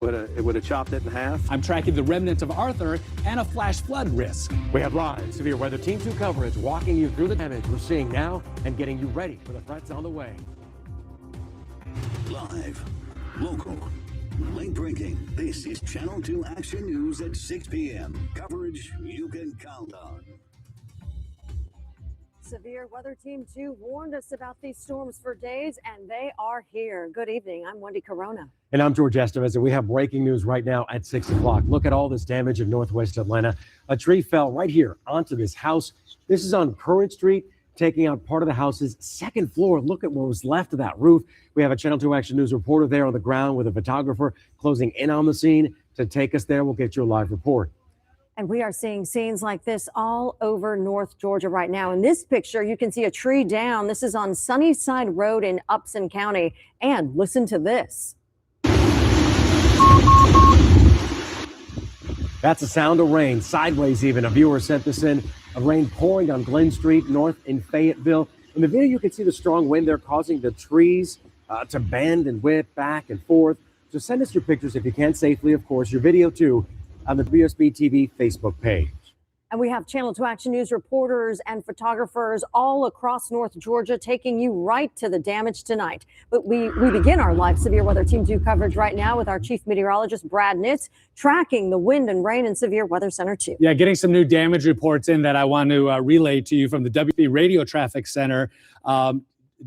It would have chopped it in half. I'm tracking the remnants of Arthur and a flash flood risk. We have live Severe Weather Team 2 coverage walking you through the damage we're seeing now and getting you ready for the threats on the way. Live, local, late breaking. This is Channel 2 Action News at 6 p.m. Coverage you can count on. Severe Weather Team 2 warned us about these storms for days, and they are here. Good evening. I'm Wendy Corona. And I'm George Estevez, and we have breaking news right now at 6 o'clock. Look at all this damage in northwest Atlanta. A tree fell right here onto this house. This is on Current Street, taking out part of the house's second floor. Look at what was left of that roof. We have a Channel 2 Action News reporter there on the ground with a photographer closing in on the scene. To take us there, we'll get you a live report. And we are seeing scenes like this all over North Georgia right now. In this picture, you can see a tree down. This is on Sunnyside Road in Upson County. And listen to this. That's the sound of rain, sideways even. A viewer sent this in, of rain pouring on Glen Street north in Fayetteville. In the video, you can see the strong wind there causing the trees to bend and whip back and forth. So send us your pictures if you can safely, of course, your video too, on the WSB-TV Facebook page. And we have Channel 2 Action News reporters and photographers all across North Georgia taking you right to the damage tonight. But we begin our live Severe Weather Team 2 coverage right now with our chief meteorologist, Brad Nitz, tracking the wind and rain in Severe Weather Center 2. Yeah, getting some new damage reports in that I want to relay to you from the WSB Radio Traffic Center.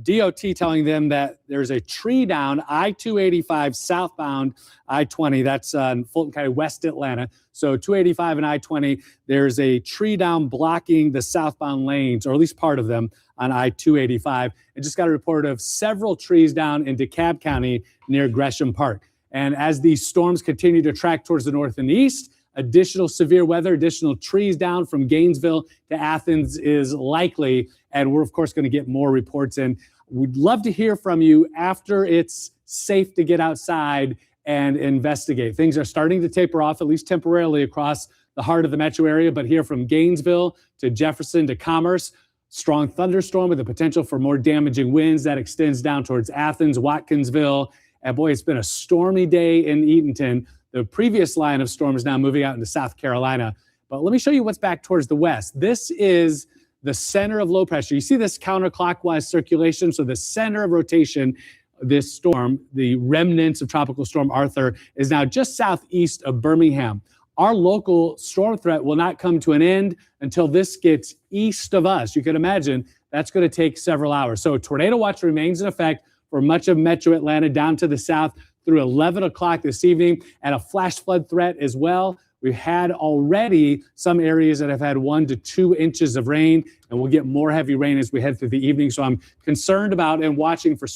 DOT telling them that there's a tree down I-285 southbound I-20. That's in Fulton County, West Atlanta. So 285 and I-20, there's a tree down blocking the southbound lanes, or at least part of them, on I-285. I just got a report of several trees down in DeKalb County near Gresham Park. And as these storms continue to track towards the north and the east, additional severe weather, additional trees down from Gainesville to Athens is likely. And we're, of course, going to get more reports in. We'd love to hear from you after it's safe to get outside and investigate. Things are starting to taper off, at least temporarily, across the heart of the metro area. But here from Gainesville to Jefferson to Commerce, strong thunderstorm with the potential for more damaging winds that extends down towards Athens, Watkinsville. And boy, it's been a stormy day in Eatonton. The previous line of storms now moving out into South Carolina. But let me show you what's back towards the west. This is the center of low pressure. You see this counterclockwise circulation. So the center of rotation, this storm, the remnants of Tropical Storm Arthur, is now just southeast of Birmingham. Our local storm threat will not come to an end until this gets east of us. You can imagine that's going to take several hours. So tornado watch remains in effect for much of metro Atlanta down to the south through 11 o'clock this evening, and a flash flood threat as well. We've had already some areas that have had 1 to 2 inches of rain, and we'll get more heavy rain as we head through the evening. So I'm concerned about and watching for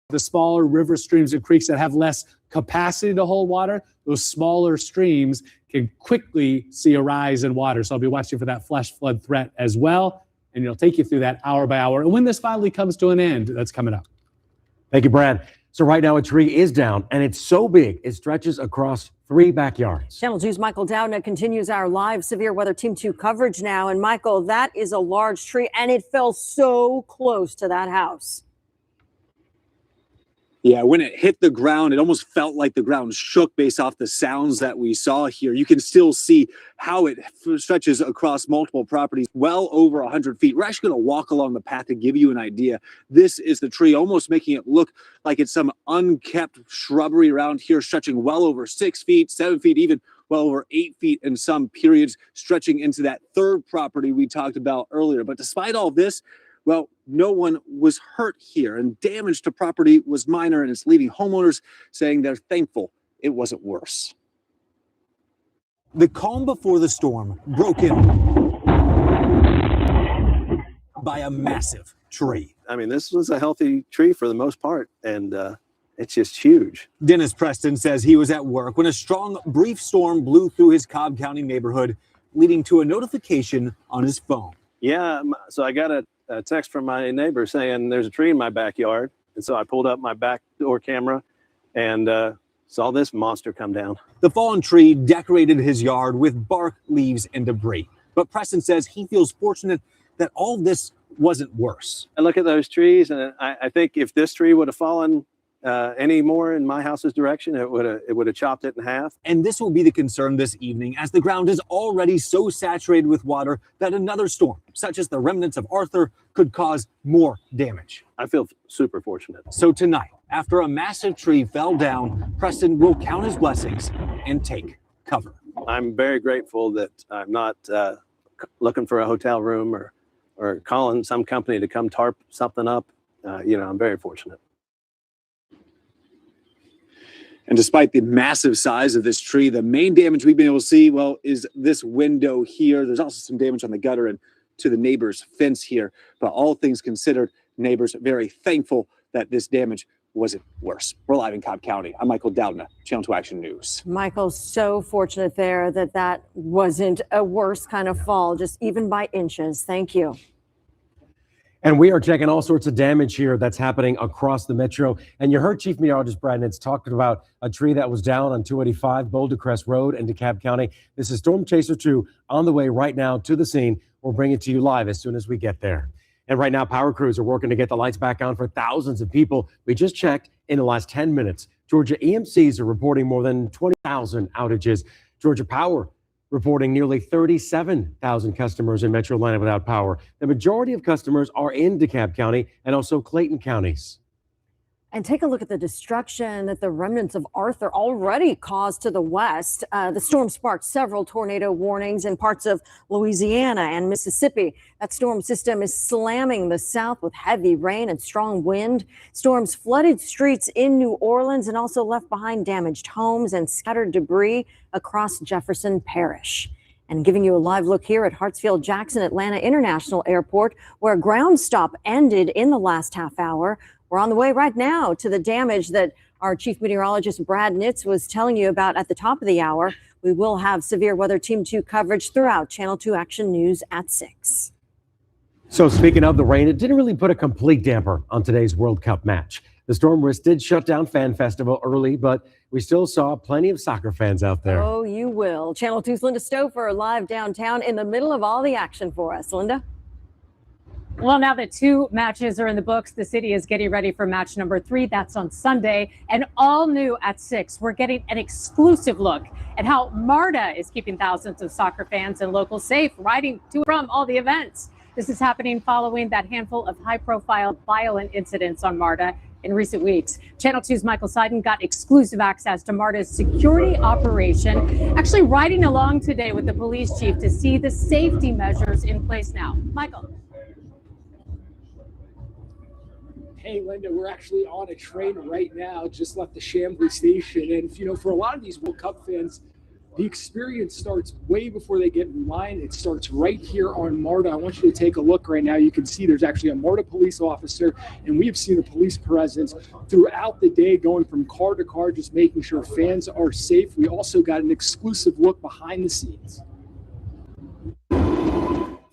the smaller river streams and creeks that have less capacity to hold water. Those smaller streams can quickly see a rise in water. So I'll be watching for that flash flood threat as well, and it'll take you through that hour by hour. And when this finally comes to an end, that's coming up. Thank you, Brad. So right now a tree is down, and it's so big it stretches across 3 backyards. Channel 2's Michael Dowdna continues our live Severe Weather Team 2 coverage now. And Michael, that is a large tree, and it fell so close to that house. Yeah, when it hit the ground, it almost felt like the ground shook based off the sounds that we saw here. You can still see how it stretches across multiple properties, well over 100 feet. We're actually going to walk along the path to give you an idea. This is the tree, almost making it look like it's some unkept shrubbery around here, stretching well over 6 feet, 7 feet, even well over 8 feet in some periods, stretching into that third property we talked about earlier. But despite all this, well, no one was hurt here, and damage to property was minor, and it's leaving homeowners saying they're thankful it wasn't worse. The calm before the storm broken by a massive tree. I mean, this was a healthy tree for the most part, and it's just huge. Dennis Preston says he was at work when a strong, brief storm blew through his Cobb County neighborhood, leading to a notification on his phone. Yeah, so I got a text from my neighbor saying there's a tree in my backyard. And so I pulled up my back door camera and saw this monster come down. The fallen tree decorated his yard with bark, leaves, and debris. But Preston says he feels fortunate that all this wasn't worse. I look at those trees, and I think if this tree would have fallen any more in my house's direction, it would have chopped it in half. And this will be the concern this evening, as the ground is already so saturated with water that another storm, such as the remnants of Arthur, could cause more damage. I feel super fortunate. So tonight, after a massive tree fell down, Preston will count his blessings and take cover. I'm very grateful that I'm not looking for a hotel room or calling some company to come tarp something up. I'm very fortunate. And despite the massive size of this tree, the main damage we've been able to see, well, is this window here. There's also some damage on the gutter and to the neighbor's fence here. But all things considered, neighbors are very thankful that this damage wasn't worse. We're live in Cobb County. I'm Michael Dowdna, Channel 2 Action News. Michael, so fortunate there that wasn't a worse kind of fall, just even by inches. Thank you. And we are checking all sorts of damage here that's happening across the metro. And you heard Chief Meteorologist Brad Nitz talking about a tree that was down on 285 Boulder Crest Road in DeKalb County. This is Storm Chaser 2 on the way right now to the scene. We'll bring it to you live as soon as we get there. And right now, power crews are working to get the lights back on for thousands of people. We just checked in the last 10 minutes. Georgia EMCs are reporting more than 20,000 outages. Georgia Power reporting nearly 37,000 customers in Metro Atlanta without power. The majority of customers are in DeKalb County and also Clayton counties. And take a look at the destruction that the remnants of Arthur already caused to the west. The storm sparked several tornado warnings in parts of Louisiana and Mississippi. That storm system is slamming the south with heavy rain and strong wind. Storms flooded streets in New Orleans and also left behind damaged homes and scattered debris across Jefferson Parish. And giving you a live look here at Hartsfield-Jackson Atlanta International Airport, where a ground stop ended in the last half hour. We're on the way right now to the damage that our chief meteorologist Brad Nitz was telling you about at the top of the hour. We will have severe weather Team 2 coverage throughout Channel 2 Action News at 6. So speaking of the rain, it didn't really put a complete damper on today's World Cup match. The storm risk did shut down Fan Festival early, but we still saw plenty of soccer fans out there. Oh, you will. Channel 2's Linda Stouffer live downtown in the middle of all the action for us. Linda? Well, now that 2 matches are in the books, the city is getting ready for match number 3. That's on Sunday. And all new at 6, we're getting an exclusive look at how MARTA is keeping thousands of soccer fans and locals safe, riding to and from all the events. This is happening following that handful of high-profile violent incidents on MARTA in recent weeks. Channel 2's Michael Seiden got exclusive access to MARTA's security operation, actually riding along today with the police chief to see the safety measures in place now. Michael. Hey, Linda, we're actually on a train right now, just left the Chambly station. And, for a lot of these World Cup fans, the experience starts way before they get in line. It starts right here on MARTA. I want you to take a look right now. You can see there's actually a MARTA police officer, and we have seen a police presence throughout the day going from car to car, just making sure fans are safe. We also got an exclusive look behind the scenes.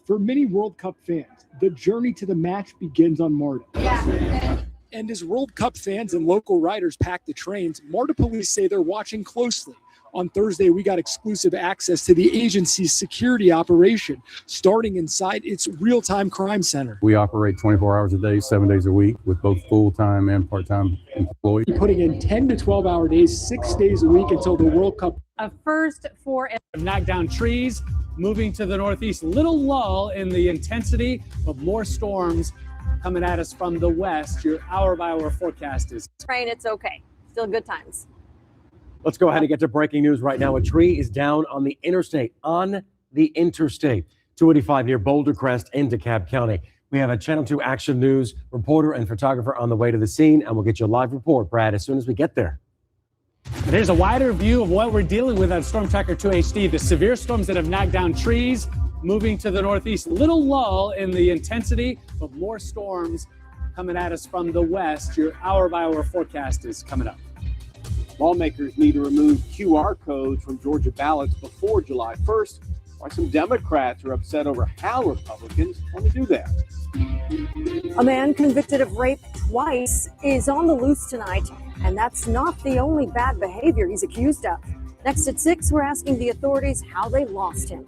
For many World Cup fans, the journey to the match begins on MARTA. And as World Cup fans and local riders pack the trains, MARTA police say they're watching closely. On Thursday, we got exclusive access to the agency's security operation, starting inside its real-time crime center. We operate 24 hours a day, 7 days a week, with both full-time and part-time employees. We're putting in 10 to 12-hour days, 6 days a week until the World Cup. A first for Knocked down trees, moving to the northeast. Little lull in the intensity of more storms coming at us from the west. Your hour-by-hour forecast is. Train, it's okay. Still good times. Let's go ahead and get to breaking news right now. A tree is down on the interstate, 285 near Boulder Crest in DeKalb County. We have a Channel 2 Action News reporter and photographer on the way to the scene, and we'll get you a live report, Brad, as soon as we get there. There's a wider view of what we're dealing with on Storm Tracker 2 HD. The severe storms that have knocked down trees, moving to the northeast. Little lull in the intensity of more storms coming at us from the west. Your hour-by-hour forecast is coming up. Lawmakers need to remove QR codes from Georgia ballots before July 1st, while some Democrats are upset over how Republicans want to do that. A man convicted of rape twice is on the loose tonight, and that's not the only bad behavior he's accused of. Next at 6, we're asking the authorities how they lost him.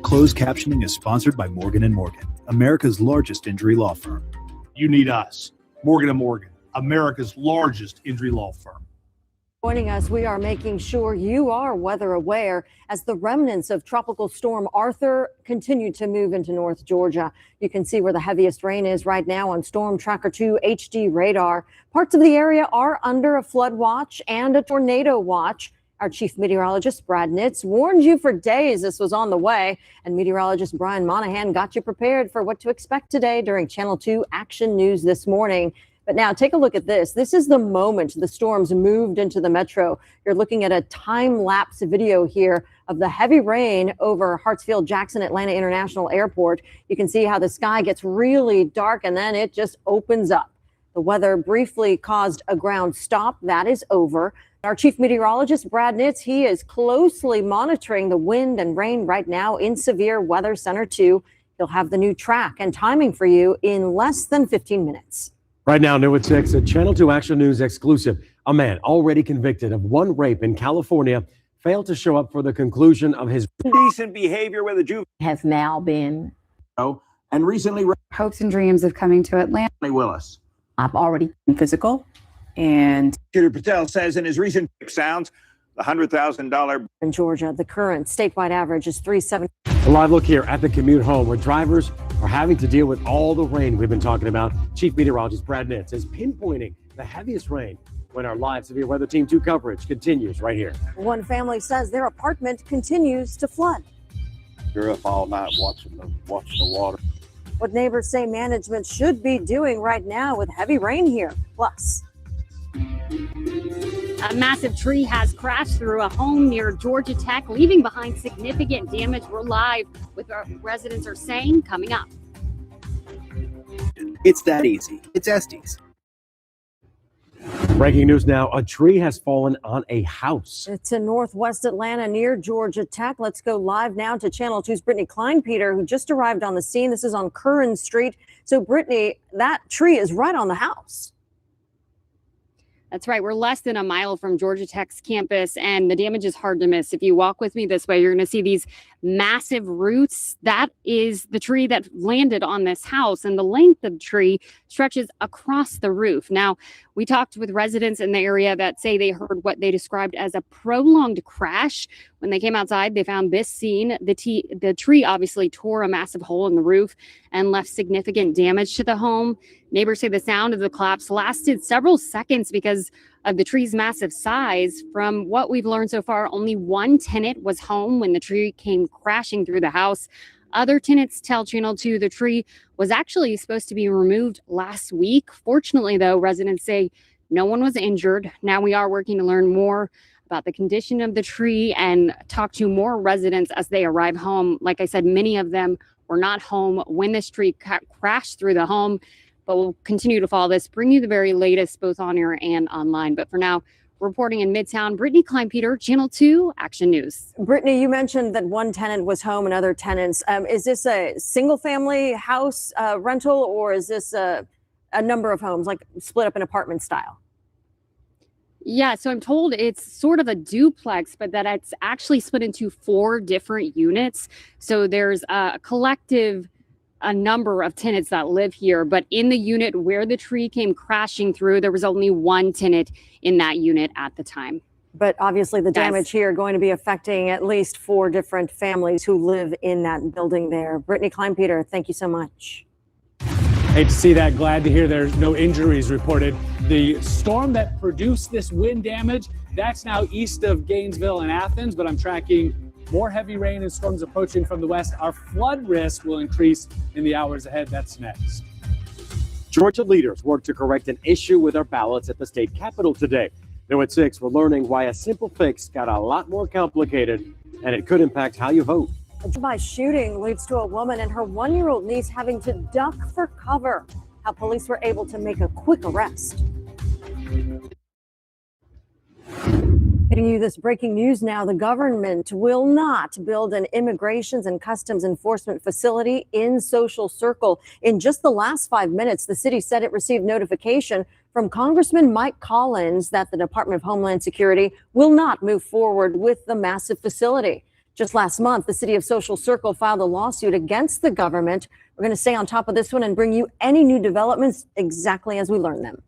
Closed captioning is sponsored by Morgan & Morgan, America's largest injury law firm. You need us, Morgan & Morgan. America's largest injury law firm. Joining us, we are making sure you are weather aware as the remnants of Tropical Storm Arthur continue to move into North Georgia. You can see where the heaviest rain is right now on Storm Tracker 2 HD radar. Parts of the area are under a flood watch and a tornado watch. Our chief meteorologist, Brad Nitz, warned you for days this was on the way, and meteorologist Brian Monahan got you prepared for what to expect today during Channel 2 Action News this morning. But now take a look at this. This is the moment the storms moved into the metro. You're looking at a time-lapse video here of the heavy rain over Hartsfield-Jackson Atlanta International Airport. You can see how the sky gets really dark and then it just opens up. The weather briefly caused a ground stop. That is over. Our chief meteorologist, Brad Nitz, he is closely monitoring the wind and rain right now in Severe Weather Center 2. He'll have the new track and timing for you in less than 15 minutes. Right now, new at 6, a Channel 2 Action News exclusive. A man already convicted of one rape in California failed to show up for the conclusion of his decent behavior with a juvenile has now been and recently hopes and dreams of coming to Atlanta. Willis. I've already been physical, and Peter Patel says in his recent sounds, the $100,000 in Georgia, the current statewide average is 370. A live look here at the commute home where drivers are having to deal with all the rain we've been talking about. Chief Meteorologist Brad Nitz is pinpointing the heaviest rain when our live Severe Weather Team 2 coverage continues right here. One family says their apartment continues to flood. You're up all night watching the water. What neighbors say management should be doing right now with heavy rain here. Plus, a massive tree has crashed through a home near Georgia Tech, leaving behind significant damage. We're live with what residents are saying coming up. It's that easy. It's Estes. Breaking news now, a tree has fallen on a house. It's in northwest Atlanta near Georgia Tech. Let's go live now to Channel 2's Brittany Kleinpeter, who just arrived on the scene. This is on Curran Street. So, Brittany, that tree is right on the house. That's right. We're less than a mile from Georgia Tech's campus, and the damage is hard to miss. If you walk with me this way, you're going to see these massive roots. That is the tree that landed on this house, and the length of the tree stretches across the roof. Now, we talked with residents in the area that say they heard what they described as a prolonged crash. When they came outside, they found this scene. The tree obviously tore a massive hole in the roof and left significant damage to the home. Neighbors say the sound of the collapse lasted several seconds because of the tree's massive size. From what we've learned so far, only one tenant was home when the tree came crashing through the house. Other tenants tell Channel 2 the tree was actually supposed to be removed last week. Fortunately, though, residents say no one was injured. Now we are working to learn more about the condition of the tree and talk to more residents as they arrive home. Like I said, many of them were not home when this tree crashed through the home. But we'll continue to follow this, bring you the very latest, both on air and online. But for now, reporting in Midtown, Brittany Kleinpeter, Channel 2 Action News. Brittany, you mentioned that one tenant was home and other tenants. Is this a single-family house rental, or is this a number of homes, like split up in apartment style? Yeah, so I'm told it's sort of a duplex, but that it's actually split into 4 different units. So there's a number of tenants that live here, but in the unit where the tree came crashing through, there was only one tenant in that unit at the time. But obviously the damage here going to be affecting at least 4 different families who live in that building there. Brittany Kleinpeter, thank you so much. Hate to see that. Glad to hear there's no injuries reported. The storm that produced this wind damage, that's now east of Gainesville and Athens, but I'm tracking more heavy rain and storms approaching from the west. Our flood risk will increase in the hours ahead. That's next. Georgia leaders work to correct an issue with our ballots at the state capitol today. Now at 6, we're learning why a simple fix got a lot more complicated, and it could impact how you vote. A drive-by shooting leads to a woman and her 1-year-old niece having to duck for cover. How police were able to make a quick arrest. Getting you this breaking news now. The government will not build an immigrations and customs enforcement facility in Social Circle. In just the last 5 minutes, the city said it received notification from Congressman Mike Collins that the Department of Homeland Security will not move forward with the massive facility. Just last month, the city of Social Circle filed a lawsuit against the government. We're going to stay on top of this one and bring you any new developments exactly as we learn them.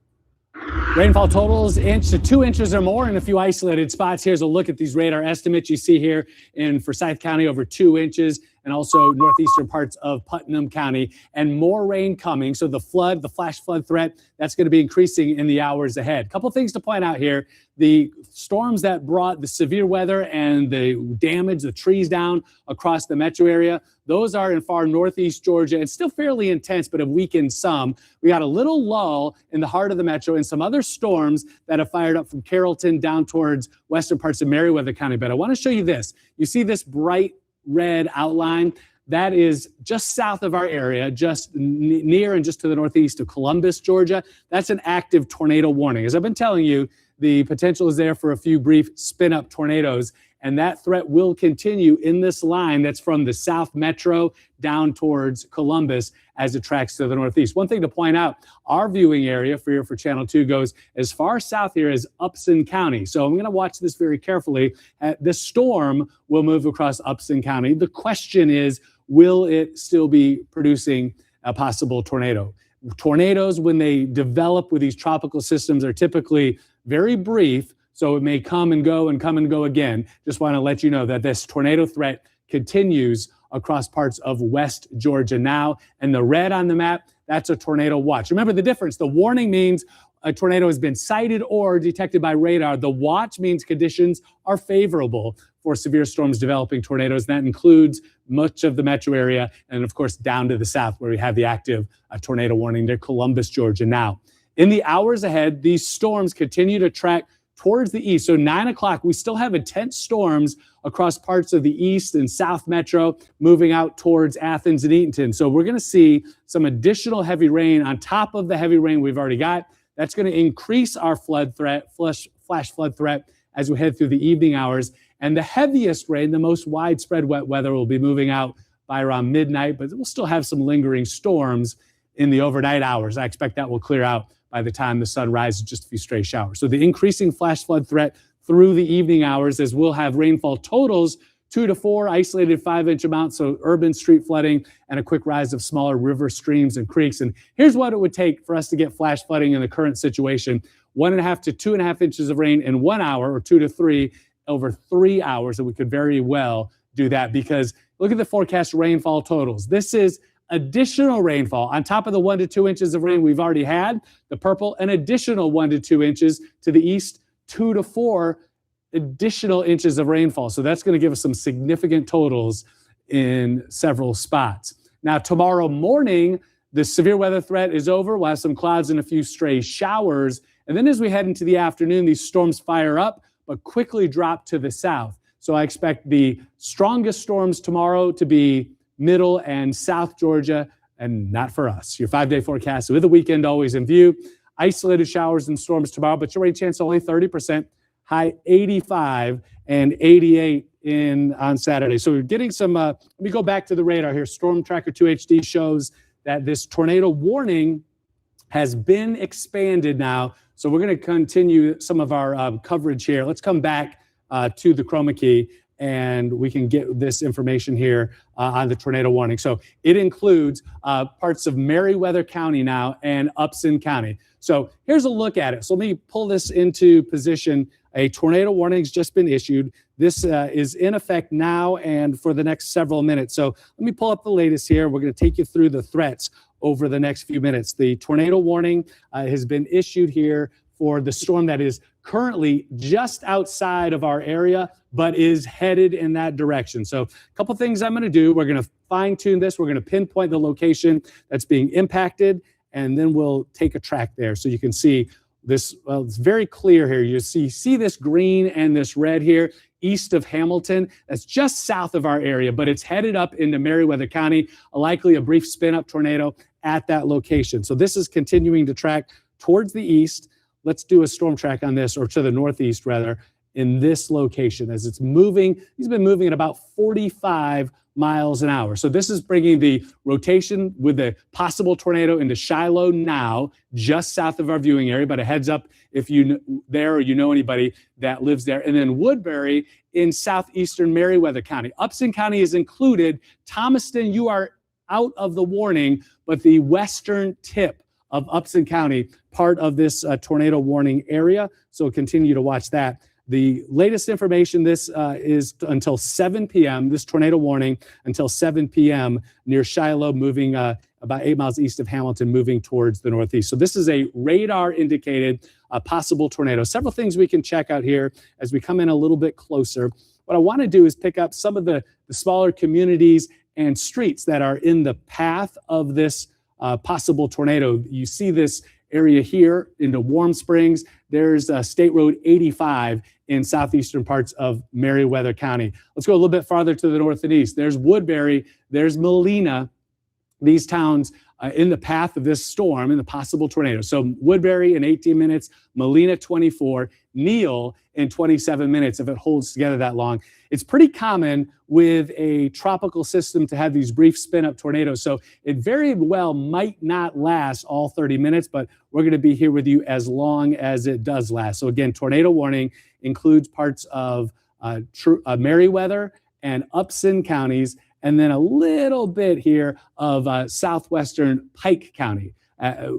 Rainfall totals 1 to 2 inches or more in a few isolated spots. Here's a look at these radar estimates you see here in Forsyth County, over 2 inches, and also northeastern parts of Putnam County, and more rain coming. So the flash flood threat, that's going to be increasing in the hours ahead. Couple things to point out here. The storms that brought the severe weather and the damage, the trees down across the metro area, those are in far northeast Georgia. It's still fairly intense, but have weakened some. We got a little lull in the heart of the metro and some other storms that have fired up from Carrollton down towards western parts of Meriwether County. But I want to show you this. You see this bright red outline? That is just south of our area, just near and just to the northeast of Columbus, Georgia. That's an active tornado warning. As I've been telling you, the potential is there for a few brief spin-up tornadoes, and that threat will continue in this line that's from the South Metro down towards Columbus as it tracks to the northeast. One thing to point out, our viewing area for Channel 2 goes as far south here as Upson County. So I'm going to watch this very carefully. This storm will move across Upson County. The question is, will it still be producing a possible tornado? Tornadoes, when they develop with these tropical systems, are typically very brief, so it may come and go and come and go again. Just want to let you know that this tornado threat continues across parts of West Georgia now. And the red on the map, that's a tornado watch. Remember the difference. The warning means a tornado has been sighted or detected by radar. The watch means conditions are favorable for severe storms developing tornadoes. That includes much of the metro area and, of course, down to the south where we have the active tornado warning near Columbus, Georgia now. In the hours ahead, these storms continue to track towards the east. So 9 o'clock, we still have intense storms across parts of the east and south metro moving out towards Athens and Eatonton. So we're going to see some additional heavy rain on top of the heavy rain we've already got. That's going to increase our flood threat, flash flood threat as we head through the evening hours. And the heaviest rain, the most widespread wet weather, will be moving out by around midnight, but we'll still have some lingering storms in the overnight hours. I expect that will clear out by the time the sun rises, just a few stray showers. So the increasing flash flood threat through the evening hours, as we'll have rainfall totals 2 to 4 isolated 5-inch amounts, so urban street flooding, and a quick rise of smaller river streams and creeks. And here's what it would take for us to get flash flooding in the current situation: 1.5 to 2.5 inches of rain in 1 hour, or 2 to 3 over 3 hours. And we could very well do that, because look at the forecast rainfall totals. This is additional rainfall on top of the 1 to 2 inches of rain we've already had. The purple, an additional 1 to 2 inches to the east, 2 to 4 additional inches of rainfall. So that's going to give us some significant totals in several spots. Now, tomorrow morning, the severe weather threat is over. We'll have some clouds and a few stray showers. And then as we head into the afternoon, these storms fire up, but quickly drop to the south. So I expect the strongest storms tomorrow to be middle and south Georgia, and not for us. Your 5-day forecast with the weekend always in view. Isolated showers and storms tomorrow, but your rain chance only 30%, high 85 and 88 on Saturday. So we're getting some, let me go back to the radar here. Storm Tracker 2 HD shows that this tornado warning has been expanded now. So we're going to continue some of our coverage here. Let's come back to the chroma key, and we can get this information here on the tornado warning. So it includes parts of Meriwether County now and Upson County. So here's a look at it. So let me pull this into position. A tornado warning has just been issued. This is in effect now and for the next several minutes. So let me pull up the latest here. We're going to take you through the threats over the next few minutes. The tornado warning has been issued here for the storm that is currently just outside of our area, but is headed in that direction. So a couple things I'm going to do. We're going to fine tune this. We're going to pinpoint the location that's being impacted, and then we'll take a track there so you can see this. Well, it's very clear here. You see this green and this red here east of Hamilton. That's just south of our area, but it's headed up into Meriwether County, likely a brief spin-up tornado at that location. So this is continuing to track towards the east. Let's do a storm track on this, or to the northeast rather, in this location as it's moving. He's been moving at about 45 miles an hour. So this is bringing the rotation with the possible tornado into Shiloh now, just south of our viewing area, but a heads up if you there or you know anybody that lives there. And then Woodbury in southeastern Meriwether County. Upson County is included. Thomaston, you are out of the warning, but the western tip of Upson County, part of this tornado warning area. So continue to watch that. The latest information, this is until 7 p.m., this tornado warning until 7 p.m. near Shiloh, moving about 8 miles east of Hamilton, moving towards the northeast. So this is a radar indicated possible tornado. Several things we can check out here as we come in a little bit closer. What I want to do is pick up some of the smaller communities and streets that are in the path of this possible tornado. You see this area here into Warm Springs. There's State Road 85 in southeastern parts of Meriwether County. Let's go a little bit farther to the north and east. There's Woodbury, there's Molina, these towns in the path of this storm and the possible tornado. So Woodbury in 18 minutes, Molina 24, Neal in 27 minutes if it holds together that long. It's pretty common with a tropical system to have these brief spin-up tornadoes. So it very well might not last all 30 minutes, but we're going to be here with you as long as it does last. So again, tornado warning includes parts of Meriwether and Upson counties, and then a little bit here of southwestern Pike County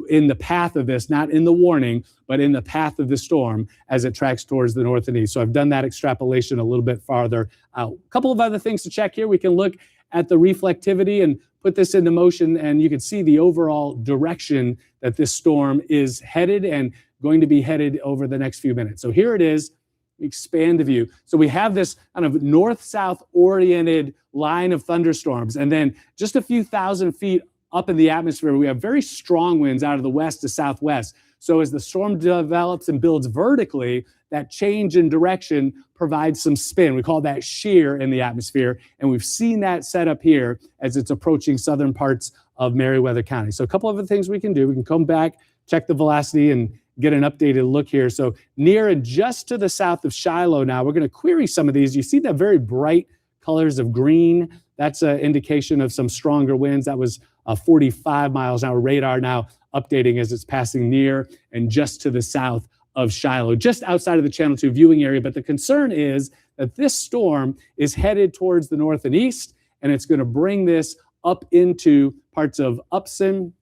in the path of this, not in the warning, but in the path of the storm as it tracks towards the north and east. So I've done that extrapolation a little bit farther out. A couple of other things to check here. We can look at the reflectivity and put this into motion, and you can see the overall direction that this storm is headed and going to be headed over the next few minutes. So here it is. Expand the view. So we have this kind of north-south oriented line of thunderstorms, and then just a few thousand feet up in the atmosphere, we have very strong winds out of the west to southwest. So as the storm develops and builds vertically, that change in direction provides some spin. We call that shear in the atmosphere, and we've seen that set up here as it's approaching southern parts of Meriwether County. So a couple of other things we can do. We can come back, check the velocity, and get an updated look here. So near and just to the south of Shiloh now, we're going to query some of these. You see the very bright colors of green. That's an indication of some stronger winds. That was 45 miles an hour radar now updating as it's passing near and just to the south of Shiloh, just outside of the Channel 2 viewing area. But the concern is that this storm is headed towards the north and east, and it's going to bring this up into parts of Upson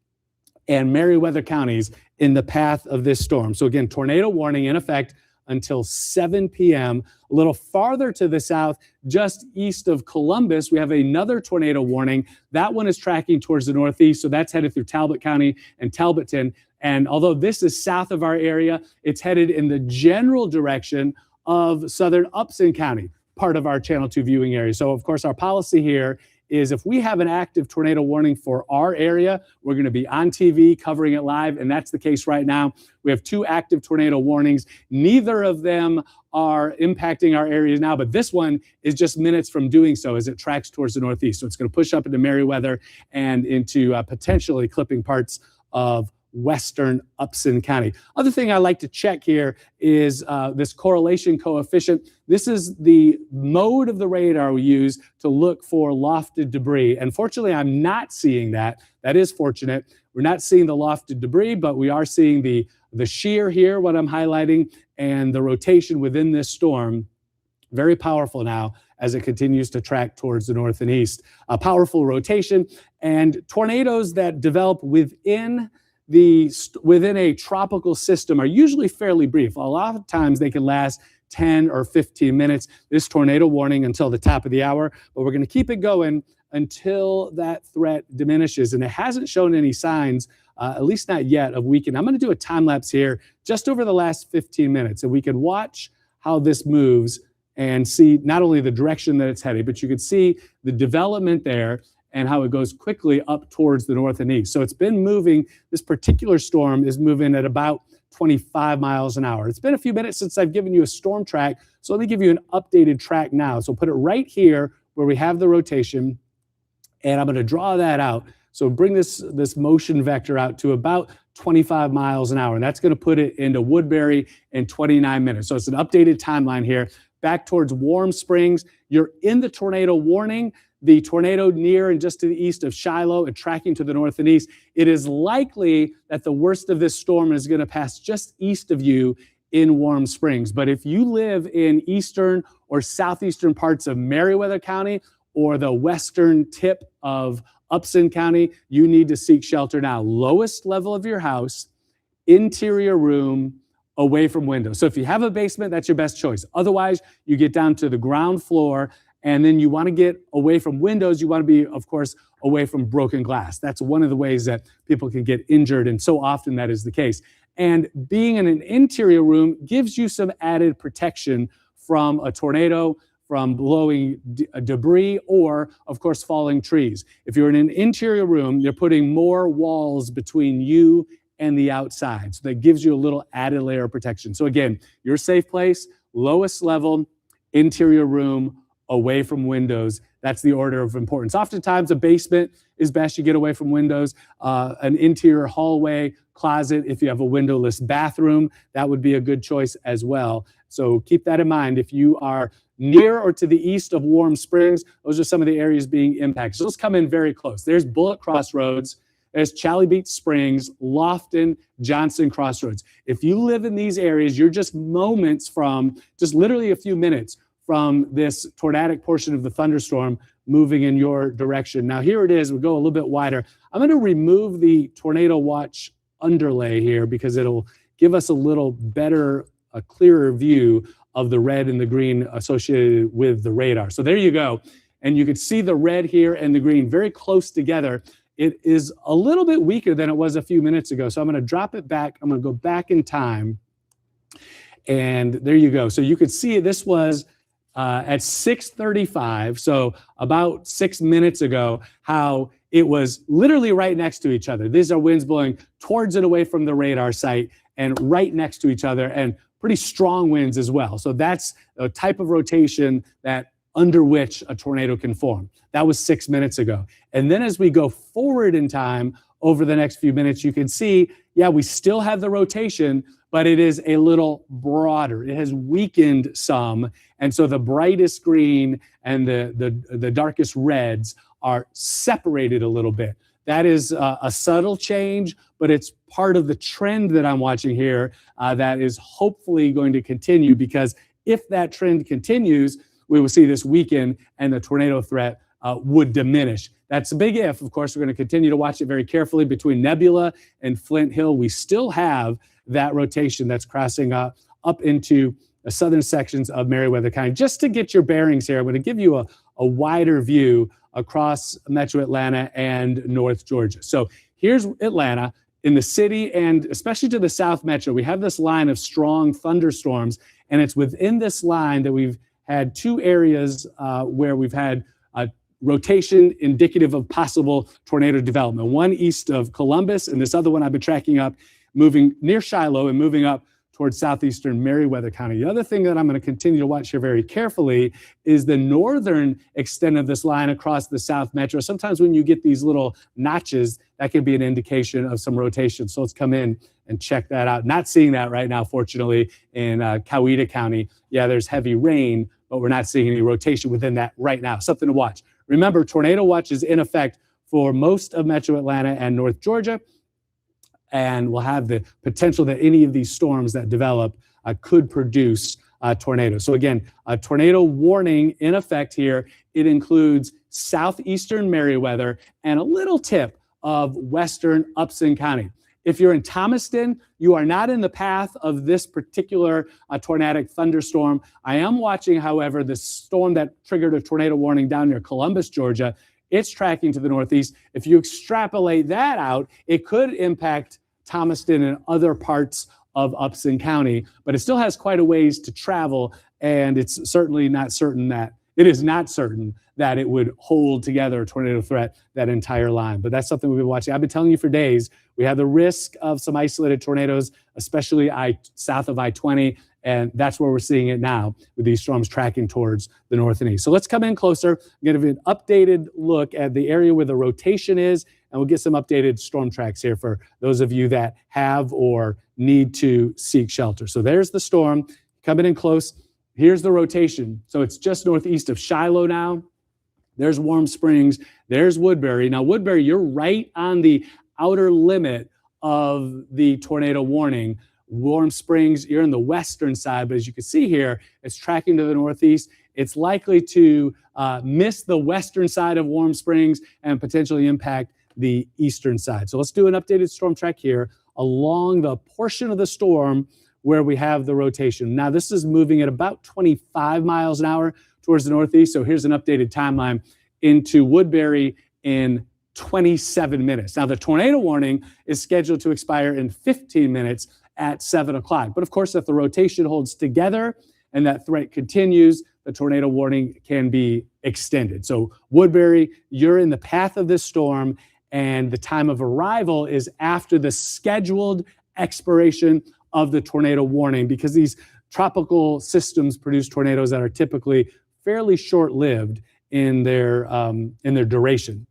and Meriwether counties in the path of this storm. So again, tornado warning in effect until 7 p.m. A little farther to the south, just east of Columbus, we have another tornado warning. That one is tracking towards the northeast, so that's headed through Talbot County and Talbotton. And although this is south of our area, it's headed in the general direction of southern Upson County, part of our Channel 2 viewing area. So of course, our policy here is if we have an active tornado warning for our area, we're going to be on TV covering it live, and that's the case right now. We have 2 active tornado warnings. Neither of them are impacting our areas now, but this one is just minutes from doing so as it tracks towards the northeast. So it's going to push up into Meriwether and into potentially clipping parts of western Upson County. Other thing I like to check here is this correlation coefficient. This is the mode of the radar we use to look for lofted debris. And fortunately, I'm not seeing that. That is fortunate. We're not seeing the lofted debris, but we are seeing the shear here, what I'm highlighting, and the rotation within this storm. Very powerful now as it continues to track towards the north and east. A powerful rotation and tornadoes that develop within a tropical system are usually fairly brief. A lot of times they can last 10 or 15 minutes. This tornado warning until the top of the hour, but we're going to keep it going until that threat diminishes. And it hasn't shown any signs, at least not yet, of weakening. I'm going to do a time lapse here just over the last 15 minutes, and we can watch how this moves and see not only the direction that it's headed, but you can see the development there and how it goes quickly up towards the north and east. So it's been moving, this particular storm is moving at about 25 miles an hour. It's been a few minutes since I've given you a storm track, so let me give you an updated track now. So put it right here where we have the rotation, and I'm going to draw that out. So bring this motion vector out to about 25 miles an hour, and that's going to put it into Woodbury in 29 minutes. So it's an updated timeline here. Back towards Warm Springs, you're in the tornado warning. The tornado near and just to the east of Shiloh and tracking to the north and east. It is likely that the worst of this storm is going to pass just east of you in Warm Springs. But if you live in eastern or southeastern parts of Meriwether County or the western tip of Upson County, you need to seek shelter now. Lowest level of your house, interior room, away from windows. So if you have a basement, that's your best choice. Otherwise, you get down to the ground floor, and then you want to get away from windows. You want to be, of course, away from broken glass. That's one of the ways that people can get injured, and so often that is the case. And being in an interior room gives you some added protection from a tornado, from blowing debris, or, of course, falling trees. If you're in an interior room, you're putting more walls between you and the outside. So that gives you a little added layer of protection. So again, your safe place, lowest level, interior room, away from windows. That's the order of importance. Oftentimes a basement is best. You get away from windows. An interior hallway, closet, if you have a windowless bathroom, that would be a good choice as well. So keep that in mind. If you are near or to the east of Warm Springs, those are some of the areas being impacted. So let's come in very close. There's Bullet Crossroads. There's Charlie Beach Springs, Lofton, Johnson Crossroads. If you live in these areas, you're just moments from, just literally a few minutes from this tornadic portion of the thunderstorm moving in your direction. Now here it is, we'll go a little bit wider. I'm going to remove the tornado watch underlay here because it'll give us a little better, a clearer view of the red and the green associated with the radar. So there you go. And you can see the red here and the green very close together. It is a little bit weaker than it was a few minutes ago. So I'm going to drop it back. I'm going to go back in time. And there you go. So you could see this was at 6:35, so about 6 minutes ago, how it was literally right next to each other. These are winds blowing towards and away from the radar site and right next to each other, and pretty strong winds as well. So that's a type of rotation that under which a tornado can form. That was 6 minutes ago. And then as we go forward in time over the next few minutes, you can see, yeah, we still have the rotation, but it is a little broader. It has weakened some. And so the brightest green and the darkest reds are separated a little bit. That is a subtle change, but it's part of the trend that I'm watching here that is hopefully going to continue, because if that trend continues, we will see this weaken and the tornado threat would diminish. That's a big if. Of course, we're going to continue to watch it very carefully. Between Nebula and Flint Hill, we still have that rotation that's crossing up into the southern sections of Meriwether County. Just to get your bearings here, I'm going to give you a wider view across Metro Atlanta and North Georgia. So here's Atlanta. In the city, and especially to the South Metro, we have this line of strong thunderstorms, and it's within this line that we've had two areas where we've had rotation indicative of possible tornado development. One east of Columbus, and this other one I've been tracking up, moving near Shiloh and moving up towards southeastern Meriwether County. The other thing that I'm going to continue to watch here very carefully is the northern extent of this line across the South Metro. Sometimes when you get these little notches, that can be an indication of some rotation. So let's come in and check that out. Not seeing that right now, fortunately, in Coweta County. Yeah, there's heavy rain, but we're not seeing any rotation within that right now. Something to watch. Remember, tornado watch is in effect for most of Metro Atlanta and North Georgia, and we'll have the potential that any of these storms that develop could produce tornadoes. So again, a tornado warning in effect here. It includes southeastern Meriwether and a little tip of western Upson County. If you're in Thomaston, you are not in the path of this particular tornadic thunderstorm. I am watching, however, the storm that triggered a tornado warning down near Columbus, Georgia. It's tracking to the northeast. If you extrapolate that out, it could impact Thomaston and other parts of Upson County, but it still has quite a ways to travel, and it's certainly not certain that it would hold together a tornado threat, that entire line. But that's something we've been watching. I've been telling you for days, we have the risk of some isolated tornadoes, especially south of I-20, and that's where we're seeing it now with these storms tracking towards the north and east. So let's come in closer, get an updated look at the area where the rotation is, and we'll get some updated storm tracks here for those of you that have or need to seek shelter. So there's the storm coming in close. Here's the rotation. So it's just northeast of Shiloh now. There's Warm Springs. There's Woodbury. Now, Woodbury, you're right on the outer limit of the tornado warning. Warm Springs, you're in the western side, but as you can see here, it's tracking to the northeast. it's likely to miss the western side of Warm Springs and potentially impact the eastern side. So let's do an updated storm track here along the portion of the storm where we have the rotation. Now, this is moving at about 25 miles an hour towards the northeast. So here's an updated timeline into Woodbury in 27 minutes. Now, the tornado warning is scheduled to expire in 15 minutes at 7 o'clock. But of course, if the rotation holds together and that threat continues, the tornado warning can be extended. So Woodbury, you're in the path of this storm, and the time of arrival is after the scheduled expiration of the tornado warning, because these tropical systems produce tornadoes that are typically fairly short-lived in their duration.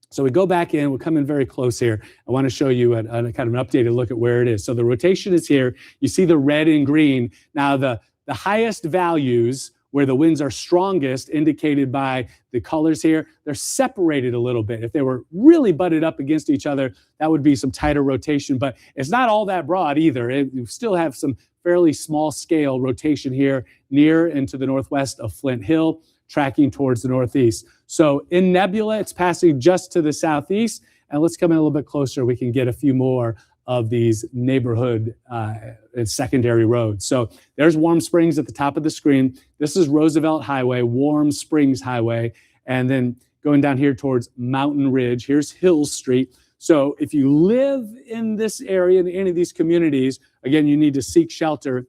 So we go back in, we're coming very close here. I want to show you a kind of an updated look at where it is. So the rotation is here. You see the red and green. Now the highest values where the winds are strongest, indicated by the colors here, they're separated a little bit. If they were really butted up against each other, that would be some tighter rotation, but it's not all that broad either. You still have some fairly small scale rotation here near and to the northwest of Flint Hill, tracking towards the northeast. So in nebula, it's passing just to the southeast. And let's come in a little bit closer. We can get a few more of these neighborhood and secondary roads. So there's Warm Springs at the top of the screen. This is Roosevelt Highway, Warm Springs Highway. And then going down here towards Mountain Ridge, here's Hill Street. So if you live in this area, in any of these communities, again, you need to seek shelter.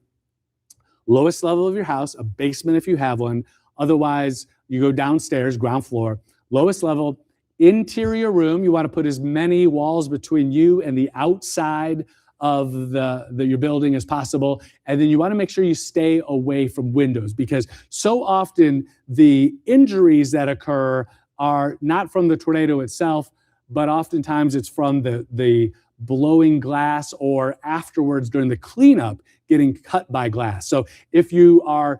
Lowest level of your house, a basement if you have one. Otherwise, you go downstairs, ground floor. Lowest level, interior room. You want to put as many walls between you and the outside of your building as possible. And then you want to make sure you stay away from windows, because so often the injuries that occur are not from the tornado itself, but oftentimes it's from the blowing glass, or afterwards during the cleanup getting cut by glass. So if you are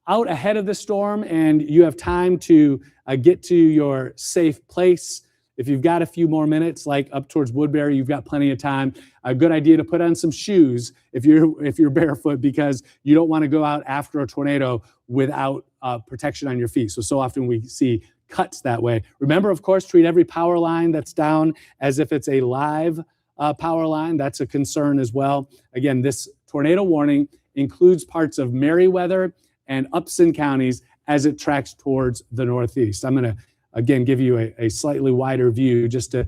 out ahead of the storm and you have time to get to your safe place, if you've got a few more minutes, like up towards Woodbury, you've got plenty of time. A good idea to put on some shoes if you're barefoot, because you don't want to go out after a tornado without protection on your feet. So often we see cuts that way. Remember, of course, treat every power line that's down as if it's a live power line. That's a concern as well. Again, this tornado warning includes parts of Meriwether and Upson counties as it tracks towards the northeast. I'm going to, again, give you a slightly wider view just to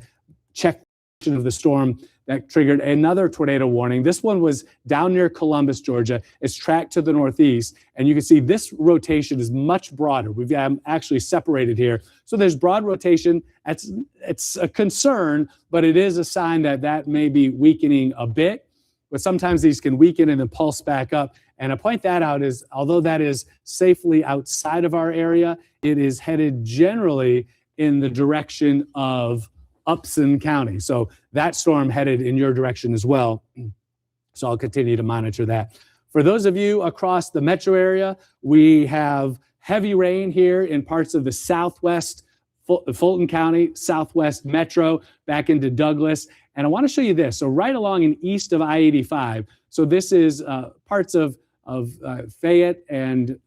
check of the storm that triggered another tornado warning. This one was down near Columbus, Georgia. It's tracked to the northeast, and you can see this rotation is much broader. We've actually separated here. So there's broad rotation. It's a concern, but it is a sign that may be weakening a bit. But sometimes these can weaken and then pulse back up. And I point that out is, although that is safely outside of our area, it is headed generally in the direction of Upson County. So that storm headed in your direction as well. So I'll continue to monitor that. For those of you across the metro area, we have heavy rain here in parts of the southwest, Fulton County, southwest metro, back into Douglas. And I want to show you this. So right along and east of I-85. So this is parts of Fayette and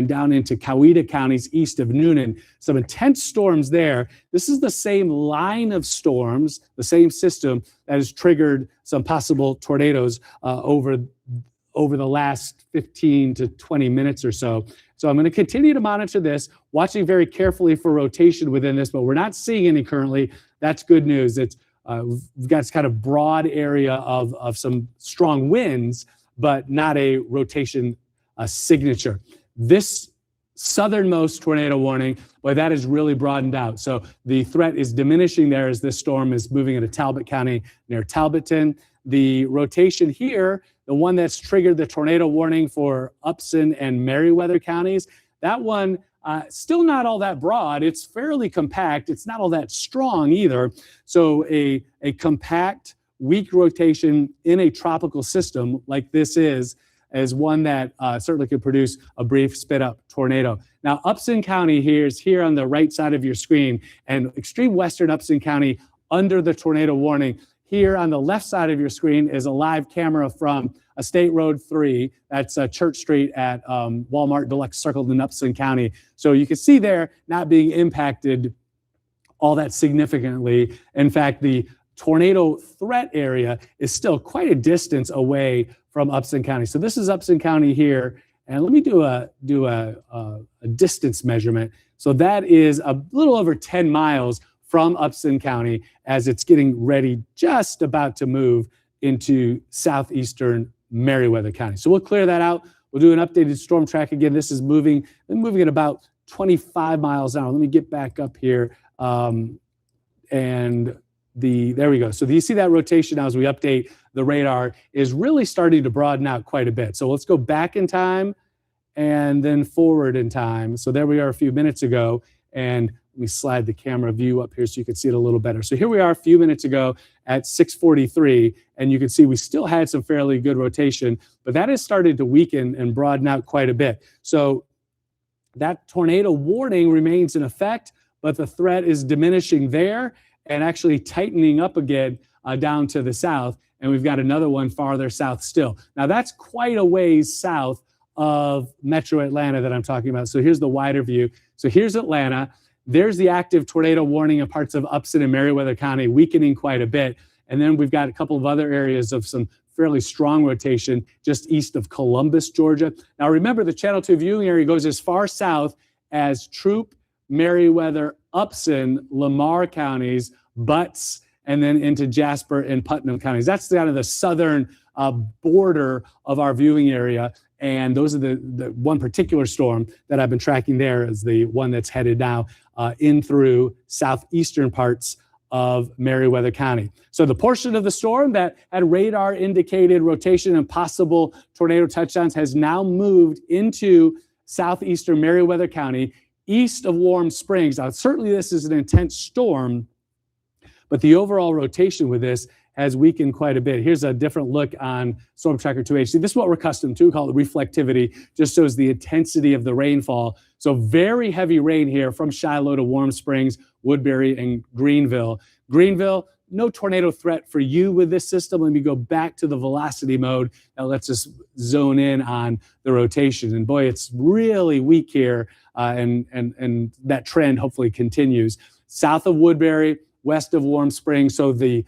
down into Coweta counties east of Noonan. Some intense storms there. This is the same line of storms, the same system that has triggered some possible tornadoes over the last 15 to 20 minutes or so. So I'm going to continue to monitor this, watching very carefully for rotation within this, but we're not seeing any currently. That's good news. We've got this kind of broad area of some strong winds, but not a rotation signature. This southernmost tornado warning, boy, that is really broadened out. So the threat is diminishing there as this storm is moving into Talbot County near Talbotton. The rotation here, the one that's triggered the tornado warning for Upson and Meriwether counties, that one still not all that broad. It's fairly compact. It's not all that strong either. So a compact, weak rotation in a tropical system like this is one that certainly could produce a brief spit-up tornado. Now, Upson County is here on the right side of your screen, and extreme western Upson County under the tornado warning. here on the left side of your screen is a live camera from State Road 3. That's Church Street at Walmart Deluxe Circle in Upson County. So you can see there not being impacted all that significantly. In fact, the tornado threat area is still quite a distance away from Upson County. So this is Upson County here. And let me do a distance measurement. So that is a little over 10 miles from Upson County as it's getting ready, just about to move into southeastern Meriwether County. So we'll clear that out. We'll do an updated storm track again. This is moving at about 25 miles an hour. Let me get back up here. There we go. So do you see that rotation now as we update the radar is really starting to broaden out quite a bit. So let's go back in time and then forward in time. So there we are a few minutes ago. And let me slide the camera view up here so you can see it a little better. So here we are a few minutes ago at 6:43, and you can see we still had some fairly good rotation, but that has started to weaken and broaden out quite a bit. So that tornado warning remains in effect, but the threat is diminishing there and actually tightening up again down to the south. And we've got another one farther south still. Now that's quite a ways south of Metro Atlanta that I'm talking about. So here's the wider view. So here's Atlanta. There's the active tornado warning in parts of Upson and Meriwether County, weakening quite a bit. And then we've got a couple of other areas of some fairly strong rotation just east of Columbus, Georgia. Now remember, the Channel 2 viewing area goes as far south as Troup, Meriwether, Upson, Lamar counties, Butts, and then into Jasper and Putnam counties. That's kind of the southern border of our viewing area. And those are the one particular storm that I've been tracking there is the one that's headed now in through southeastern parts of Meriwether County. So the portion of the storm that had radar indicated rotation and possible tornado touchdowns has now moved into southeastern Meriwether County, east of Warm Springs. Now, certainly this is an intense storm, but the overall rotation with this has weakened quite a bit. Here's a different look on Storm Tracker 2HD. This is what we're accustomed to, called reflectivity, just shows the intensity of the rainfall. So very heavy rain here from Shiloh to Warm Springs, Woodbury, and Greenville. Greenville, no tornado threat for you with this system. Let me go back to the velocity mode. Now let's just zone in on the rotation. And boy, it's really weak here, and that trend hopefully continues. South of Woodbury, west of Warm Springs, so the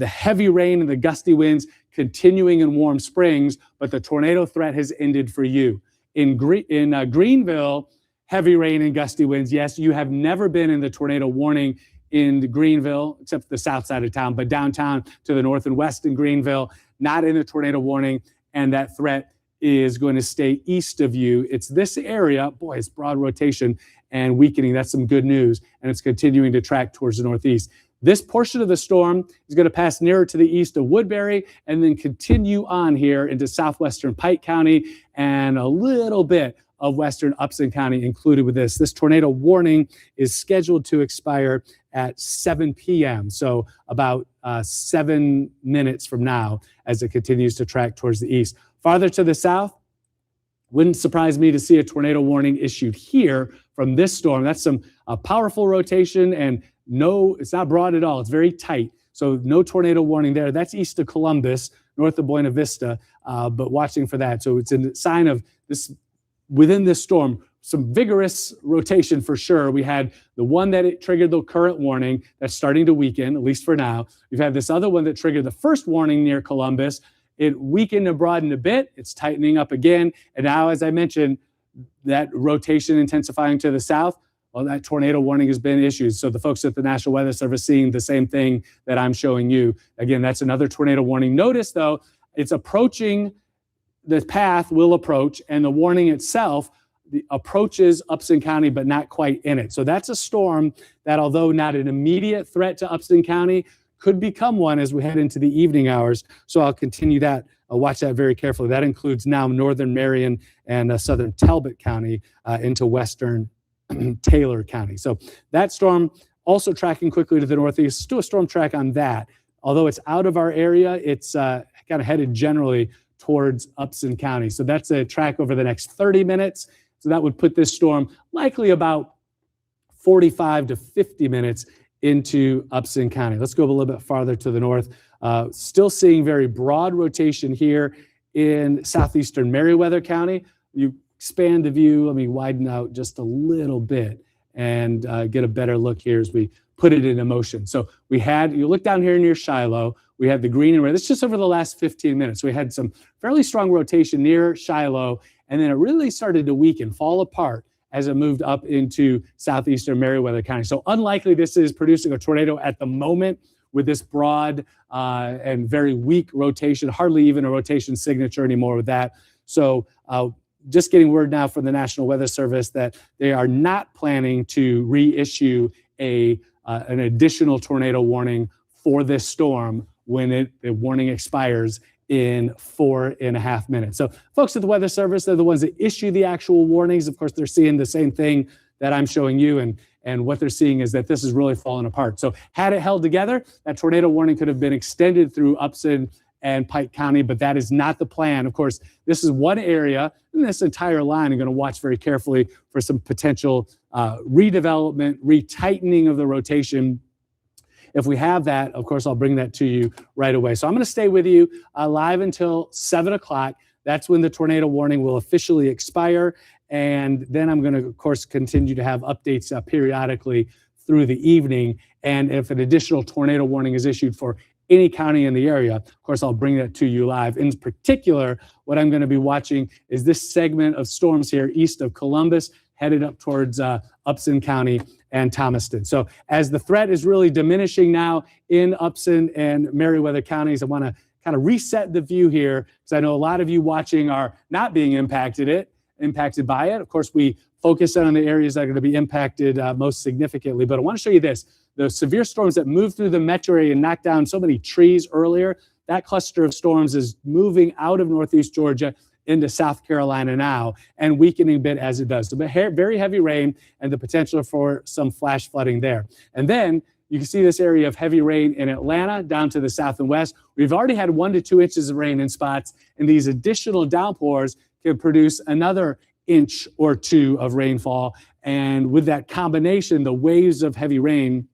heavy rain and the gusty winds continuing in Warm Springs, but the tornado threat has ended for you. In Greenville, heavy rain and gusty winds. Yes, you have never been in the tornado warning in Greenville, except the south side of town, but downtown to the north and west in Greenville, not in the tornado warning, and that threat is going to stay east of you. It's this area, boy, it's broad rotation and weakening. That's some good news, and it's continuing to track towards the northeast. This portion of the storm is going to pass nearer to the east of Woodbury and then continue on here into southwestern Pike County and a little bit of western Upson County included with this. This tornado warning is scheduled to expire at 7 p.m., so about 7 minutes from now as it continues to track towards the east. Farther to the south, wouldn't surprise me to see a tornado warning issued here from this storm. That's some powerful rotation, and no, it's not broad at all. It's very tight. So no tornado warning there. That's east of Columbus, north of Buena Vista, but watching for that. So it's a sign of this, within this storm, some vigorous rotation for sure. We had the one that it triggered the current warning that's starting to weaken, at least for now. We've had this other one that triggered the first warning near Columbus. It weakened and broadened a bit. It's tightening up again. And now, as I mentioned, that rotation intensifying to the south, well, that tornado warning has been issued. So the folks at the National Weather Service seeing the same thing that I'm showing you. Again, that's another tornado warning. Notice, though, it's approaching, the path will approach, and the warning itself approaches Upson County, but not quite in it. So that's a storm that, although not an immediate threat to Upson County, could become one as we head into the evening hours. So I'll continue that. I'll watch that very carefully. That includes now northern Marion and southern Talbot County into western Taylor County. So that storm also tracking quickly to the northeast. Do a storm track on that. Although it's out of our area, it's kind of headed generally towards Upson County. So that's a track over the next 30 minutes. So that would put this storm likely about 45 to 50 minutes into Upson County. Let's go a little bit farther to the north. Still seeing very broad rotation here in southeastern Meriwether County. You expand the view, let me widen out just a little bit and get a better look here as we put it into motion. So we had, you look down here near Shiloh, we had the green and red. This is just over the last 15 minutes. We had some fairly strong rotation near Shiloh, and then it really started to weaken, fall apart as it moved up into southeastern Meriwether County. So unlikely this is producing a tornado at the moment with this broad and very weak rotation, hardly even a rotation signature anymore with that. So just getting word now from the National Weather Service that they are not planning to reissue an additional tornado warning for this storm when the warning expires in 4.5 minutes. So folks at the Weather Service, they're the ones that issue the actual warnings. Of course, they're seeing the same thing that I'm showing you, and what they're seeing is that this is really falling apart. So had it held together, that tornado warning could have been extended through Upson and Pike County, but that is not the plan. Of course, this is one area in this entire line. I'm going to watch very carefully for some potential redevelopment, retightening of the rotation. If we have that, of course, I'll bring that to you right away. So I'm going to stay with you live until 7 o'clock. That's when the tornado warning will officially expire. And then I'm going to, of course, continue to have updates periodically through the evening. And if an additional tornado warning is issued for any county in the area, of course, I'll bring that to you live. In particular, what I'm going to be watching is this segment of storms here east of Columbus, headed up towards Upson County and Thomaston. So as the threat is really diminishing now in Upson and Meriwether counties, I want to kind of reset the view here because I know a lot of you watching are not being impacted by it. Of course, we focus on the areas that are going to be impacted most significantly. But I want to show you this. The severe storms that moved through the metro area and knocked down so many trees earlier, that cluster of storms is moving out of northeast Georgia into South Carolina now and weakening a bit as it does. So very heavy rain and the potential for some flash flooding there. And then you can see this area of heavy rain in Atlanta down to the south and west. We've already had 1 to 2 inches of rain in spots, and these additional downpours can produce another inch or two of rainfall. And with that combination, the waves of heavy rain,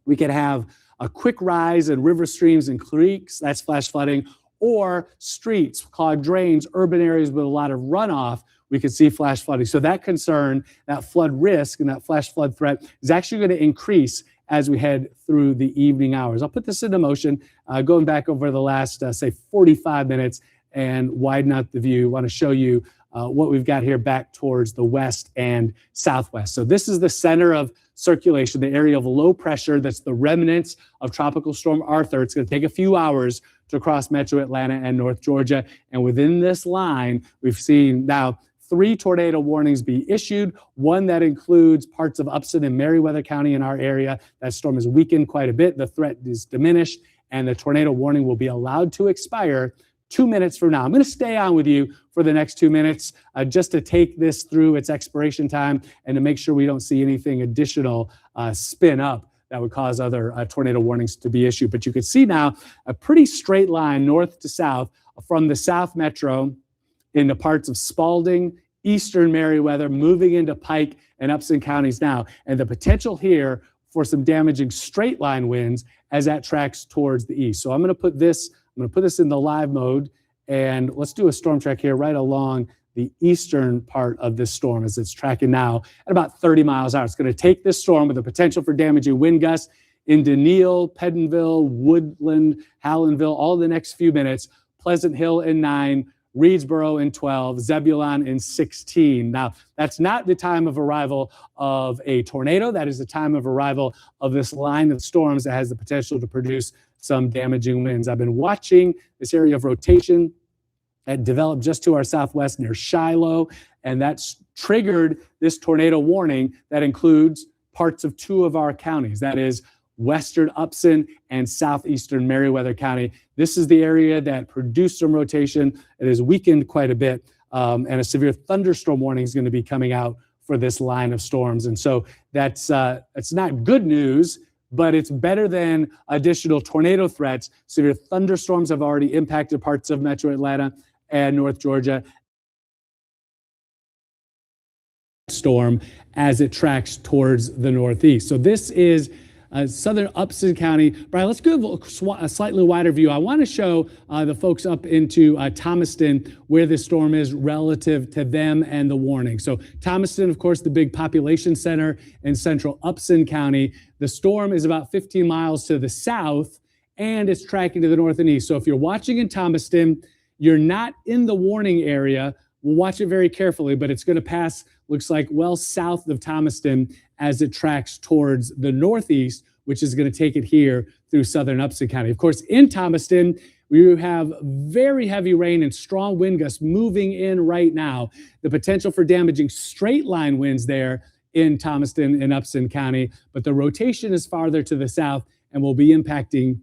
we could have a quick rise in river streams and creeks, that's flash flooding, or streets, clogged drains, urban areas with a lot of runoff, we could see flash flooding. So that concern, that flood risk and that flash flood threat is actually going to increase as we head through the evening hours. I'll put this into motion, going back over the last, say, 45 minutes and widen out the view. I want to show you what we've got here back towards the west and southwest. So this is the center of circulation, the area of low pressure. That's the remnants of Tropical Storm Arthur. It's going to take a few hours to cross metro Atlanta and North Georgia. And within this line, we've seen now 3 tornado warnings be issued, one that includes parts of Upson and Meriwether County in our area. That storm has weakened quite a bit. The threat is diminished, and the tornado warning will be allowed to expire 2 minutes from now. I'm going to stay on with you for the next 2 minutes just to take this through its expiration time and to make sure we don't see anything additional spin up that would cause other tornado warnings to be issued. But you can see now a pretty straight line north to south from the South Metro into parts of Spalding, eastern Meriwether, moving into Pike and Upson counties now. And the potential here for some damaging straight line winds as that tracks towards the east. So I'm going to put this in the live mode, and let's do a storm track here right along the eastern part of this storm as it's tracking now at about 30 miles an hour. It's going to take this storm with the potential for damaging wind gusts into Neal, Pentonville, Woodland, Hallandville, all the next few minutes, Pleasant Hill in 9, Reedsboro in 12, Zebulon in 16. Now, that's not the time of arrival of a tornado. That is the time of arrival of this line of storms that has the potential to produce some damaging winds. I've been watching this area of rotation that developed just to our southwest near Shiloh, and that's triggered this tornado warning that includes parts of 2 of our counties. That is western Upson and southeastern Meriwether County. This is the area that produced some rotation. It has weakened quite a bit, and a severe thunderstorm warning is going to be coming out for this line of storms. And so that's it's not good news, but it's better than additional tornado threats. Severe thunderstorms have already impacted parts of metro Atlanta and North Georgia. Storm as it tracks towards the northeast. So this is southern Upson County. Brian, let's give a slightly wider view. I want to show the folks up into Thomaston where this storm is relative to them and the warning. So Thomaston, of course, the big population center in central Upson County. The storm is about 15 miles to the south, and it's tracking to the north and east. So if you're watching in Thomaston, you're not in the warning area. We'll watch it very carefully, but it's going to pass, looks like, well south of Thomaston as it tracks towards the northeast, which is going to take it here through southern Upson County. Of course, in Thomaston, we have very heavy rain and strong wind gusts moving in right now. The potential for damaging straight line winds there in Thomaston and Upson County, but the rotation is farther to the south and will be impacting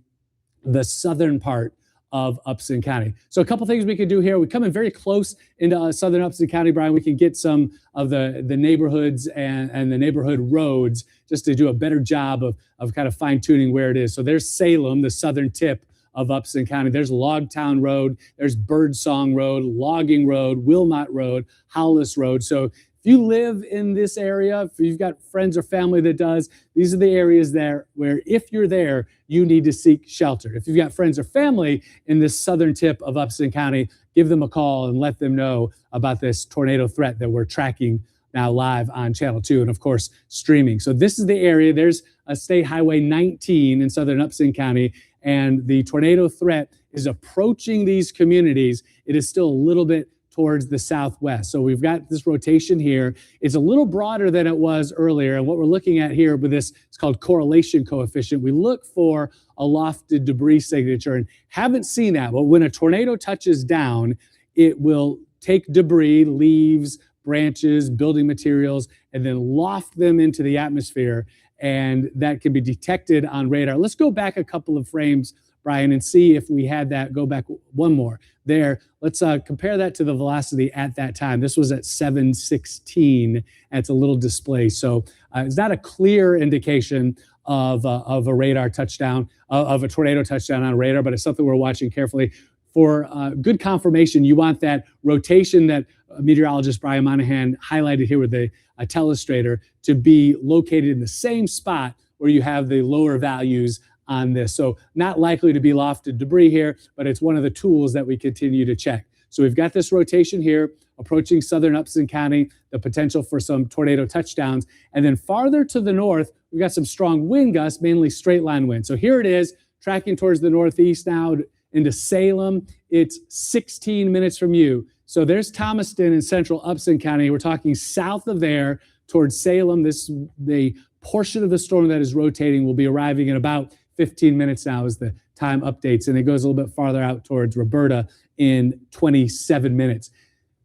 the southern part of Upson County. So a couple things we could do here. We come in very close into southern Upson County, Brian. We can get some of the neighborhoods and the neighborhood roads just to do a better job of kind of fine tuning where it is. So there's Salem, the southern tip of Upson County. There's Logtown Road, there's Birdsong Road, Logging Road, Wilmot Road, Hollis Road. So if you live in this area, if you've got friends or family that does, these are the areas there where if you're there, you need to seek shelter. If you've got friends or family in this southern tip of Upson County, give them a call and let them know about this tornado threat that we're tracking now live on Channel 2 and, of course, streaming. So this is the area. There's a State Highway 19 in southern Upson County, and the tornado threat is approaching these communities. It is still a little bit towards the southwest. So we've got this rotation here. It's a little broader than it was earlier. And what we're looking at here with this, it's called correlation coefficient. We look for a lofted debris signature and haven't seen that. But when a tornado touches down, it will take debris, leaves, branches, building materials, and then loft them into the atmosphere. And that can be detected on radar. Let's go back a couple of frames, Brian, and see if we had that. Go back one more there. Let's compare that to the velocity at that time. This was at 716. And it's a little displaced. So it's not a clear indication of a radar touchdown, of a tornado touchdown on radar, but it's something we're watching carefully. For good confirmation, you want that rotation that meteorologist Brian Monahan highlighted here with a telestrator to be located in the same spot where you have the lower values on this. So not likely to be lofted debris here, but it's one of the tools that we continue to check. So we've got this rotation here approaching southern Upson County, the potential for some tornado touchdowns. And then farther to the north, we've got some strong wind gusts, mainly straight line wind. So here it is, tracking towards the northeast now into Salem. It's 16 minutes from you. So there's Thomaston in central Upson County. We're talking south of there towards Salem. The portion of the storm that is rotating will be arriving in about 15 minutes now as the time updates, and it goes a little bit farther out towards Roberta in 27 minutes.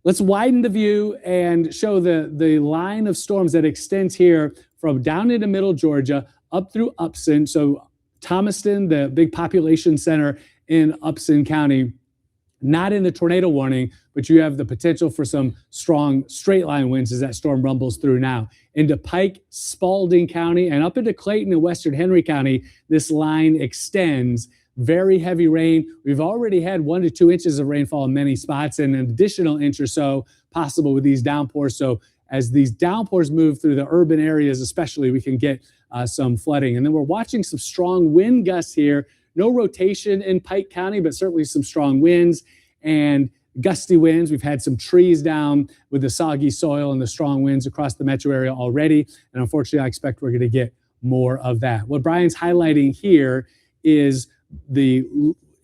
Let's widen the view and show the line of storms that extends here from down into middle Georgia up through Upson. So Thomaston, the big population center in Upson County, not in the tornado warning, but you have the potential for some strong straight line winds as that storm rumbles through now. Into Pike, Spalding County, and up into Clayton and Western Henry County, this line extends. Very heavy rain. We've already had 1 to 2 inches of rainfall in many spots, and an additional inch or so possible with these downpours. So as these downpours move through the urban areas especially, we can get some flooding. And then we're watching some strong wind gusts here. No rotation in Pike County, but certainly some strong winds and gusty winds. We've had some trees down with the soggy soil and the strong winds across the metro area already. And unfortunately, I expect we're going to get more of that. What Brian's highlighting here is the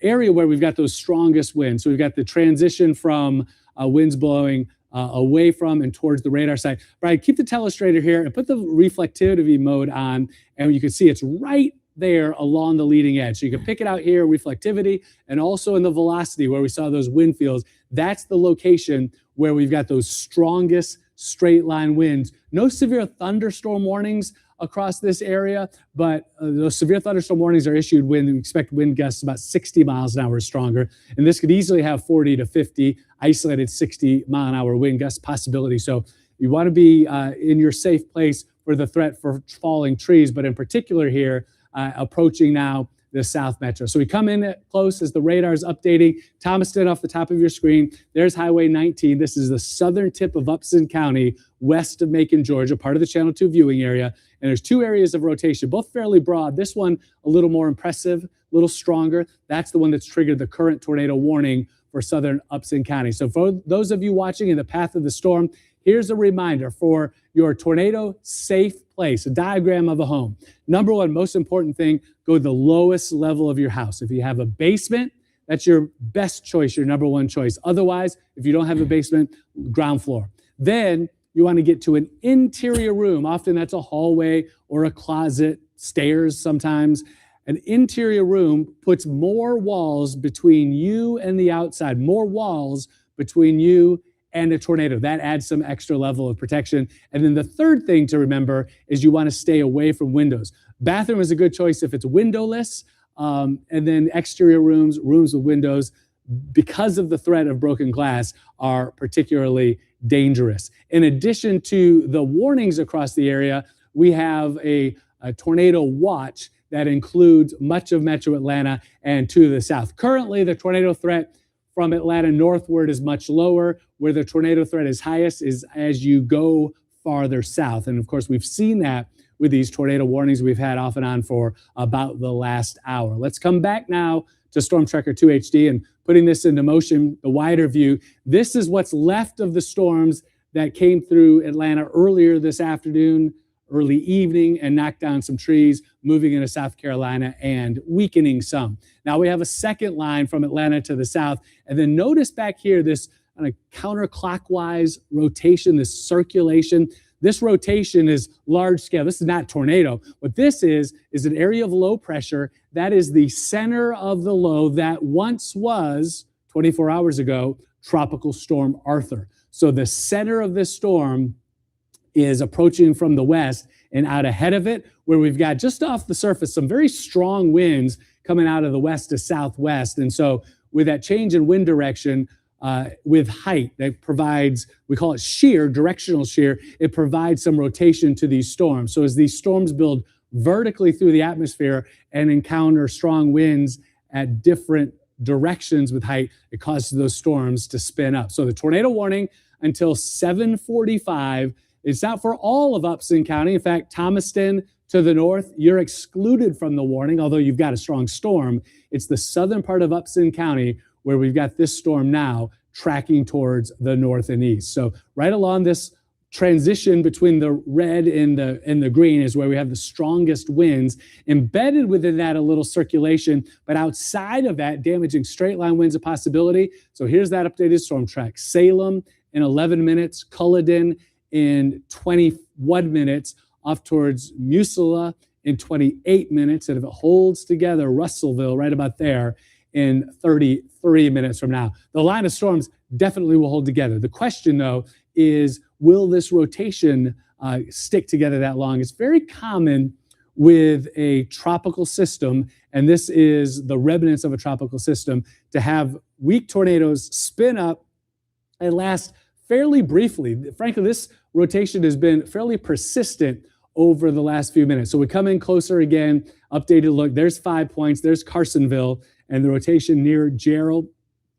area where we've got those strongest winds. So we've got the transition from winds blowing away from and towards the radar site. Brian, keep the telestrator here and put the reflectivity mode on, and you can see it's right there along the leading edge. So you can pick it out here, reflectivity, and also in the velocity where we saw those wind fields. That's the location where we've got those strongest straight line winds. No severe thunderstorm warnings across this area, but those severe thunderstorm warnings are issued when we expect wind gusts about 60 miles an hour or stronger. And this could easily have 40 to 50 isolated 60 mile an hour wind gust possibility. So you want to be in your safe place for the threat for falling trees, but in particular here, approaching now the South Metro. So we come in close as the radar is updating. Thomaston off the top of your screen. There's Highway 19. This is the southern tip of Upson County, west of Macon, Georgia, part of the Channel 2 viewing area. And there's two areas of rotation, both fairly broad. This one a little more impressive, a little stronger. That's the one that's triggered the current tornado warning for southern Upson County. So for those of you watching in the path of the storm, here's a reminder for your tornado safe place, a diagram of a home. Number one, most important thing, go to the lowest level of your house. If you have a basement, that's your best choice, your number one choice. Otherwise, if you don't have a basement, ground floor. Then you want to get to an interior room. Often that's a hallway or a closet, stairs sometimes. An interior room puts more walls between you and the outside, more walls between you and a tornado. That adds some extra level of protection. And then the third thing to remember is you want to stay away from windows. Bathroom is a good choice if it's windowless, and then exterior rooms, rooms with windows, because of the threat of broken glass, are particularly dangerous. In addition to the warnings across the area, we have a tornado watch that includes much of metro Atlanta and to the south. Currently, the tornado threat from Atlanta northward is much lower. Where the tornado threat is highest is as you go farther south. And of course, we've seen that with these tornado warnings we've had off and on for about the last hour. Let's come back now to Storm Tracker 2 HD and putting this into motion, the wider view. This is what's left of the storms that came through Atlanta earlier this afternoon, early evening, and knocked down some trees, moving into South Carolina and weakening some. Now we have a second line from Atlanta to the south. And then notice back here, this kind of counterclockwise rotation, this circulation. This rotation is large scale. This is not tornado. What this is an area of low pressure. That is the center of the low that once was, 24 hours ago, Tropical Storm Arthur. So the center of this storm is approaching from the west, and out ahead of it, where we've got just off the surface some very strong winds coming out of the west to southwest. And so with that change in wind direction, with height, that provides, we call it shear, directional shear, it provides some rotation to these storms. So as these storms build vertically through the atmosphere and encounter strong winds at different directions with height, it causes those storms to spin up. So the tornado warning until 7:45. It's not for all of Upson County. In fact, Thomaston to the north, you're excluded from the warning, although you've got a strong storm. It's the southern part of Upson County where we've got this storm now tracking towards the north and east. So right along this transition between the red and the green is where we have the strongest winds. Embedded within that, a little circulation, but outside of that, damaging straight line winds a possibility. So here's that updated storm track. Salem in 11 minutes, Culloden in 21 minutes, off towards Musilla in 28 minutes. And if it holds together, Russellville right about there in 33 minutes from now. The line of storms definitely will hold together. The question, though, is will this rotation stick together that long? It's very common with a tropical system, and this is the remnants of a tropical system, to have weak tornadoes spin up and last fairly briefly. Frankly, this rotation has been fairly persistent over the last few minutes. So we come in closer again, updated look. There's 5 points. There's Carsonville and the rotation near Gerald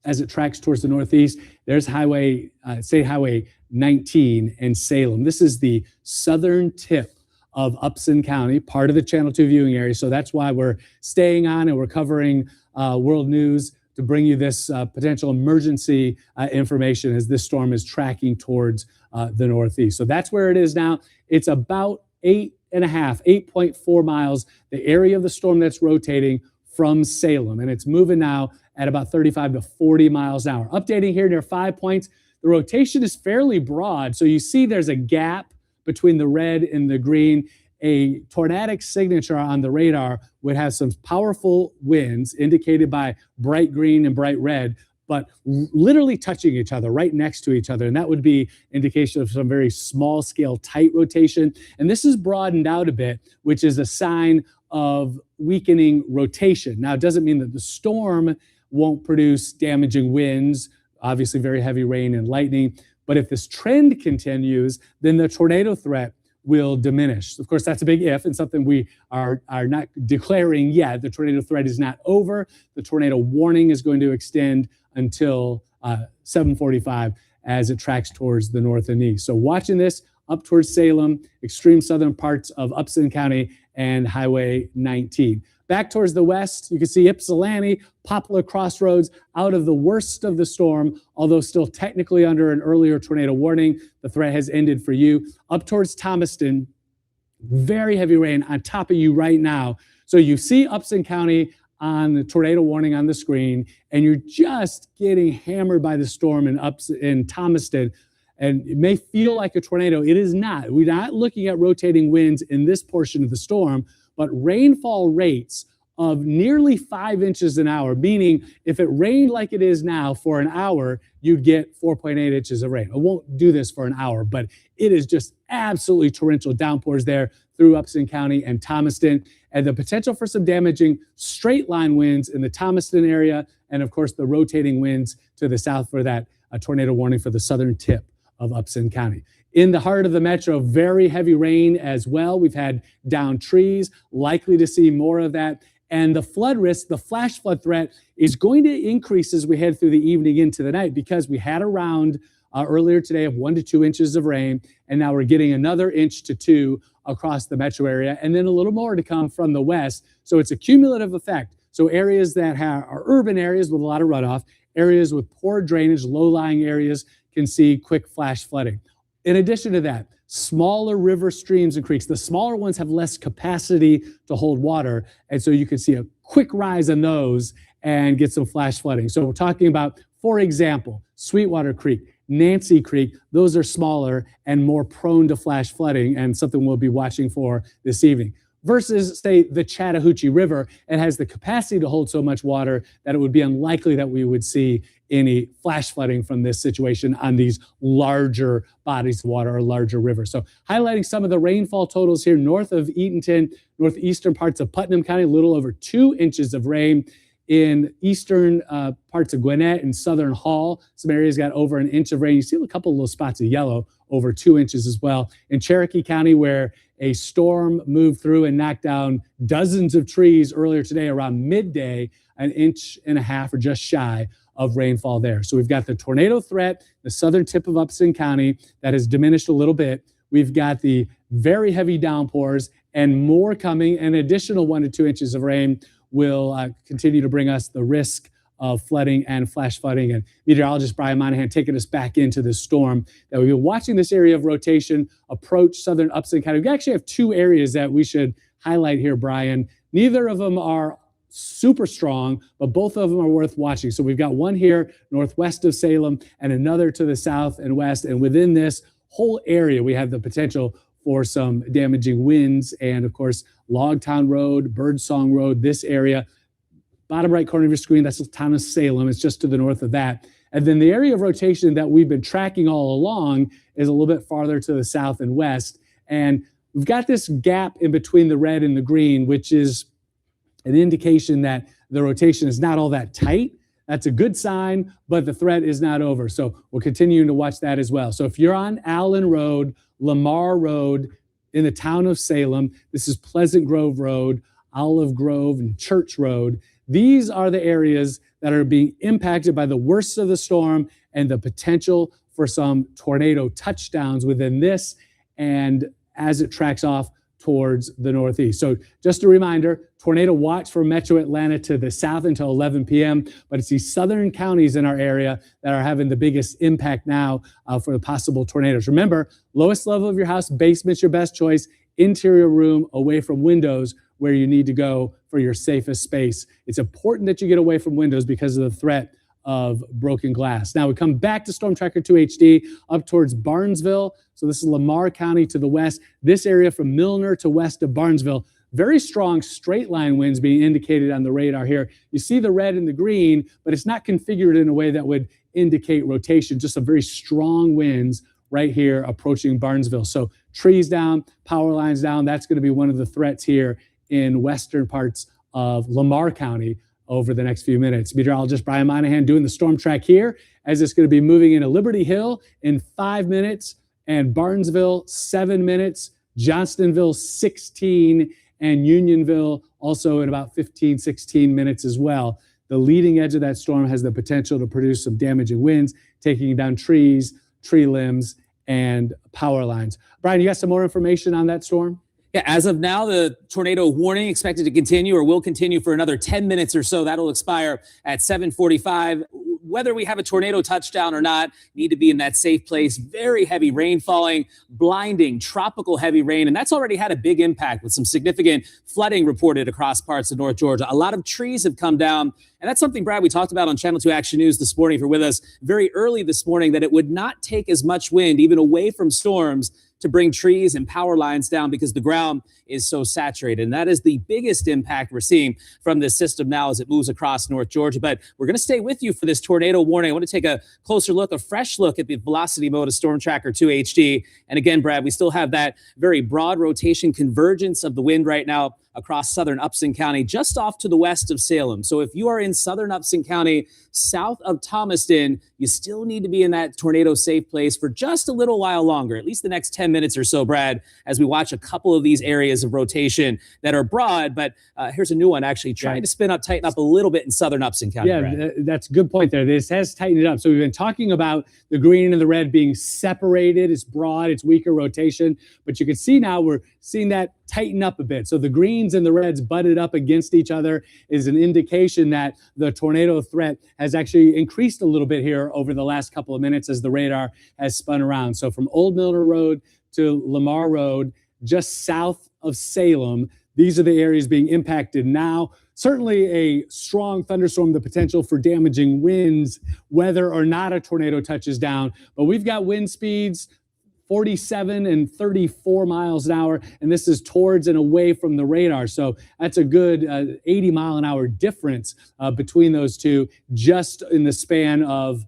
as it tracks towards the northeast. There's State Highway 19 and Salem. This is the southern tip of Upson County, part of the Channel 2 viewing area. So that's why we're staying on and we're covering world news to bring you this potential emergency information as this storm is tracking towards the northeast. So that's where it is now. It's about 8.4 miles, the area of the storm that's rotating from Salem, and it's moving now at about 35 to 40 miles an hour. Updating here near 5 points. The rotation is fairly broad, so you see there's a gap between the red and the green. A tornadic signature on the radar would have some powerful winds indicated by bright green and bright red, but literally touching each other, right next to each other. And that would be indication of some very small scale tight rotation. And this is broadened out a bit, which is a sign of weakening rotation. Now, it doesn't mean that the storm won't produce damaging winds, obviously very heavy rain and lightning. But if this trend continues, then the tornado threat will diminish. Of course, that's a big if and something we are not declaring yet. The tornado threat is not over. The tornado warning is going to extend until 7:45 as it tracks towards the north and east. So watching this up towards Salem, extreme southern parts of Upson County, and Highway 19. Back towards the west, you can see Ypsilanti, Poplar Crossroads, out of the worst of the storm, although still technically under an earlier tornado warning. The threat has ended for you. Up towards Thomaston, very heavy rain on top of you right now. So you see Upson County on the tornado warning on the screen, and you're just getting hammered by the storm in Thomaston. And it may feel like a tornado. It is not. We're not looking at rotating winds in this portion of the storm, but rainfall rates of nearly 5 inches an hour, meaning if it rained like it is now for an hour, you'd get 4.8 inches of rain. I won't do this for an hour, but it is just absolutely torrential downpours there through Upson County and Thomaston, and the potential for some damaging straight line winds in the Thomaston area, and of course the rotating winds to the south for that tornado warning for the southern tip of Upson County. In the heart of the metro, very heavy rain as well. We've had downed trees, likely to see more of that. And the flood risk, the flash flood threat, is going to increase as we head through the evening into the night, because we had a round earlier today of 1 to 2 inches of rain, and now we're getting another 1 to 2 inches across the metro area, and then a little more to come from the west. So it's a cumulative effect. So areas that are urban areas with a lot of runoff, areas with poor drainage, low-lying areas can see quick flash flooding. In addition to that, smaller river streams and creeks, the smaller ones have less capacity to hold water, and so you can see a quick rise in those and get some flash flooding. So we're talking about, for example, Sweetwater Creek, Nancy Creek. Those are smaller and more prone to flash flooding, and something we'll be watching for this evening. Versus, say, the Chattahoochee River, it has the capacity to hold so much water that it would be unlikely that we would see any flash flooding from this situation on these larger bodies of water or larger rivers. So highlighting some of the rainfall totals here north of Eatonton, northeastern parts of Putnam County, a little over 2 inches of rain. In eastern parts of Gwinnett and southern Hall, some areas got over 1 inch of rain. You see a couple of little spots of yellow, over 2 inches as well. In Cherokee County, where a storm moved through and knocked down dozens of trees earlier today around midday, 1.5 inches or just shy of rainfall there. So we've got the tornado threat, the southern tip of Upson County that has diminished a little bit. We've got the very heavy downpours and more coming. An additional 1 to 2 inches of rain will continue to bring us the risk of flooding and flash flooding. And meteorologist Brian Monahan taking us back into the storm that we've been watching this area of rotation approach southern Upson County. We actually have two areas that we should highlight here, Brian. Neither of them are super strong, but both of them are worth watching. So we've got one here northwest of Salem and another to the south and west. And within this whole area, we have the potential for some damaging winds and, of course, Logtown Road, Birdsong Road, this area. Bottom right corner of your screen, that's the town of Salem. It's just to the north of that. And then the area of rotation that we've been tracking all along is a little bit farther to the south and west. And we've got this gap in between the red and the green, which is an indication that the rotation is not all that tight. That's a good sign, but the threat is not over. So we're continuing to watch that as well. So if you're on Allen Road, Lamar Road, in the town of Salem, this is Pleasant Grove Road, Olive Grove, and Church Road. These are the areas that are being impacted by the worst of the storm and the potential for some tornado touchdowns within this and as it tracks off towards the northeast. So just a reminder, tornado watch for Metro Atlanta to the south until 11 p.m., but it's these southern counties in our area that are having the biggest impact now for the possible tornadoes. Remember, lowest level of your house, basement's your best choice, interior room away from windows where you need to go for your safest space. It's important that you get away from windows because of the threat of broken glass. Now we come back to Storm Tracker 2 HD up towards Barnesville. So this is Lamar County to the west. This area from Milner to west of Barnesville. Very strong straight line winds being indicated on the radar here. You see the red and the green, but it's not configured in a way that would indicate rotation, just some very strong winds right here approaching Barnesville. So trees down, power lines down. That's going to be one of the threats here in western parts of Lamar County over the next few minutes. Meteorologist Brian Monahan doing the storm track here as it's going to be moving into Liberty Hill in 5 minutes and Barnesville 7 minutes, Johnstonville 16, and Unionville also in about 15, 16 minutes as well. The leading edge of that storm has the potential to produce some damaging winds, taking down trees, tree limbs, and power lines. Brian, you got some more information on that storm? Yeah, as of now, the tornado warning expected to continue or will continue for another 10 minutes or so. That'll expire at 7:45. Whether we have a tornado touchdown or not, need to be in that safe place. Very heavy rain falling, blinding, tropical heavy rain, and that's already had a big impact with some significant flooding reported across parts of North Georgia. A lot of trees have come down, and that's something, Brad, we talked about on Channel 2 Action News this morning. If you're with us very early this morning, that it would not take as much wind, even away from storms, to bring trees and power lines down because the ground is so saturated. And that is the biggest impact we're seeing from this system now as it moves across North Georgia. But we're going to stay with you for this tornado warning. I want to take a closer look, a fresh look at the velocity mode of Storm Tracker 2 HD. And again, Brad, we still have that very broad rotation convergence of the wind right now across southern Upson County, just off to the west of Salem. So if you are in southern Upson County, south of Thomaston, you still need to be in that tornado safe place for just a little while longer, at least the next 10 minutes or so, Brad, as we watch a couple of these areas of rotation that are broad. But here's a new one actually trying to spin up, tighten up a little bit in southern Upson County. Yeah, Brad. that's a good point there. This has tightened it up. So we've been talking about the green and the red being separated. It's broad, it's weaker rotation. But you can see now we're seeing that tighten up a bit. So the greens and the reds butted up against each other is an indication that the tornado threat has actually increased a little bit here over the last couple of minutes as the radar has spun around. So from Old Milner Road to Lamar Road, just south of Salem, these are the areas being impacted now. Certainly a strong thunderstorm, the potential for damaging winds, whether or not a tornado touches down. But we've got wind speeds 47 and 34 miles an hour, and this is towards and away from the radar. So that's a good 80 mile an hour difference between those two, just in the span of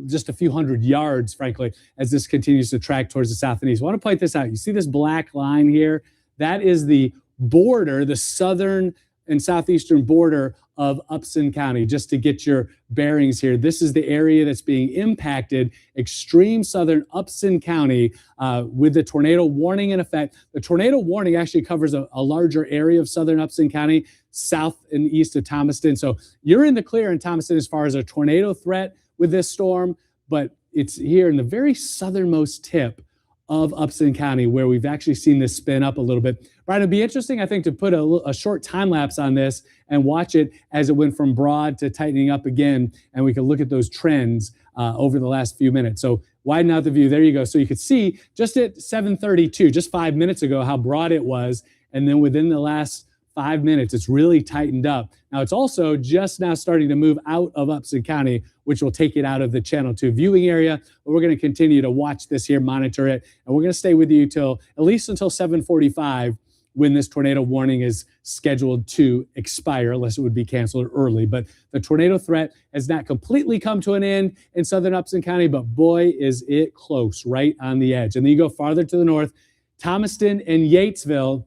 just a few hundred yards, frankly, as this continues to track towards the south and east. I want to point this out. You see this black line here? That is the border, the southern and southeastern border of Upson County, just to get your bearings here. This is the area that's being impacted, extreme southern Upson County, with the tornado warning in effect. The tornado warning actually covers a larger area of southern Upson County, south and east of Thomaston. So you're in the clear in Thomaston as far as a tornado threat with this storm, but it's here in the very southernmost tip of Upson County where we've actually seen this spin up a little bit. Brian, it'd be interesting, I think, to put a short time lapse on this and watch it as it went from broad to tightening up again, and we can look at those trends over the last few minutes. So widen out the view. There you go. So you could see just at 7:32, just 5 minutes ago, how broad it was, and then within the last 5 minutes, it's really tightened up. Now, it's also just now starting to move out of Upson County, which will take it out of the Channel 2 viewing area. But we're going to continue to watch this here, monitor it, and we're going to stay with you at least until 7:45, when this tornado warning is scheduled to expire, unless it would be canceled early. But the tornado threat has not completely come to an end in southern Upson County, but boy, is it close, right on the edge. And then you go farther to the north, Thomaston and Yatesville,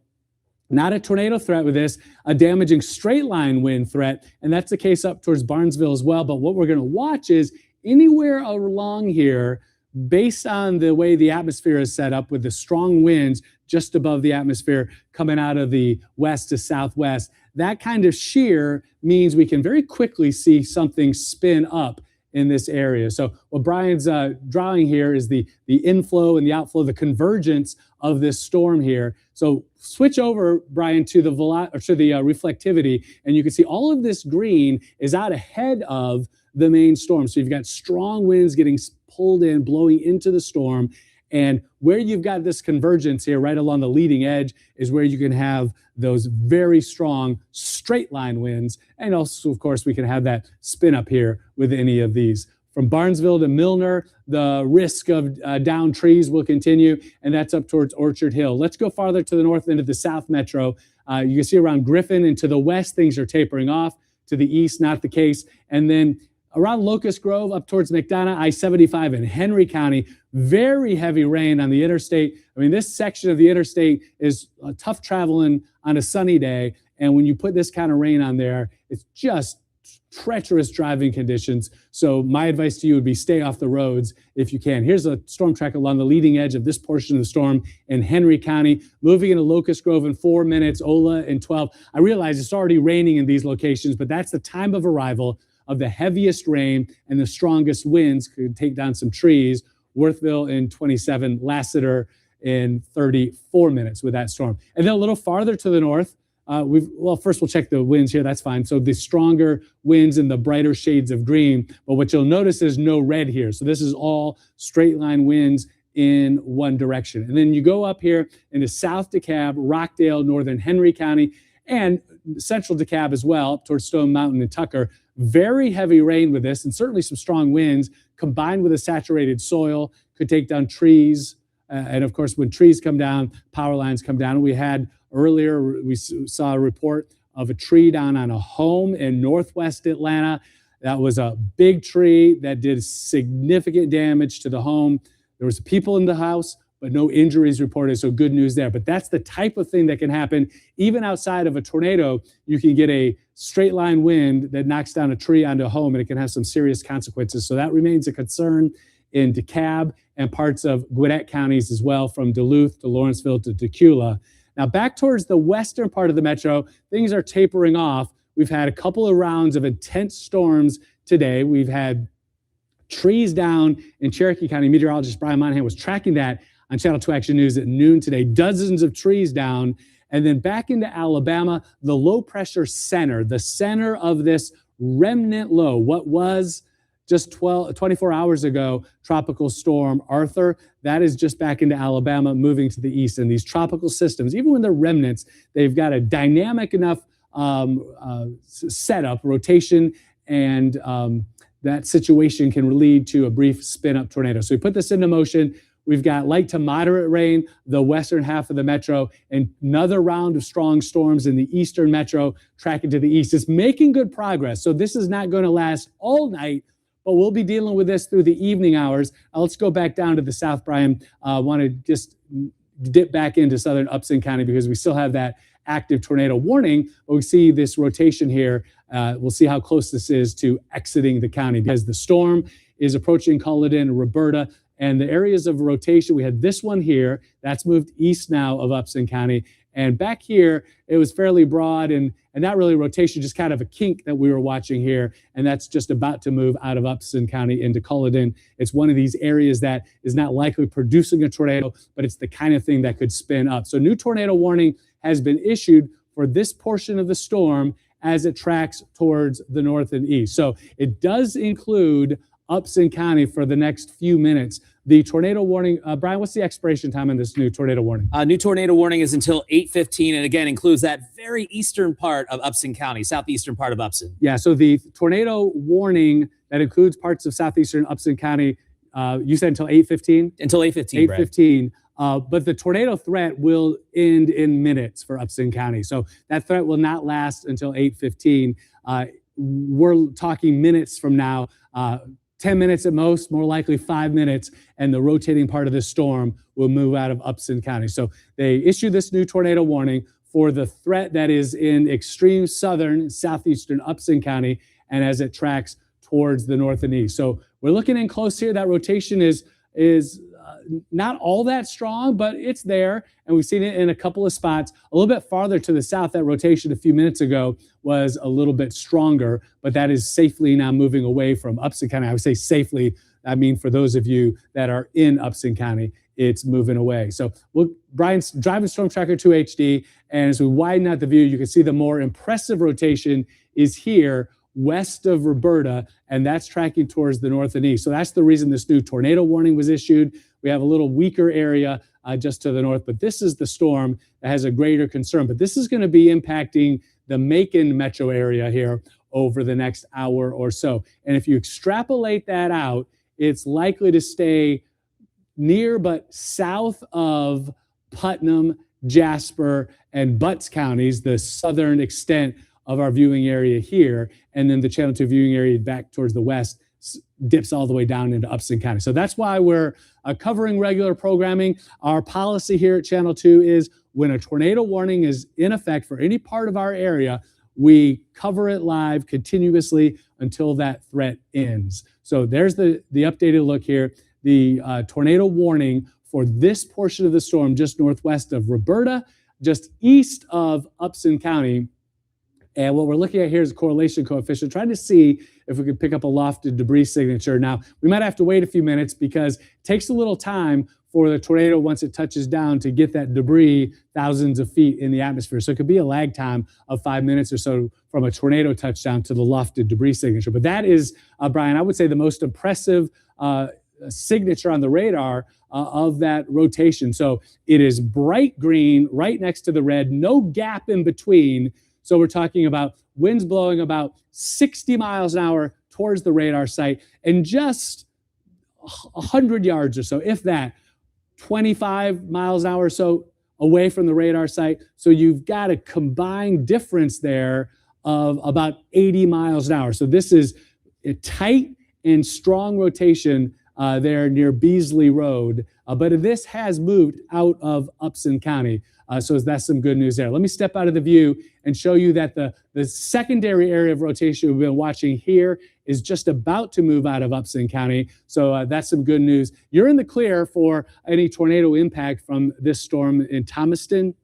not a tornado threat with this, a damaging straight line wind threat, and that's the case up towards Barnesville as well. But what we're going to watch is anywhere along here, based on the way the atmosphere is set up with the strong winds just above the atmosphere coming out of the west to southwest, that kind of shear means we can very quickly see something spin up in this area. So what Brian's drawing here is the inflow and the outflow, the convergence of this storm here. So switch over, Brian, to the reflectivity, and you can see all of this green is out ahead of the main storm. So you've got strong winds getting pulled in, blowing into the storm. And where you've got this convergence here, right along the leading edge, is where you can have those very strong straight line winds. And also, of course, we can have that spin up here with any of these. From Barnesville to Milner, the risk of downed trees will continue, and that's up towards Orchard Hill. Let's go farther to the north into the South Metro. You can see around Griffin and to the west, things are tapering off. To the east, not the case. And then around Locust Grove, up towards McDonough, I-75 in Henry County, very heavy rain on the interstate. I mean, this section of the interstate is tough traveling on a sunny day. And when you put this kind of rain on there, it's just treacherous driving conditions. So my advice to you would be stay off the roads if you can. Here's a storm track along the leading edge of this portion of the storm in Henry County, moving into Locust Grove in 4 minutes, Ola in 12. I realize it's already raining in these locations, but that's the time of arrival of the heaviest rain and the strongest winds could take down some trees Worthville in 27, Lassiter in 34 minutes with that storm. And then a little farther to the north, first we'll check the winds here. That's fine. So the stronger winds in the brighter shades of green, but what you'll notice is no red here. So this is all straight line winds in one direction. And then you go up here into South DeKalb, Rockdale, northern Henry County, and central DeKalb as well, up towards Stone Mountain and Tucker. Very heavy rain with this, and certainly some strong winds combined with a saturated soil could take down trees. And of course, when trees come down, power lines come down. We had earlier, we saw a report of a tree down on a home in northwest Atlanta. That was a big tree that did significant damage to the home. There was people in the house, but no injuries reported, so good news there. But that's the type of thing that can happen even outside of a tornado. You can get a straight line wind that knocks down a tree onto a home, and it can have some serious consequences. So that remains a concern in DeKalb and parts of Gwinnett counties as well, from Duluth to Lawrenceville to Decula. Now back towards the western part of the metro, things are tapering off. We've had a couple of rounds of intense storms today. We've had trees down in Cherokee County. Meteorologist Brian Monahan was tracking that on Channel 2 Action News at noon today. Dozens of trees down. And then back into Alabama, the low pressure center, the center of this remnant low, what was just 24 hours ago, Tropical Storm Arthur, that is just back into Alabama, moving to the east. And these tropical systems, even when they're remnants, they've got a dynamic enough setup, rotation, and that situation can lead to a brief spin-up tornado. So we put this into motion. We've got light to moderate rain, the western half of the metro, and another round of strong storms in the eastern metro tracking to the east. It's making good progress. So this is not going to last all night, but we'll be dealing with this through the evening hours. Let's go back down to the south, Brian. I want to just dip back into southern Upson County because we still have that active tornado warning, but we see this rotation here. We'll see how close this is to exiting the county because the storm is approaching Culloden, Roberta, and the areas of rotation. We had this one here. That's moved east now of Upson County. And back here, it was fairly broad and not really rotation, just kind of a kink that we were watching here. And that's just about to move out of Upson County into Culloden. It's one of these areas that is not likely producing a tornado, but it's the kind of thing that could spin up. So new tornado warning has been issued for this portion of the storm as it tracks towards the north and east. So it does include Upson County for the next few minutes. The tornado warning, Brian, what's the expiration time on this new tornado warning? New tornado warning is until 8:15, and again includes that very eastern part of Upson County, southeastern part of Upson. Yeah, so the tornado warning that includes parts of southeastern Upson County, you said until 8:15? Until 8:15, 8:15. But the tornado threat will end in minutes for Upson County. So that threat will not last until 8:15. We're talking minutes from now. 10 minutes at most, more likely 5 minutes, and the rotating part of this storm will move out of Upson County. So they issued this new tornado warning for the threat that is in extreme southern, southeastern Upson County, and as it tracks towards the north and east. So we're looking in close here. That rotation is not all that strong, but it's there, and we've seen it in a couple of spots. A little bit farther to the south, that rotation a few minutes ago was a little bit stronger, but that is safely now moving away from Upson County. I would say safely, I mean for those of you that are in Upson County, it's moving away. So Brian's driving Storm Tracker 2 HD, and as we widen out the view, you can see the more impressive rotation is here west of Roberta, and that's tracking towards the north and east. So that's the reason this new tornado warning was issued. We have a little weaker area just to the north, but this is the storm that has a greater concern. But this is going to be impacting the Macon metro area here over the next hour or so. And if you extrapolate that out, it's likely to stay near but south of Putnam, Jasper, and Butts counties, the southern extent of our viewing area here. And then the Channel 2 viewing area back towards the west dips all the way down into Upson County. So that's why we're covering regular programming. Our policy here at Channel 2 is when a tornado warning is in effect for any part of our area, we cover it live continuously until that threat ends. So there's the updated look here. The tornado warning for this portion of the storm just northwest of Roberta, just east of Upson County, And what we're looking at here is a correlation coefficient, trying to see if we could pick up a lofted debris signature. Now, we might have to wait a few minutes because it takes a little time for the tornado, once it touches down, to get that debris thousands of feet in the atmosphere. So it could be a lag time of 5 minutes or so from a tornado touchdown to the lofted debris signature. But that is, Brian, I would say the most impressive signature on the radar of that rotation. So it is bright green right next to the red, no gap in between. So we're talking about winds blowing about 60 miles an hour towards the radar site and just 100 yards or so, if that, 25 miles an hour or so away from the radar site. So you've got a combined difference there of about 80 miles an hour. So this is a tight and strong rotation there near Beasley Road. But this has moved out of Upson County. So that's some good news there. Let me step out of the view and show you that the secondary area of rotation we've been watching here is just about to move out of Upson County. So that's some good news. You're in the clear for any tornado impact from this storm in Thomaston.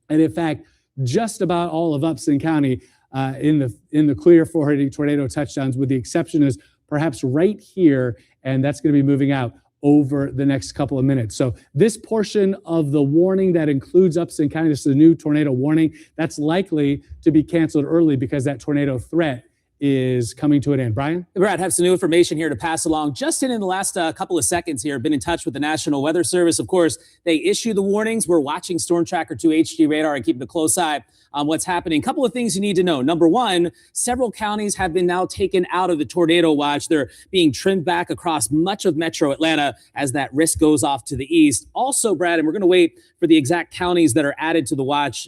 And in fact, just about all of Upson County in the clear for any tornado touchdowns, with the exception is perhaps right here, and that's going to be moving out over the next couple of minutes. So this portion of the warning that includes Upson County, this is a new tornado warning, that's likely to be canceled early because that tornado threat is coming to an end. Brian? Brad, have some new information here to pass along. Just in the last couple of seconds here, been in touch with the National Weather Service. Of course, they issue the warnings. We're watching Storm Tracker 2 HD radar and keeping a close eye on what's happening. A couple of things you need to know. Number one, several counties have been now taken out of the tornado watch. They're being trimmed back across much of metro Atlanta as that risk goes off to the east. Also, Brad, and we're going to wait for the exact counties that are added to the watch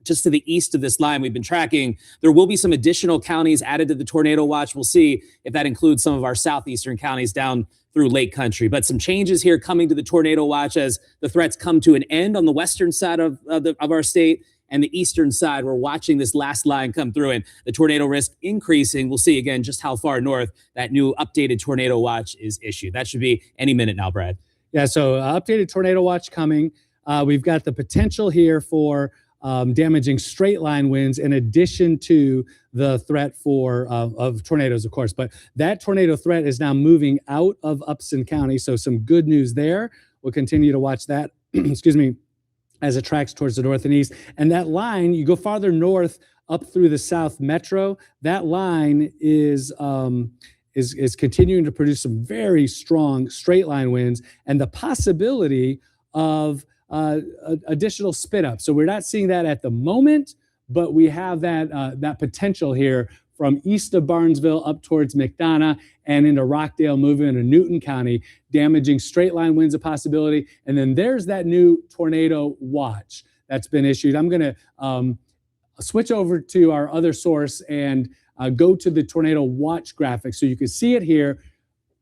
just to the east of this line we've been tracking. There will be some additional counties added to the tornado watch. We'll see if that includes some of our southeastern counties down through Lake Country. But some changes here coming to the tornado watch as the threats come to an end on the western side of our state. And the eastern side, we're watching this last line come through and the tornado risk increasing. We'll see again just how far north that new updated tornado watch is issued. That should be any minute now, Brad. Yeah, so updated tornado watch coming. We've got the potential here for damaging straight line winds in addition to the threat of tornadoes, of course. But that tornado threat is now moving out of Upson County. So some good news there. We'll continue to watch that, excuse me, as it tracks towards the north and east. And that line, you go farther north up through the South Metro, that line is continuing to produce some very strong straight line winds and the possibility of additional spin up. So we're not seeing that at the moment, but we have that potential here from east of Barnesville up towards McDonough and into Rockdale, moving into Newton County, damaging straight line winds a possibility. And then there's that new tornado watch that's been issued. I'm going to switch over to our other source and go to the tornado watch graphic so you can see it here.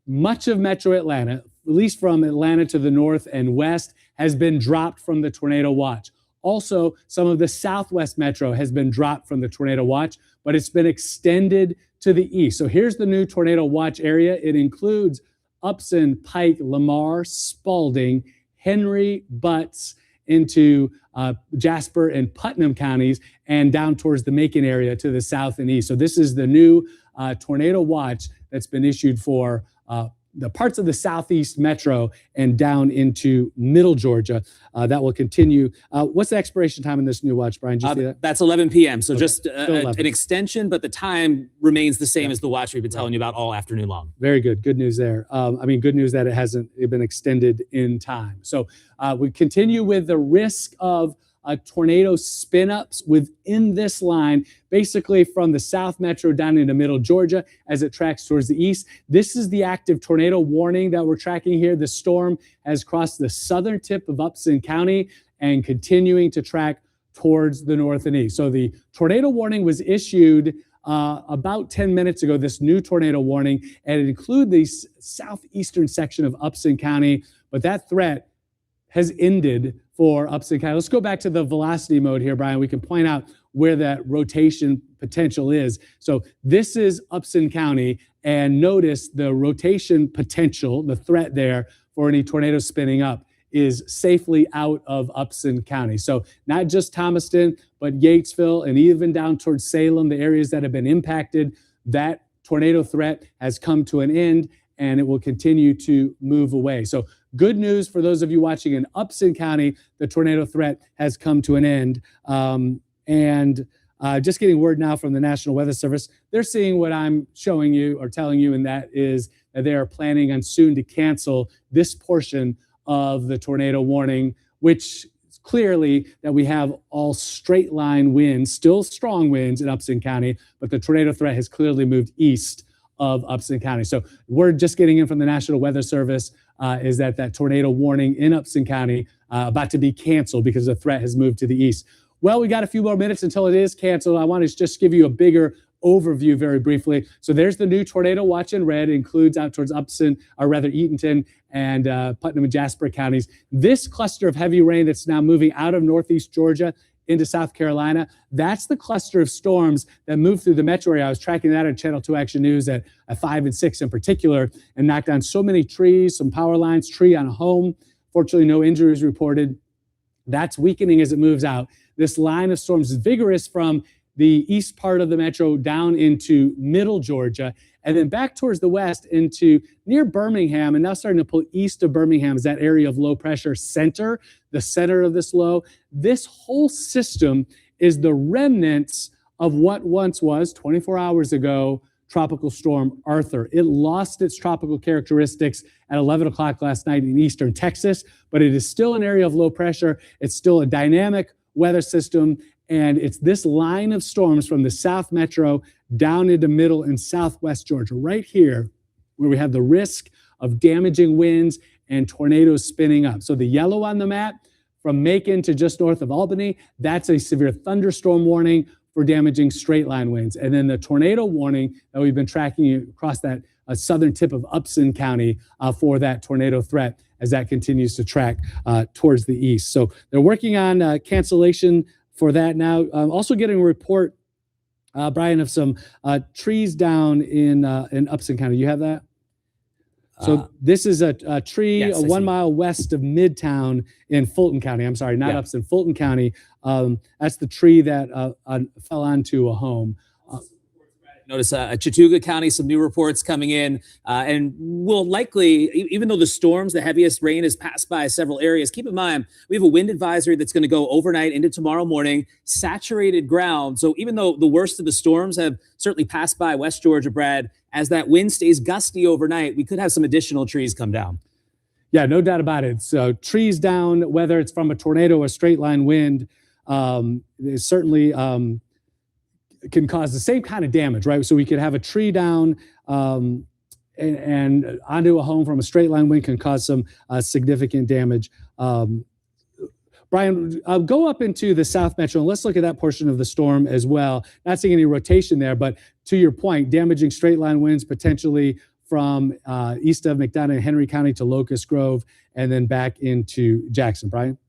Much of metro Atlanta, at least from Atlanta to the north and west, has been dropped from the tornado watch. Also, some of the southwest metro has been dropped from the tornado watch, but it's been extended to the east. So here's the new tornado watch area. It includes Upson, Pike, Lamar, Spalding, Henry, Butts, into Jasper and Putnam counties, and down towards the Macon area to the south and east. So this is the new tornado watch that's been issued for the parts of the southeast metro and down into middle Georgia. That will continue. What's the expiration time in this new watch, Brian? Did you see that? That's 11 p.m. So Okay. just Still 11. an extension, but the time remains the same as the watch we've been telling you about all afternoon long. Very good. Good news there. Good news that it hasn't been extended in time. So we continue with the risk of tornado spin-ups within this line, basically from the South Metro down into middle Georgia as it tracks towards the east. This is the active tornado warning that we're tracking here. The storm has crossed the southern tip of Upson County and continuing to track towards the north and east. So the tornado warning was issued about 10 minutes ago, this new tornado warning, and it includes the southeastern section of Upson County, but that threat has ended for Upson County. Let's go back to the velocity mode here, Brian. We can point out where that rotation potential is. So this is Upson County, and notice the rotation potential, the threat there for any tornado spinning up is safely out of Upson County. So not just Thomaston, but Yatesville and even down towards Salem, the areas that have been impacted, that tornado threat has come to an end and it will continue to move away. So good news for those of you watching in Upson County, the tornado threat has come to an end. Just getting word now from the National Weather Service, they're seeing what I'm showing you or telling you, and that is that they are planning on soon to cancel this portion of the tornado warning, which clearly that we have all straight line winds, still strong winds in Upson County, but the tornado threat has clearly moved east of Upson County. So we're just getting in from the National Weather Service is that tornado warning in Upson County about to be canceled because the threat has moved to the east. Well, we got a few more minutes until it is canceled. I want to just give you a bigger overview very briefly. So there's the new tornado watch in red. It includes out towards Upson, or rather Eatonton and Putnam and Jasper counties. This cluster of heavy rain that's now moving out of northeast Georgia into South Carolina, that's the cluster of storms that moved through the metro area. I was tracking that on Channel 2 Action News at 5 and 6 in particular, and knocked down so many trees, some power lines, tree on a home. Fortunately, no injuries reported. That's weakening as it moves out. This line of storms is vigorous from the east part of the metro down into middle Georgia, and then back towards the west into near Birmingham, and now starting to pull east of Birmingham is that area of low pressure center, the center of this low. This whole system is the remnants of what once was, 24 hours ago, Tropical Storm Arthur. It lost its tropical characteristics at 11 o'clock last night in eastern Texas, but it is still an area of low pressure. It's still a dynamic weather system, and it's this line of storms from the South Metro down into middle and southwest Georgia, right here, where we have the risk of damaging winds and tornadoes spinning up. So the yellow on the map from Macon to just north of Albany, that's a severe thunderstorm warning for damaging straight line winds. And then the tornado warning that we've been tracking across that southern tip of Upson County for that tornado threat as that continues to track towards the east. So they're working on cancellation for that now. Also getting a report, Brian, of some trees down in Upson County. You have that? So this is a tree yes, 1 mile west of Midtown in Fulton County. I'm sorry, not Upson, Fulton County. That's the tree that fell onto a home. Notice Chattooga County, some new reports coming in, and will likely, even though the storms, the heaviest rain has passed by several areas, keep in mind, we have a wind advisory that's going to go overnight into tomorrow morning, saturated ground. So even though the worst of the storms have certainly passed by West Georgia, Brad, as that wind stays gusty overnight, we could have some additional trees come down. Yeah, no doubt about it. So trees down, whether it's from a tornado or straight line wind, is certainly can cause the same kind of damage, right? So we could have a tree down and onto a home from a straight line wind can cause some significant damage. Brian, go up into the South Metro and let's look at that portion of the storm as well. Not seeing any rotation there, but to your point, damaging straight line winds potentially from east of McDonough and Henry County to Locust Grove and then back into Jackson. Brian?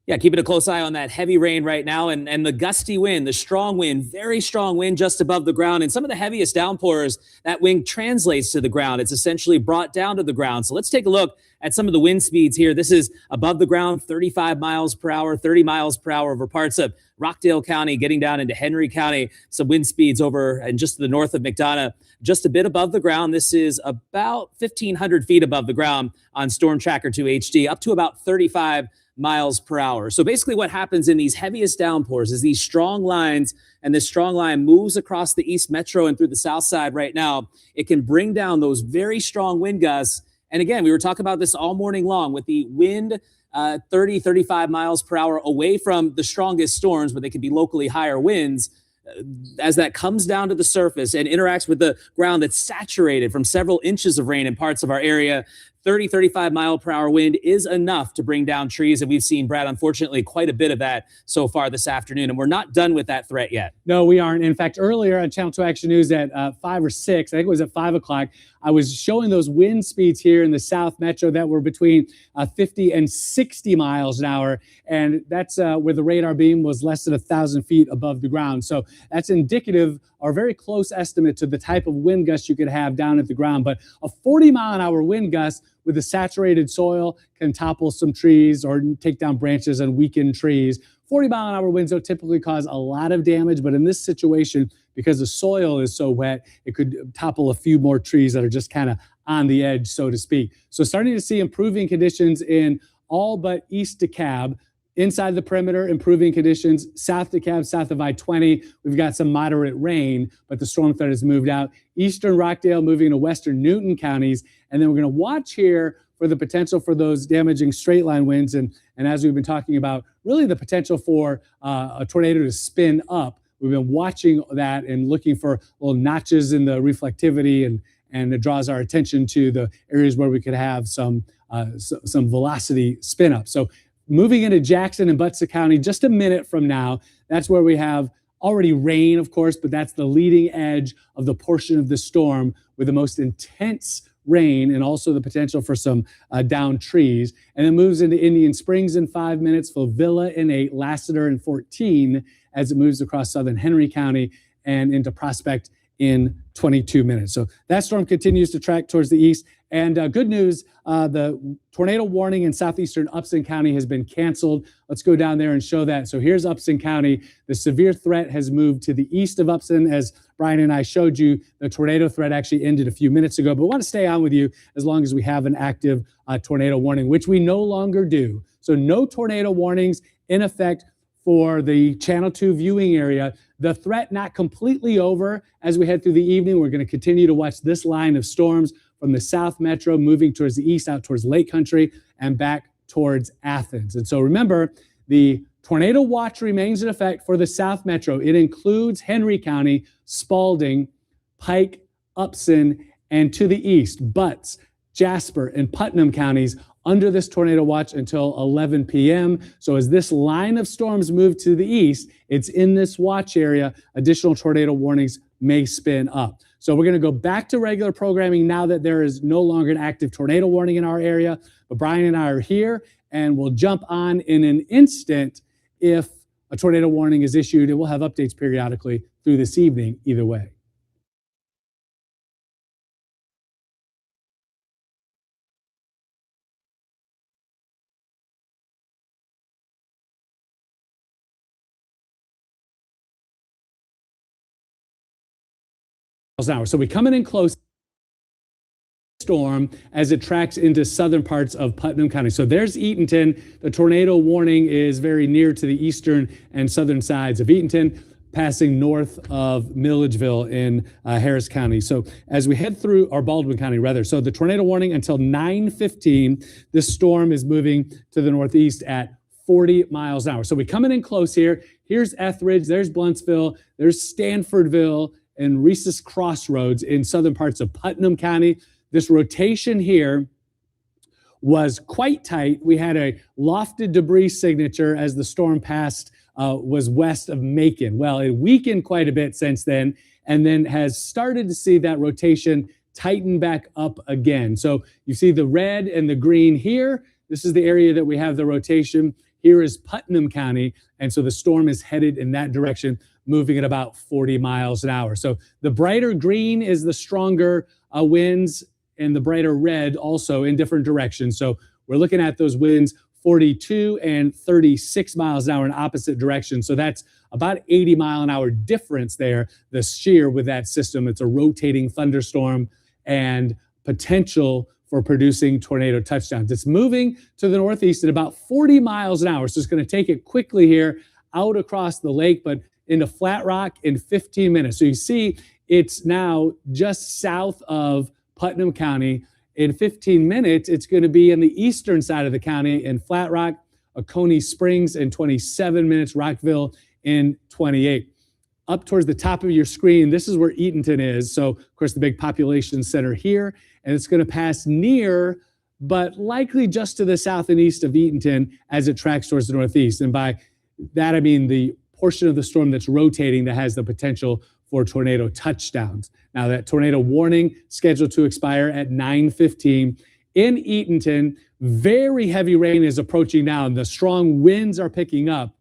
Yeah, keeping a close eye on that heavy rain right now and the gusty wind, the strong wind, very strong wind just above the ground. And some of the heaviest downpours, that wind translates to the ground. It's essentially brought down to the ground. So let's take a look at some of the wind speeds here. This is above the ground, 35 miles per hour, 30 miles per hour over parts of Rockdale County, getting down into Henry County. Some wind speeds over and just to the north of McDonough, just a bit above the ground. This is about 1,500 feet above the ground on Storm Tracker 2 HD, up to about 35 miles per hour. So basically what happens in these heaviest downpours is these strong lines, and this strong line moves across the East Metro and through the South Side right now. It can bring down those very strong wind gusts. And again, we were talking about this all morning long with the wind 30, 35 miles per hour away from the strongest storms, but they can be locally higher winds. As that comes down to the surface and interacts with the ground that's saturated from several inches of rain in parts of our area, 30, 35 mile per hour wind is enough to bring down trees. And we've seen, Brad, unfortunately, quite a bit of that so far this afternoon. And we're not done with that threat yet. No, we aren't. In fact, earlier on Channel 2 Action News at 5 or 6, I think it was at 5 o'clock, I was showing those wind speeds here in the South Metro that were between 50 and 60 miles an hour. And that's where the radar beam was less than 1,000 feet above the ground. So that's indicative are a very close estimate to the type of wind gust you could have down at the ground. But a 40-mile-an-hour wind gust with the saturated soil can topple some trees or take down branches and weaken trees. 40-mile-an-hour winds don't typically cause a lot of damage, but in this situation, because the soil is so wet, it could topple a few more trees that are just kind of on the edge, so to speak. So starting to see improving conditions in all but East DeKalb. Inside the perimeter, improving conditions. South DeKalb, south of I-20, we've got some moderate rain, but the storm threat has moved out. Eastern Rockdale moving into western Newton counties. And then we're going to watch here for the potential for those damaging straight line winds. And as we've been talking about, really the potential for a tornado to spin up. We've been watching that and looking for little notches in the reflectivity, and it draws our attention to the areas where we could have some velocity spin up. So moving into Jackson and Butts County just a minute from now, that's where we have already rain, of course, but that's the leading edge of the portion of the storm with the most intense rain and also the potential for some downed trees. And then moves into Indian Springs in 5 minutes, Favilla in 8, Lassiter in 14 as it moves across southern Henry County and into Prospect in 22 minutes. So that storm continues to track towards the east. And good news, the tornado warning in southeastern Upson County has been canceled. Let's go down there and show that. So here's Upson County. The severe threat has moved to the east of Upson. As Brian and I showed you, the tornado threat actually ended a few minutes ago, but we want to stay on with you as long as we have an active tornado warning, which we no longer do. So no tornado warnings in effect for the Channel 2 viewing area. The threat not completely over as we head through the evening. We're going to continue to watch this line of storms from the South Metro moving towards the east, out towards Lake Country and back towards Athens. And so remember, the tornado watch remains in effect for the South Metro. It includes Henry County, Spalding, Pike, Upson, and to the east, Butts, Jasper, and Putnam counties under this tornado watch until 11 p.m. So as this line of storms move to the east, it's in this watch area. Additional tornado warnings may spin up. So we're going to go back to regular programming now that there is no longer an active tornado warning in our area. But Brian and I are here, and we'll jump on in an instant if a tornado warning is issued, and we'll have updates periodically through this evening either way. An hour. So we're coming in close storm as it tracks into southern parts of Putnam County. So there's Eatonton. The tornado warning is very near to the eastern and southern sides of Eatonton, passing north of Milledgeville in Harris County. So as we head through, or Baldwin County rather, so the tornado warning until 9:15, this storm is moving to the northeast at 40 miles an hour. So we're coming in close here. Here's Etheridge, there's Bluntsville, there's Stanfordville, and Reese's Crossroads in southern parts of Putnam County. This rotation here was quite tight. We had a lofted debris signature as the storm passed, was west of Macon. Well, it weakened quite a bit since then, and then has started to see that rotation tighten back up again. So you see the red and the green here. This is the area that we have the rotation. Here is Putnam County, and so the storm is headed in that direction, moving at about 40 miles an hour. So the brighter green is the stronger winds, and the brighter red also in different directions. So we're looking at those winds 42 and 36 miles an hour in opposite directions. So that's about 80 mile an hour difference there, the shear with that system. It's a rotating thunderstorm and potential for producing tornado touchdowns. It's moving to the northeast at about 40 miles an hour. So it's going to take it quickly here out across the lake, but into Flat Rock in 15 minutes. So you see it's now just south of Putnam County. In 15 minutes, it's going to be in the eastern side of the county in Flat Rock, Oconee Springs in 27 minutes, Rockville in 28. Up towards the top of your screen, this is where Eatonton is. So, of course, the big population center here, and it's going to pass near, but likely just to the south and east of Eatonton as it tracks towards the northeast. And by that, I mean the portion of the storm that's rotating that has the potential for tornado touchdowns. Now that tornado warning scheduled to expire at 9:15 in Eatonton. Very heavy rain is approaching now, and the strong winds are picking up.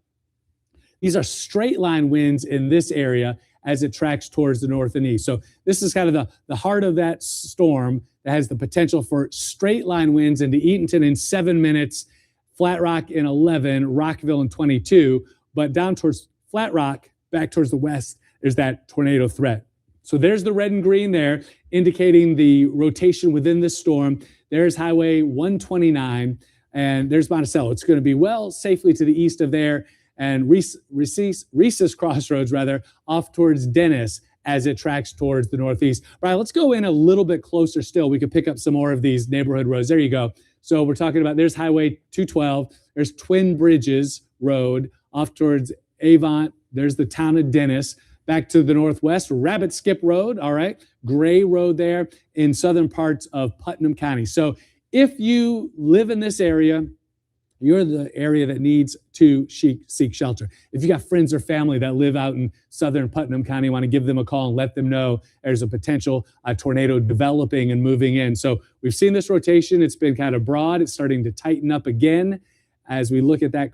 These are straight line winds in this area as it tracks towards the north and east. So this is kind of the heart of that storm that has the potential for straight line winds into Eatonton in 7 minutes, Flat Rock in 11, Rockville in 22, but down towards Flat Rock, back towards the west, there's that tornado threat. So there's the red and green there, indicating the rotation within this storm. There's Highway 129, and there's Monticello. It's going to be well safely to the east of there, and Reese's Crossroads, rather, off towards Dennis as it tracks towards the northeast. All right, let's go in a little bit closer still. We could pick up some more of these neighborhood roads. There you go. So we're talking about, there's Highway 212. There's Twin Bridges Road off towards Avon. There's the town of Dennis. Back to the northwest, Rabbit Skip Road, all right, Gray Road there in southern parts of Putnam County. So if you live in this area, you're the area that needs to seek shelter. If you got friends or family that live out in southern Putnam County, want to give them a call and let them know there's a potential tornado developing and moving in. So we've seen this rotation. It's been kind of broad. It's starting to tighten up again as we look at that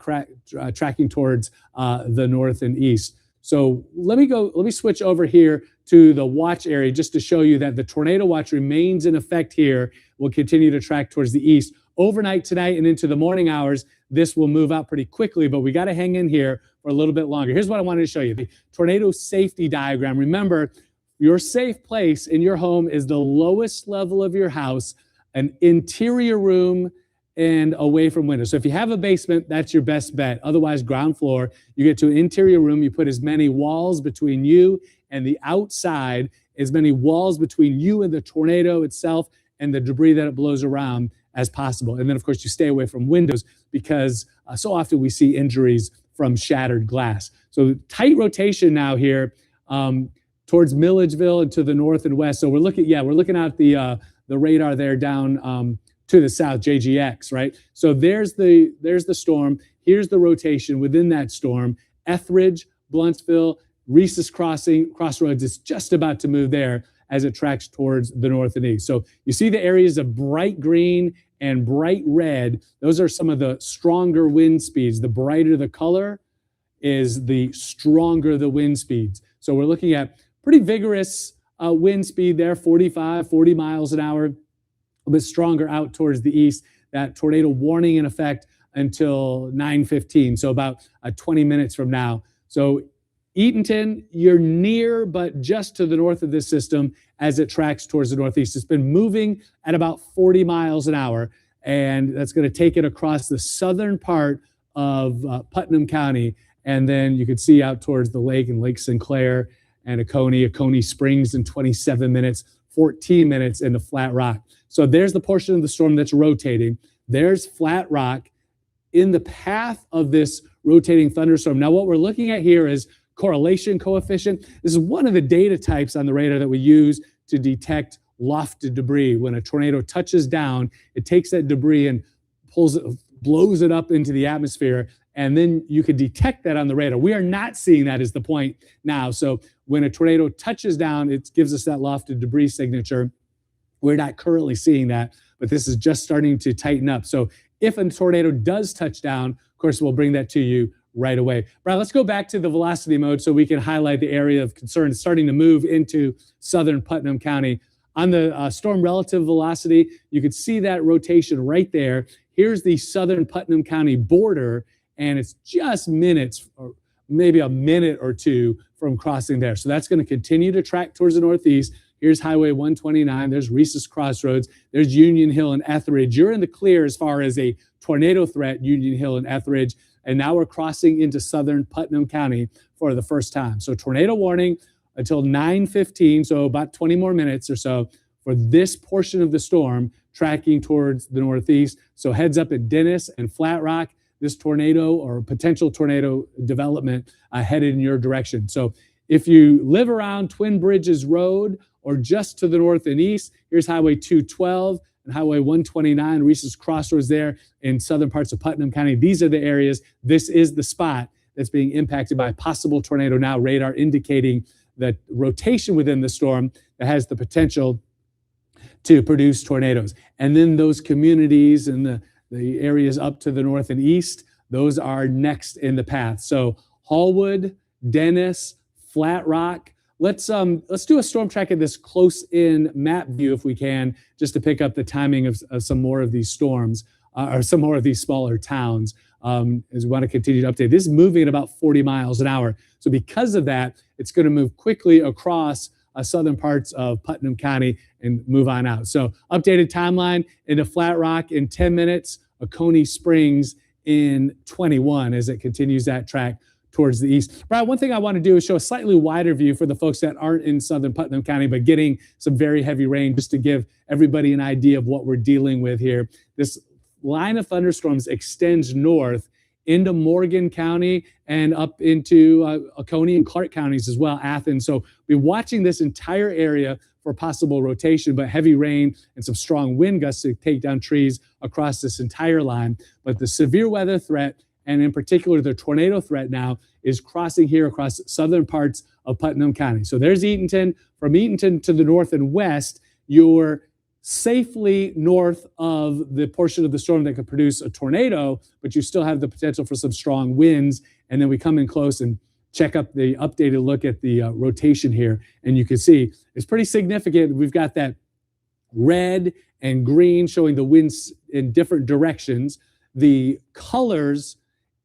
tracking towards the north and east. So let me switch over here to the watch area just to show you that the tornado watch remains in effect here. We'll continue to track towards the east. Overnight tonight and into the morning hours, this will move out pretty quickly, but we got to hang in here for a little bit longer. Here's what I wanted to show you, the tornado safety diagram. Remember, your safe place in your home is the lowest level of your house, an interior room, and away from windows. So if you have a basement, that's your best bet. Otherwise, ground floor, you get to an interior room, you put as many walls between you and the outside, as many walls between you and the tornado itself and the debris that it blows around as possible. And then, of course, you stay away from windows because so often we see injuries from shattered glass. So tight rotation now here towards Milledgeville and to the north and west. So we're looking at the radar there down to the south, JGX, right? So there's the storm. Here's the rotation within that storm. Etheridge, Bluntsville, Reese's Crossroads is just about to move there as it tracks towards the north and east. So you see the areas of bright green and bright red. Those are some of the stronger wind speeds. The brighter the color is, the stronger the wind speeds. So we're looking at pretty vigorous wind speed there, 45, 40 miles an hour. A bit stronger out towards the east. That tornado warning in effect until 9:15, so about 20 minutes from now. So Eatonton, you're near but just to the north of this system as it tracks towards the northeast. It's been moving at about 40 miles an hour, and that's going to take it across the southern part of Putnam County, and then you could see out towards the lake and Lake Sinclair and Oconee Springs in 27 minutes, 14 minutes into Flat Rock. So there's the portion of the storm that's rotating. There's Flat Rock in the path of this rotating thunderstorm. Now, what we're looking at here is correlation coefficient. This is one of the data types on the radar that we use to detect lofted debris. When a tornado touches down, it takes that debris and blows it up into the atmosphere, and then you could detect that on the radar. We are not seeing that, is the point now. So when a tornado touches down, it gives us that lofted debris signature. We're not currently seeing that, but this is just starting to tighten up. So if a tornado does touch down, of course, we'll bring that to you right away. Brian, let's go back to the velocity mode so we can highlight the area of concern. It's starting to move into southern Putnam County. On the storm relative velocity, you could see that rotation right there. Here's the southern Putnam County border, and it's just minutes, or maybe a minute or two from crossing there. So that's going to continue to track towards the northeast. Here's Highway 129. There's Reese's Crossroads. There's Union Hill and Etheridge. You're in the clear as far as a tornado threat, Union Hill and Etheridge. And now we're crossing into southern Putnam County for the first time. So tornado warning until 9:15, so about 20 more minutes or so for this portion of the storm tracking towards the northeast. So heads up at Dennis and Flat Rock, this tornado or potential tornado development headed in your direction. So if you live around Twin Bridges Road or just to the north and east, here's Highway 212 and Highway 129, Reese's Crossroads there in southern parts of Putnam County. These are the areas. This is the spot that's being impacted by possible tornado now. Radar indicating that rotation within the storm that has the potential to produce tornadoes. And then those communities and the areas up to the north and east, those are next in the path. So Hallwood, Dennis, Flat Rock, let's do a storm track at this close-in map view if we can, just to pick up the timing of some more of these storms or some more of these smaller towns as we want to continue to update. This is moving at about 40 miles an hour. So because of that, it's going to move quickly across southern parts of Putnam County and move on out. So updated timeline into Flat Rock in 10 minutes, Oconee Springs in 21 as it continues that track towards the east. Brian, one thing I want to do is show a slightly wider view for the folks that aren't in southern Putnam County, but getting some very heavy rain, just to give everybody an idea of what we're dealing with here. This line of thunderstorms extends north into Morgan County and up into Oconee and Clark counties as well, Athens. So we're watching this entire area for possible rotation, but heavy rain and some strong wind gusts to take down trees across this entire line. But the severe weather threat, and in particular the tornado threat now, is crossing here across southern parts of Putnam County. So there's Eatonton. From Eatonton to the north and west, you're safely north of the portion of the storm that could produce a tornado, but you still have the potential for some strong winds. And then we come in close and check up the updated look at the rotation here. And you can see it's pretty significant. We've got that red and green showing the winds in different directions. The colors,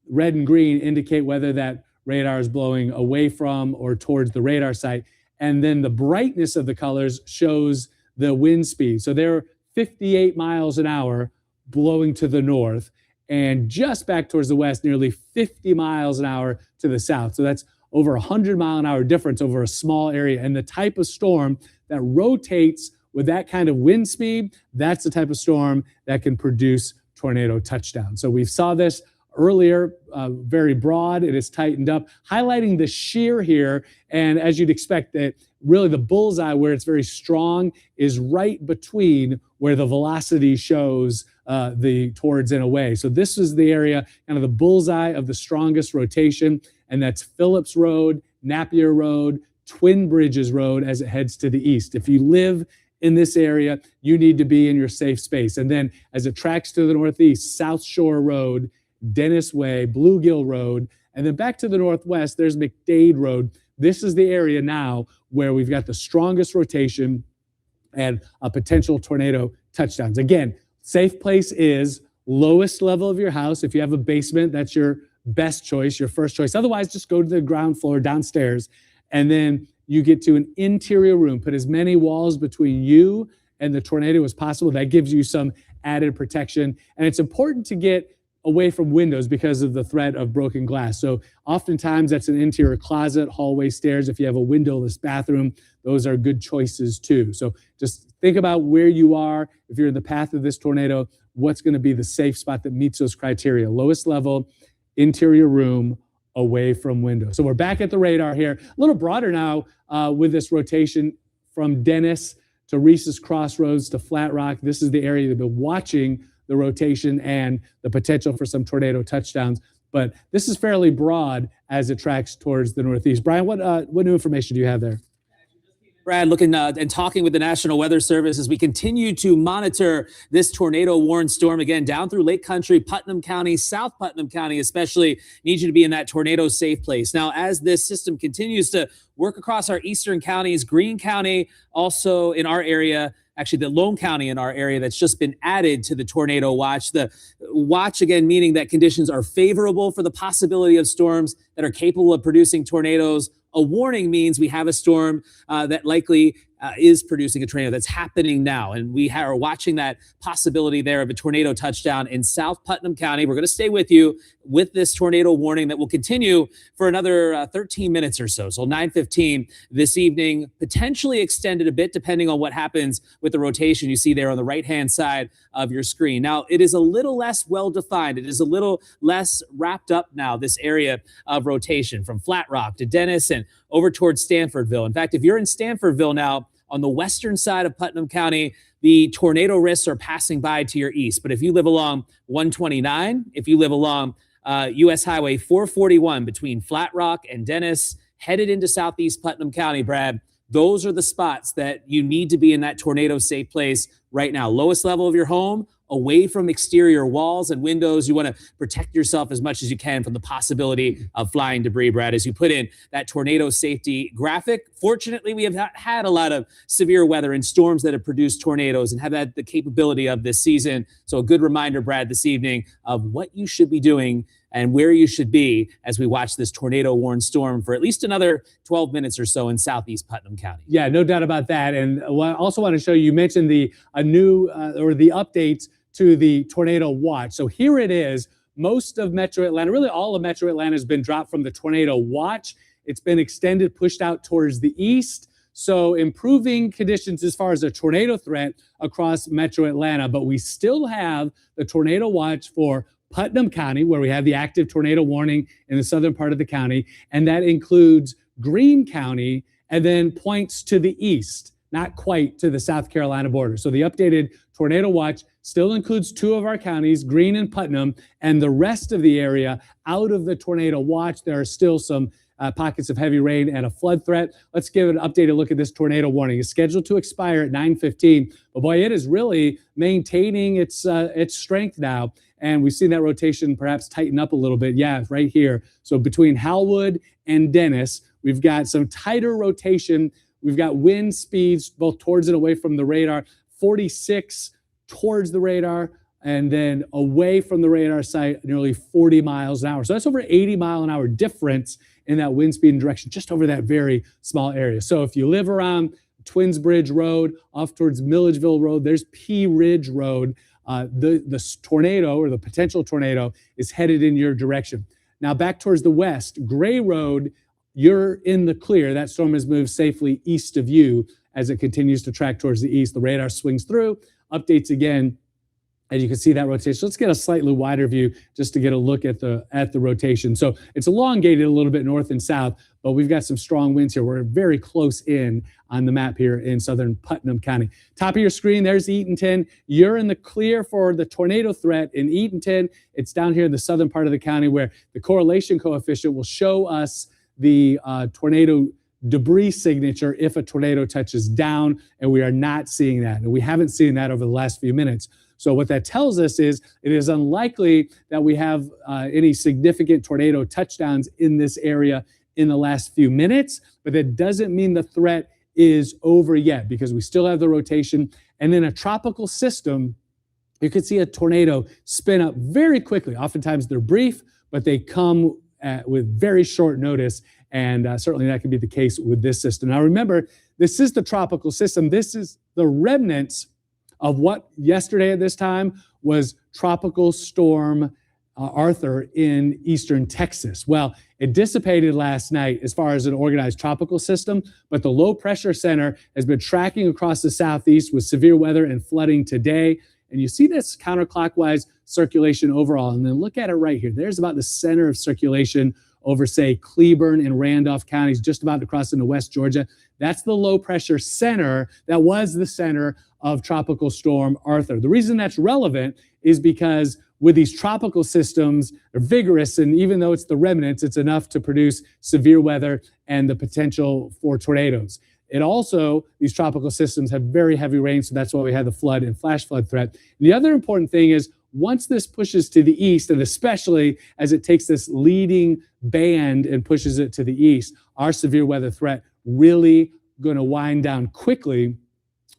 red and green, indicate whether that radar is blowing away from or towards the radar site. And then the brightness of the colors shows the wind speed. So they're 58 miles an hour blowing to the north, and just back towards the west, nearly 50 miles an hour to the south. So that's over 100 mile an hour difference over a small area. And the type of storm that rotates with that kind of wind speed, that's the type of storm that can produce tornado touchdown. So we saw this earlier, very broad. It is tightened up, highlighting the shear here. And as you'd expect, that really the bullseye where it's very strong is right between where the velocity shows the towards and away. So this is the area, kind of the bullseye of the strongest rotation, and that's Phillips Road, Napier Road, Twin Bridges Road as it heads to the east. If you live in this area, you need to be in your safe space. And then as it tracks to the northeast, South Shore Road, Dennis Way, Bluegill Road, and then back to the northwest, there's McDade Road. This is the area now where we've got the strongest rotation and a potential tornado touchdowns. Again, safe place is lowest level of your house. If you have a basement, that's your best choice, your first choice. Otherwise, just go to the ground floor downstairs, and then you get to an interior room. Put as many walls between you and the tornado as possible. That gives you some added protection. And it's important to get away from windows because of the threat of broken glass. So oftentimes that's an interior closet, hallway, stairs. If you have a windowless bathroom, those are good choices too. So just think about where you are. If you're in the path of this tornado, what's going to be the safe spot that meets those criteria? Lowest level, interior room, away from windows. So we're back at the radar here. A little broader now with this rotation from Dennis to Reese's Crossroads to Flat Rock. This is the area you've been watching the rotation and the potential for some tornado touchdowns. But this is fairly broad as it tracks towards the northeast. Brian, what new information do you have there? Brad, looking and talking with the National Weather Service as we continue to monitor this tornado-warned storm again down through Lake Country, Putnam County, South Putnam County especially. Need you to be in that tornado-safe place. Now, as this system continues to work across our eastern counties, Greene County, also in our area, actually the Lone County in our area that's just been added to the tornado watch. The watch, again, meaning that conditions are favorable for the possibility of storms that are capable of producing tornadoes. A warning means we have a storm that likely is producing a tornado that's happening now. And we are watching that possibility there of a tornado touchdown in South Putnam County. We're going to stay with you with this tornado warning that will continue for another 13 minutes or so. So 9:15 this evening, potentially extended a bit depending on what happens with the rotation you see there on the right-hand side of your screen. Now, it is a little less well-defined. It is a little less wrapped up now, this area of rotation from Flat Rock to Dennis and over towards Stanfordville. In fact, if you're in Stanfordville now, on the western side of Putnam County, the tornado risks are passing by to your east. But if you live along 129, if you live along U.S. Highway 441 between Flat Rock and Dennis, headed into southeast Putnam County, Brad, those are the spots that you need to be in that tornado safe place right now. Lowest level of your home, away from exterior walls and windows. You want to protect yourself as much as you can from the possibility of flying debris, Brad, as you put in that tornado safety graphic. Fortunately, we have not had a lot of severe weather and storms that have produced tornadoes and have had the capability of this season. So a good reminder, Brad, this evening of what you should be doing and where you should be as we watch this tornado-warned storm for at least another 12 minutes or so in southeast Putnam County. Yeah, no doubt about that. And I also want to show you mentioned the updates to the tornado watch. So here it is. Most of Metro Atlanta, really all of Metro Atlanta, has been dropped from the tornado watch. It's been extended, pushed out towards the east. So improving conditions as far as a tornado threat across Metro Atlanta. But we still have the tornado watch for Putnam County, where we have the active tornado warning in the southern part of the county. And that includes Greene County and then points to the east, not quite to the South Carolina border. So the updated tornado watch still includes 2 of our counties, Greene and Putnam, and the rest of the area out of the tornado watch. There are still some pockets of heavy rain and a flood threat. Let's give an updated look at this tornado warning. It's scheduled to expire at 9:15, but boy, it is really maintaining its strength now. And we've seen that rotation perhaps tighten up a little bit. Yeah, right here. So between Howwood and Dennis, we've got some tighter rotation. We've got wind speeds both towards and away from the radar, 46 towards the radar, and then away from the radar site, nearly 40 miles an hour. So that's over 80 mile an hour difference in that wind speed and direction, just over that very small area. So if you live around Twins Bridge Road, off towards Milledgeville Road, there's Pea Ridge Road. The tornado or the potential tornado is headed in your direction. Now back towards the west, Gray Road, you're in the clear. That storm has moved safely east of you as it continues to track towards the east. The radar swings through, updates again, and you can see that rotation. Let's get a slightly wider view just to get a look at the rotation. So it's elongated a little bit north and south, but we've got some strong winds here. We're very close in on the map here in southern Putnam County. Top of your screen, there's Eatonton. You're in the clear for the tornado threat in Eatonton. It's down here in the southern part of the county where the correlation coefficient will show us the tornado debris signature if a tornado touches down, and we are not seeing that. And we haven't seen that over the last few minutes. So what that tells us is it is unlikely that we have any significant tornado touchdowns in this area in the last few minutes, but that doesn't mean the threat is over yet because we still have the rotation. And then a tropical system, you could see a tornado spin up very quickly. Oftentimes they're brief, but they come with very short notice. And certainly that could be the case with this system. Now remember, this is the tropical system. This is the remnants of what yesterday at this time was Tropical Storm Arthur in eastern Texas. Well, it dissipated last night as far as an organized tropical system, but the low pressure center has been tracking across the southeast with severe weather and flooding today. And you see this counterclockwise circulation overall. And then look at it right here. There's about the center of circulation over, say, Cleburne and Randolph counties, just about to cross into West Georgia. That's the low pressure center that was the center of Tropical Storm Arthur. The reason that's relevant is because with these tropical systems, they're vigorous, and even though it's the remnants, it's enough to produce severe weather and the potential for tornadoes. It also, these tropical systems have very heavy rain, so that's why we had the flood and flash flood threat. And the other important thing is once this pushes to the east, and especially as it takes this leading band and pushes it to the east, our severe weather threat really going to wind down quickly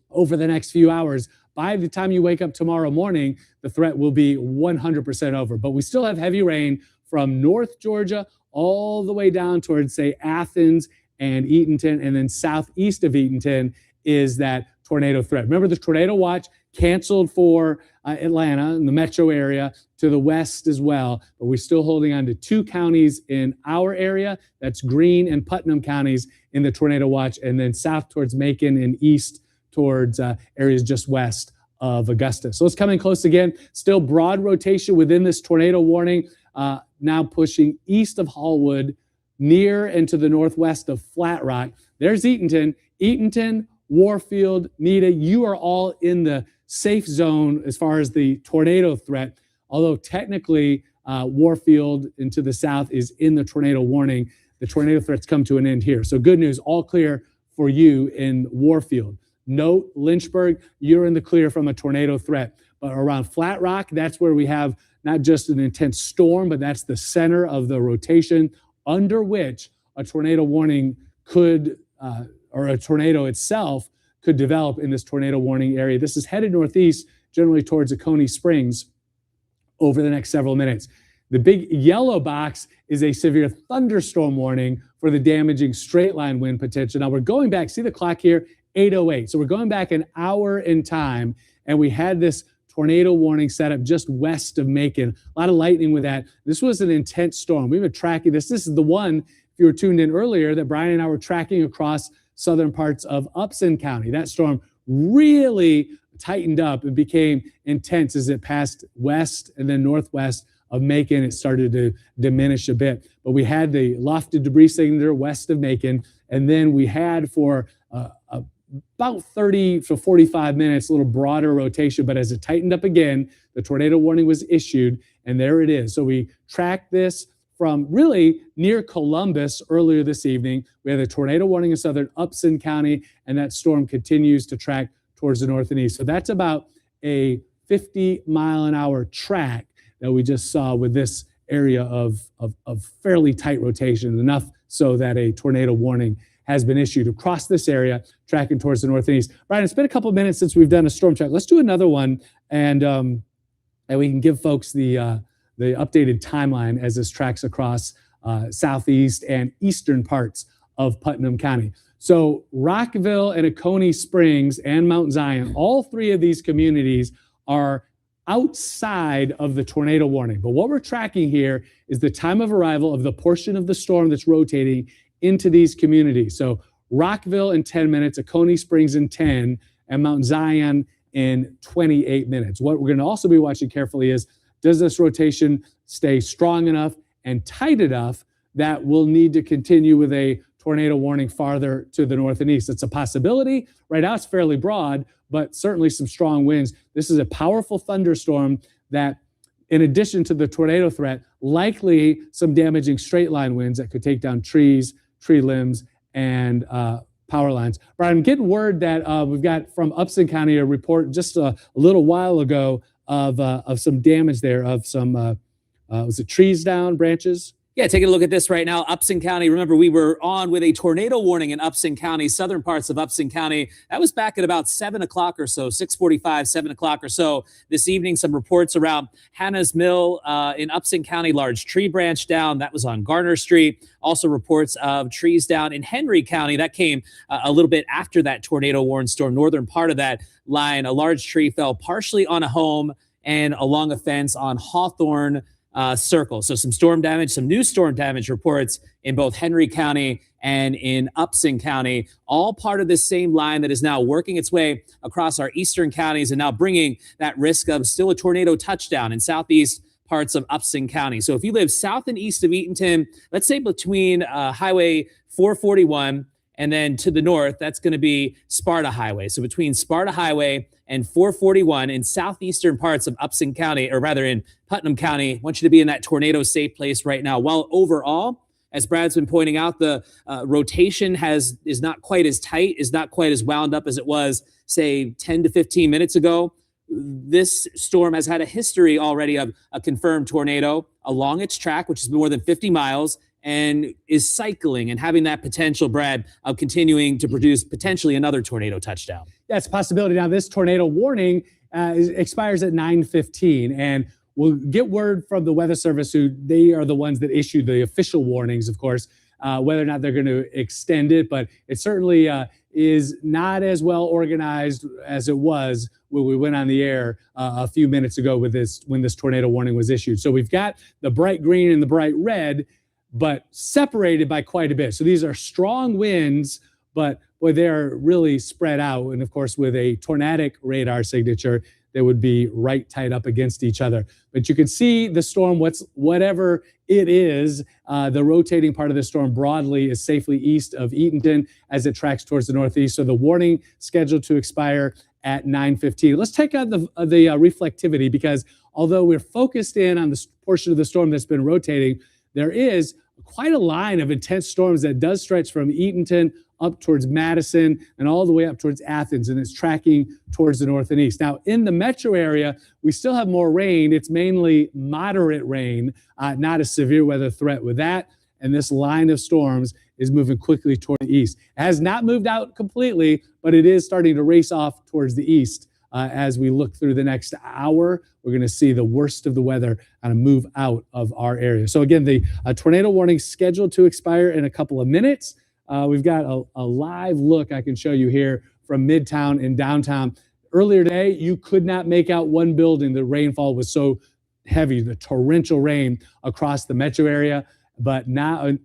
over the next few hours. By the time you wake up tomorrow morning, the threat will be 100% over. But we still have heavy rain from North Georgia all the way down towards, say, Athens and Eatonton, and then southeast of Eatonton is that tornado threat. Remember, the tornado watch canceled for Atlanta and the metro area, to the west as well, but we're still holding on to 2 counties in our area. That's Greene and Putnam counties in the tornado watch, and then south towards Macon and east towards areas just west of Augusta. So it's coming close again. Still broad rotation within this tornado warning, now pushing east of Hallwood, near and to the northwest of Flat Rock. There's Eatonton, Warfield, Nita. You are all in the safe zone as far as the tornado threat, although technically Warfield and to the south is in the tornado warning. The tornado threats come to an end here. So good news, all clear for you in Warfield. Note, Lynchburg, you're in the clear from a tornado threat. But around Flat Rock, that's where we have not just an intense storm, but that's the center of the rotation under which a tornado warning could, or a tornado itself could develop in this tornado warning area. This is headed northeast, generally towards Oconee Springs over the next several minutes. The big yellow box is a severe thunderstorm warning for the damaging straight line wind potential. Now we're going back, see the clock here, 8:08. So we're going back an hour in time, and we had this tornado warning set up just west of Macon. A lot of lightning with that. This was an intense storm. We've been tracking this. This is the one, if you were tuned in earlier, that Brian and I were tracking across southern parts of Upson County. That storm really tightened up and became intense as it passed west and then northwest of Macon. It started to diminish a bit. But we had the lofted debris signature west of Macon, and then we had for about 30 to 45 minutes, a little broader rotation. But as it tightened up again, the tornado warning was issued, and there it is. So we tracked this from really near Columbus earlier this evening. We had a tornado warning in southern Upson County, and that storm continues to track towards the north and east. So that's about a 50-mile-an-hour track that we just saw with this area of fairly tight rotation, enough so that a tornado warning has been issued across this area, tracking towards the north and east. Brian, it's been a couple of minutes since we've done a storm track. Let's do another one, and we can give folks the updated timeline as this tracks across southeast and eastern parts of Putnam County. So Rockville and Oconee Springs and Mount Zion, all three of these communities are outside of the tornado warning. But what we're tracking here is the time of arrival of the portion of the storm that's rotating into these communities. So Rockville in 10 minutes, Oconee Springs in 10, and Mount Zion in 28 minutes. What we're going to also be watching carefully is, does this rotation stay strong enough and tight enough that we'll need to continue with a tornado warning farther to the north and east? It's a possibility. Right now it's fairly broad, but certainly some strong winds. This is a powerful thunderstorm that, in addition to the tornado threat, likely some damaging straight line winds that could take down trees, tree limbs, and power lines. Brian, I'm getting word that we've got from Upson County a report just a little while ago of some damage there, of some, was it trees down, branches? Yeah, taking a look at this right now. Upson County, remember we were on with a tornado warning in Upson County, southern parts of Upson County. That was back at about 7 o'clock or so, 6:45, 7 o'clock or so. This evening, some reports around Hannah's Mill in Upson County, large tree branch down. That was on Garner Street. Also reports of trees down in Henry County. That came a little bit after that tornado warning storm. Northern part of that line, a large tree fell partially on a home and along a fence on Hawthorne Circle. So some storm damage, some new storm damage reports in both Henry County and in Upson County, all part of this same line that is now working its way across our eastern counties and now bringing that risk of still a tornado touchdown in southeast parts of Upson County. So if you live south and east of Eatonton, let's say between Highway 441 and then to the north, that's going to be Sparta Highway. So between Sparta Highway and 441 in southeastern parts of Upson County, or rather in Putnam County, I want you to be in that tornado safe place right now. While overall, as Brad's been pointing out, the rotation is not quite as tight, is not quite as wound up as it was, say, 10 to 15 minutes ago. This storm has had a history already of a confirmed tornado along its track, which is more than 50 miles, and is cycling and having that potential, Brad, of continuing to produce potentially another tornado touchdown. That's a possibility. Now, this tornado warning expires at 9:15, and we'll get word from the Weather Service, who they are the ones that issue the official warnings, of course, whether or not they're going to extend it. But it certainly is not as well organized as it was when we went on the air a few minutes ago with this, when this tornado warning was issued. So we've got the bright green and the bright red, but separated by quite a bit. So these are strong winds, but boy, they're really spread out. And of course, with a tornadic radar signature, they would be right tight up against each other. But you can see the storm, whatever it is, the rotating part of the storm broadly is safely east of Eatonton as it tracks towards the northeast. So the warning scheduled to expire at 9:15. Let's take out the reflectivity, because although we're focused in on the portion of the storm that's been rotating, there is quite a line of intense storms that does stretch from Eatonton up towards Madison and all the way up towards Athens, and it's tracking towards the north and east. Now, in the metro area, we still have more rain. It's mainly moderate rain, not a severe weather threat with that. And this line of storms is moving quickly toward the east. It has not moved out completely, but it is starting to race off towards the east. As we look through the next hour, we're going to see the worst of the weather kind of move out of our area. So again, the tornado warning scheduled to expire in a couple of minutes. We've got a live look I can show you here from Midtown and downtown. Earlier today, you could not make out one building. The rainfall was so heavy, the torrential rain across the metro area. But now,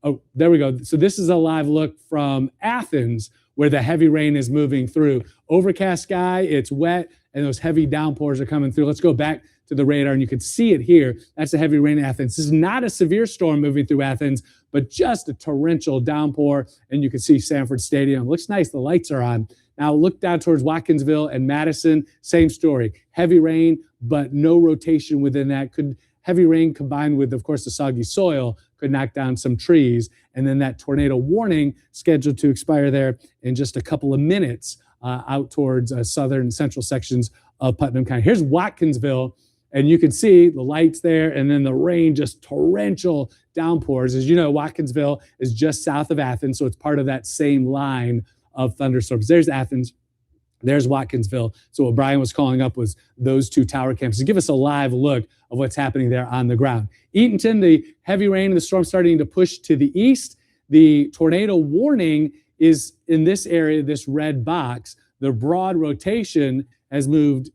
oh, there we go. So this is a live look from Athens, where the heavy rain is moving through. Overcast sky, it's wet, and those heavy downpours are coming through. Let's go back to the radar, and you can see it here. That's the heavy rain in Athens. This is not a severe storm moving through Athens, but just a torrential downpour, and you can see Sanford Stadium. Looks nice, the lights are on. Now look down towards Watkinsville and Madison, same story. Heavy rain, but no rotation within that. Heavy rain combined with, of course, the soggy soil could knock down some trees. And then that tornado warning scheduled to expire there in just a couple of minutes out towards southern and central sections of Putnam County. Here's Watkinsville, and you can see the lights there, and then the rain, just torrential downpours. As you know, Watkinsville is just south of Athens, so it's part of that same line of thunderstorms. There's Athens. There's Watkinsville. So what Brian was calling up was those two tower campuses. Give us a live look of what's happening there on the ground. Eatonton, the heavy rain and the storm starting to push to the east. The tornado warning is in this area, this red box. The broad rotation has moved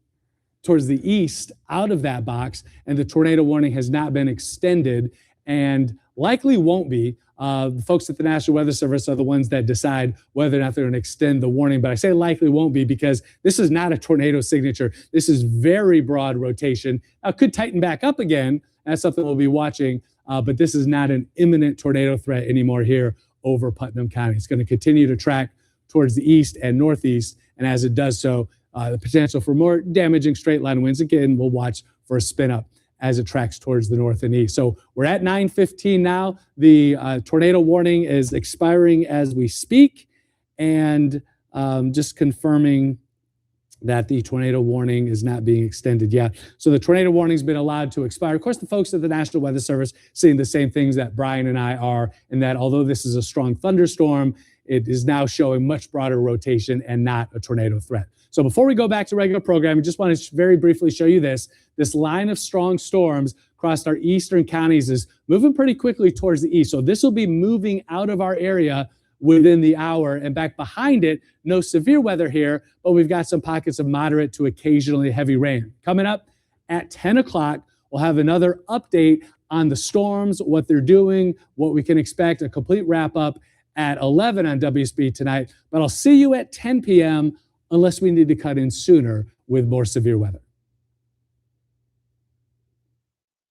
towards the east out of that box, and the tornado warning has not been extended and likely won't be. The folks at the National Weather Service are the ones that decide whether or not they're going to extend the warning. But I say likely won't be because this is not a tornado signature. This is very broad rotation. Could tighten back up again. That's something we'll be watching. But this is not an imminent tornado threat anymore here over Putnam County. It's going to continue to track towards the east and northeast. And as it does so, the potential for more damaging straight line winds. Again, we'll watch for a spin up as it tracks towards the north and east. So we're at 9:15 now. The tornado warning is expiring as we speak. And just confirming that the tornado warning is not being extended yet. So the tornado warning has been allowed to expire. Of course, the folks at the National Weather Service seeing the same things that Brian and I are, in that although this is a strong thunderstorm, it is now showing much broader rotation and not a tornado threat. So before we go back to regular programming, I just want to very briefly show you this. This line of strong storms across our eastern counties is moving pretty quickly towards the east. So this will be moving out of our area within the hour, and back behind it, no severe weather here, but we've got some pockets of moderate to occasionally heavy rain. Coming up at 10 o'clock, we'll have another update on the storms, what they're doing, what we can expect, a complete wrap up at 11 on WSB tonight. But I'll see you at 10 p.m. unless we need to cut in sooner with more severe weather.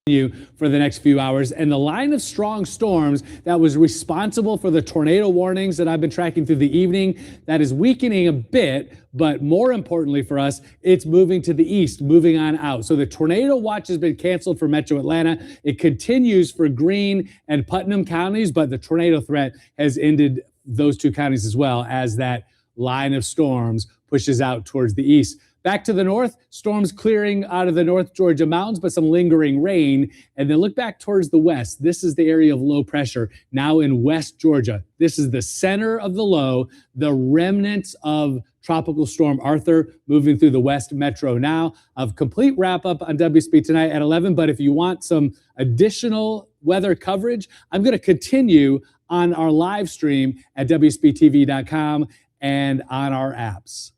You for the next few hours, and the line of strong storms that was responsible for the tornado warnings that I've been tracking through the evening, that is weakening a bit, but more importantly for us, it's moving to the east, moving on out. So the tornado watch has been canceled for Metro Atlanta. It continues for Greene and Putnam counties, but the tornado threat has ended those two counties as well as that line of storms pushes out towards the east. Back to the north, storms clearing out of the North Georgia mountains, but some lingering rain. And then look back towards the west. This is the area of low pressure now in West Georgia. This is the center of the low, the remnants of Tropical Storm Arthur moving through the West Metro now. A complete wrap up on WSB tonight at 11. But if you want some additional weather coverage, I'm going to continue on our live stream at WSBTV.com and on our apps.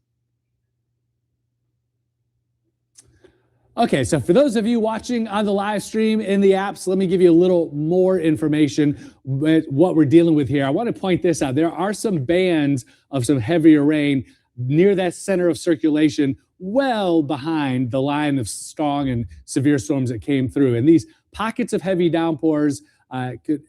Okay, so for those of you watching on the live stream in the apps, let me give you a little more information with what we're dealing with here. I want to point this out. There are some bands of some heavier rain near that center of circulation, well behind the line of strong and severe storms that came through. And these pockets of heavy downpours,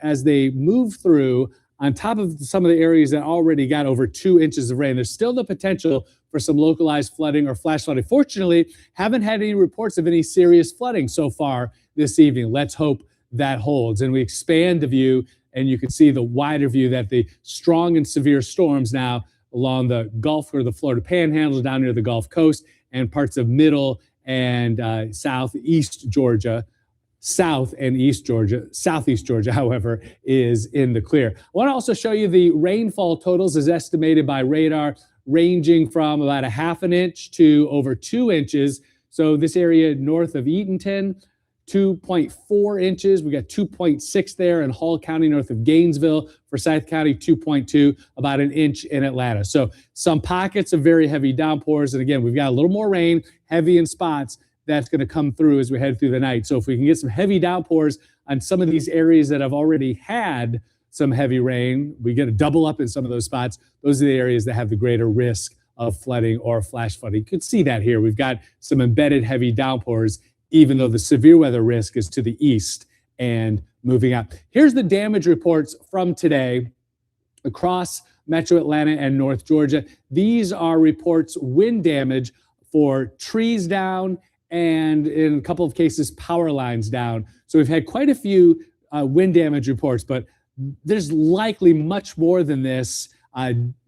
as they move through, on top of some of the areas that already got over 2 inches of rain, there's still the potential for some localized flooding or flash flooding. Fortunately, haven't had any reports of any serious flooding so far this evening. Let's hope that holds. And we expand the view, and you can see the wider view that the strong and severe storms now along the Gulf or the Florida Panhandle down near the Gulf Coast and parts of middle and southeast Georgia. South and East Georgia, Southeast Georgia, however, is in the clear. I want to also show you the rainfall totals as estimated by radar, ranging from about a half an inch to over 2 inches. So this area north of Eatonton, 2.4 inches. We got 2.6 there in Hall County, north of Gainesville. Forsyth County, 2.2, about an inch in Atlanta. So some pockets of very heavy downpours. And again, we've got a little more rain, heavy in spots, that's going to come through as we head through the night. So if we can get some heavy downpours on some of these areas that have already had some heavy rain, we get a double up in some of those spots. Those are the areas that have the greater risk of flooding or flash flooding. You can see that here. We've got some embedded heavy downpours, even though the severe weather risk is to the east and moving up. Here's the damage reports from today across Metro Atlanta and North Georgia. These are reports wind damage for trees down and in a couple of cases, power lines down. So we've had quite a few wind damage reports, but there's likely much more than this.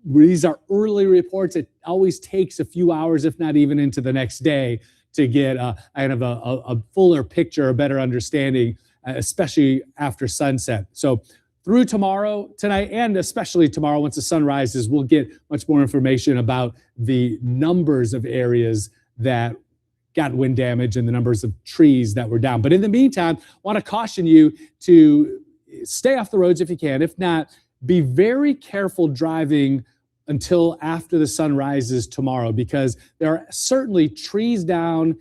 These are early reports. It always takes a few hours, if not even into the next day, to get a fuller picture, a better understanding, especially after sunset. So through tomorrow, tonight, and especially tomorrow, once the sun rises, we'll get much more information about the numbers of areas that got wind damage and the numbers of trees that were down. But in the meantime, I want to caution you to stay off the roads if you can. If not, be very careful driving until after the sun rises tomorrow, because there are certainly trees down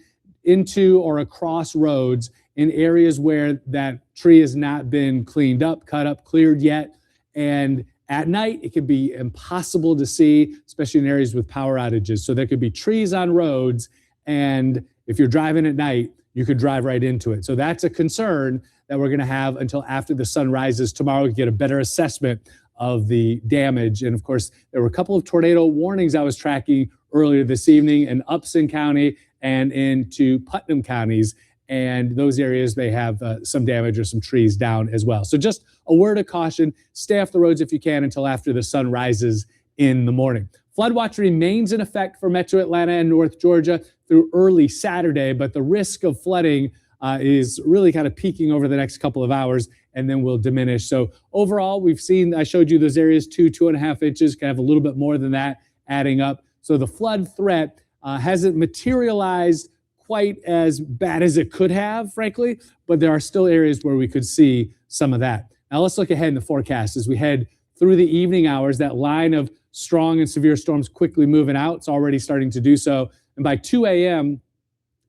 into or across roads in areas where that tree has not been cleaned up, cut up, cleared yet. And at night, it can be impossible to see, especially in areas with power outages. So there could be trees on roads, and if you're driving at night, you could drive right into it. So that's a concern that we're going to have until after the sun rises tomorrow to get a better assessment of the damage. And of course, there were a couple of tornado warnings I was tracking earlier this evening in Upson County and into Putnam counties. And those areas, they have some damage or some trees down as well. So just a word of caution, stay off the roads if you can until after the sun rises in the morning. Flood watch remains in effect for Metro Atlanta and North Georgia through early Saturday, but the risk of flooding is really kind of peaking over the next couple of hours and then will diminish. So overall, we've seen, I showed you those areas, 2.5 inches, kind of a little bit more than that adding up. So the flood threat hasn't materialized quite as bad as it could have, frankly, but there are still areas where we could see some of that. Now let's look ahead in the forecast as we head through the evening hours. That line of strong and severe storms quickly moving out. It's already starting to do so. And by 2 a.m.,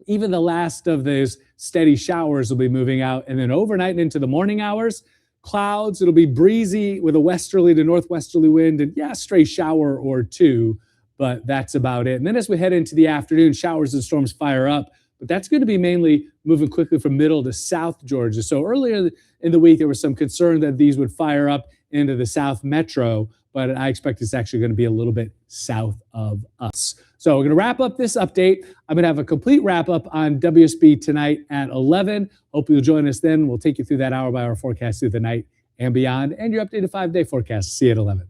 even the last of those steady showers will be moving out. And then overnight and into the morning hours, clouds, it'll be breezy with a westerly to northwesterly wind and stray shower or two, but that's about it. And then as we head into the afternoon, showers and storms fire up, but that's going to be mainly moving quickly from middle to South Georgia. So earlier in the week, there was some concern that these would fire up into the South Metro, but I expect it's actually going to be a little bit south of us. So we're going to wrap up this update. I'm going to have a complete wrap up on WSB tonight at 11. Hope you'll join us then. We'll take you through that hour-by-hour forecast through the night and beyond, and your updated 5-day forecast. See you at 11.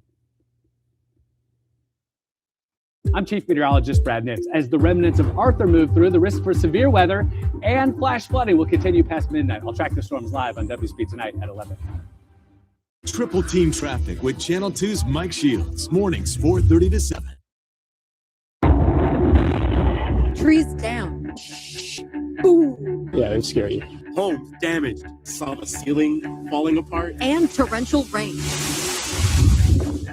I'm Chief Meteorologist Brad Nitz. As the remnants of Arthur move through, the risk for severe weather and flash flooding will continue past midnight. I'll track the storms live on WSB tonight at 11. Triple team traffic with Channel 2's Mike Shields. Mornings 4:30 to 7. Trees down. Boom. Yeah, it's scary. Homes damaged. Saw the ceiling falling apart. And torrential rain.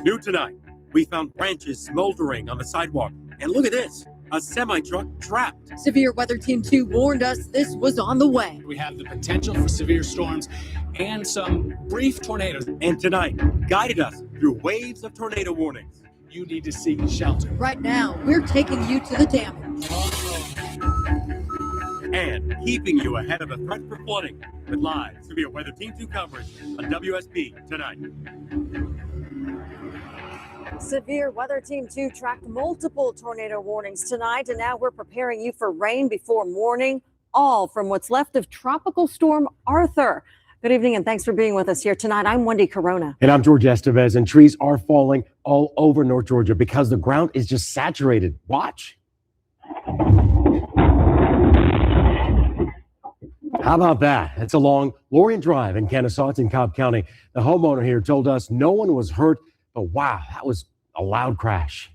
New tonight, we found branches smoldering on the sidewalk. And look at this, a semi-truck trapped. Severe Weather Team 2 warned us this was on the way. We have the potential for severe storms and some brief tornadoes. And tonight, guided us through waves of tornado warnings. You need to seek shelter. Right now, we're taking you to the damage. And keeping you ahead of the threat for flooding with live Severe Weather Team 2 coverage on WSB tonight. Severe Weather Team 2 tracked multiple tornado warnings tonight, and now we're preparing you for rain before morning, all from what's left of Tropical Storm Arthur. Good evening and thanks for being with us here tonight. I'm Wendy Corona. And I'm George Estevez, and trees are falling all over North Georgia because the ground is just saturated. Watch. How about that? It's along Lorient Drive in Kennesaw. It's in Cobb County. The homeowner here told us no one was hurt, but wow, that was a loud crash.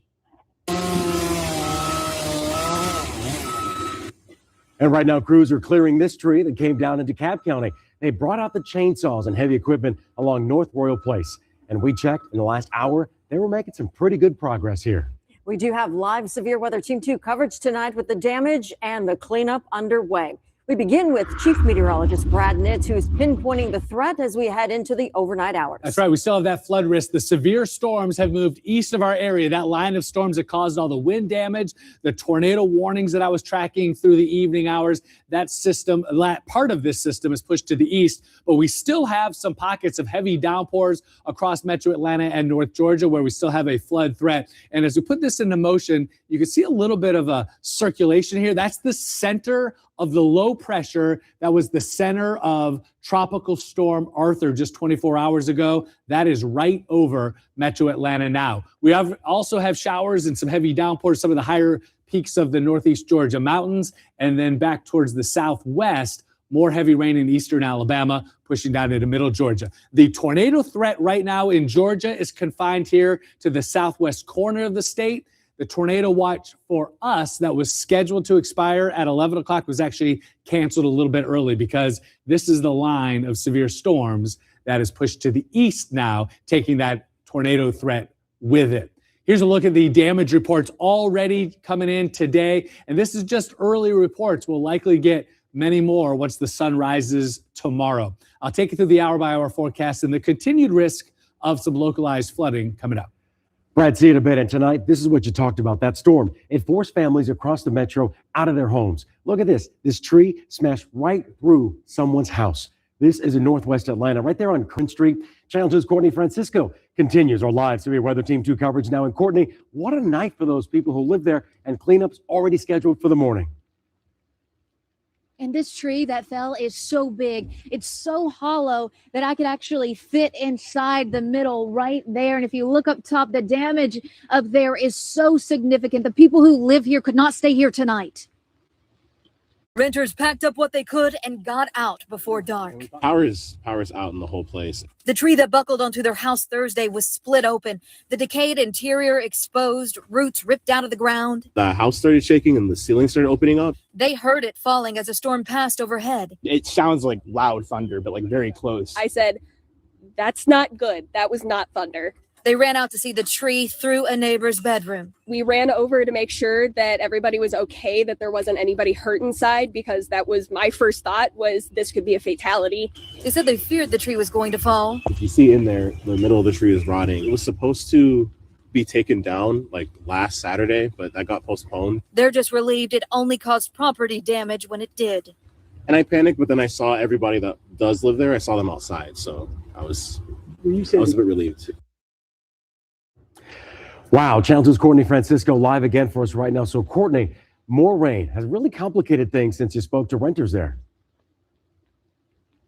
And right now, crews are clearing this tree that came down into Cobb County. They brought out the chainsaws and heavy equipment along North Royal Place. And we checked in the last hour, they were making some pretty good progress here. We do have live Severe Weather Team 2 coverage tonight with the damage and the cleanup underway. We begin with Chief Meteorologist Brad Nitz, who's pinpointing the threat as we head into the overnight hours. That's right. We still have that flood risk. The severe storms have moved east of our area. That line of storms that caused all the wind damage, the tornado warnings that I was tracking through the evening hours, that system, that part of this system is pushed to the east. But we still have some pockets of heavy downpours across metro Atlanta and North Georgia where we still have a flood threat. And as we put this into motion, you can see a little bit of a circulation here. That's the center of the low pressure that was the center of Tropical Storm Arthur just 24 hours ago. That is right over metro Atlanta now. We also have showers and some heavy downpours, some of the higher peaks of the northeast Georgia mountains, and then back towards the southwest, more heavy rain in eastern Alabama, pushing down into middle Georgia. The tornado threat right now in Georgia is confined here to the southwest corner of the state. The tornado watch for us that was scheduled to expire at 11 o'clock was actually canceled a little bit early because this is the line of severe storms that is pushed to the east now, taking that tornado threat with it. Here's a look at the damage reports already coming in today. And this is just early reports. We'll likely get many more once the sun rises tomorrow. I'll take you through the hour-by-hour forecast and the continued risk of some localized flooding coming up. Brad, see you in a bit. And tonight, this is what you talked about, that storm. It forced families across the metro out of their homes. Look at this. This tree smashed right through someone's house. This is in northwest Atlanta, right there on Current Street. Channel 2's Courtney Francisco continues our live Severe Weather Team 2 coverage now. And Courtney, what a night for those people who live there, and cleanup's already scheduled for the morning. And this tree that fell is so big, it's so hollow that I could actually fit inside the middle right there. And if you look up top, the damage up there is so significant. The people who live here could not stay here tonight. Renters packed up what they could and got out before dark. Power's out in the whole place. The tree that buckled onto their house Thursday was split open. The decayed interior exposed, roots ripped out of the ground. The house started shaking and the ceiling started opening up. They heard it falling as a storm passed overhead. It sounds like loud thunder, but like very close. I said, that's not good. That was not thunder. They ran out to see the tree through a neighbor's bedroom. We ran over to make sure that everybody was okay, that there wasn't anybody hurt inside, because that was my first thought, was this could be a fatality. They said they feared the tree was going to fall. If you see in there, the middle of the tree is rotting. It was supposed to be taken down like last Saturday, but that got postponed. They're just relieved it only caused property damage when it did. And I panicked, but then I saw everybody that does live there. I saw them outside, so I was a bit relieved. Wow, Channel 2's Courtney Francisco live again for us right now. So, Courtney, more rain has really complicated things since you spoke to renters there.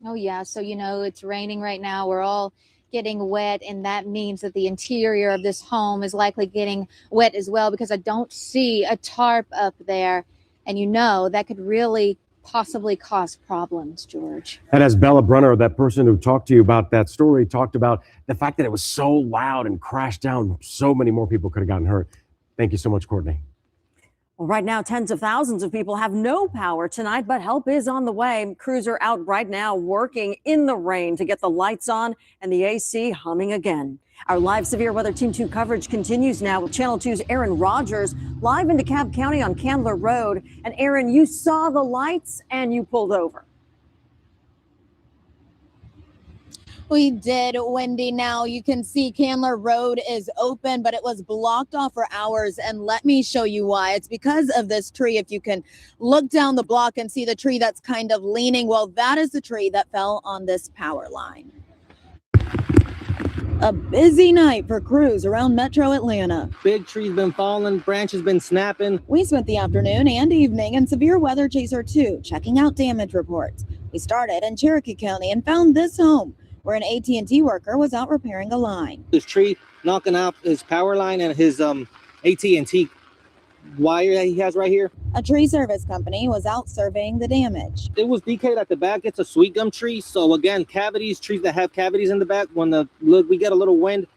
Oh, yeah. So, it's raining right now. We're all getting wet, and that means that the interior of this home is likely getting wet as well, because I don't see a tarp up there. And that could really possibly cause problems, George. And as Bella Brunner, that person who talked to you about that story, talked about the fact that it was so loud and crashed down, so many more people could have gotten hurt. Thank you so much, Courtney. Well, right now, tens of thousands of people have no power tonight, but help is on the way. Crews are out right now working in the rain to get the lights on and the AC humming again. Our live Severe Weather Team 2 coverage continues now with Channel 2's Aaron Rogers live into Cobb County on Candler Road. And Aaron, you saw the lights and you pulled over. We did, Wendy. Now you can see Candler Road is open, but it was blocked off for hours. And let me show you why. It's because of this tree. If you can look down the block and see the tree that's kind of leaning, well, that is the tree that fell on this power line. A busy night for crews around metro Atlanta. Big trees been falling, branches been snapping. We spent the afternoon and evening in Severe Weather Chaser 2 checking out damage reports. We started in Cherokee County and found this home where an AT&T worker was out repairing a line. This tree knocking out his power line and his AT&T wire that he has right here. A tree service company was out surveying the damage. It was decayed at the back. It's a sweet gum tree. So again, cavities, trees that have cavities in the back, when we get a little wind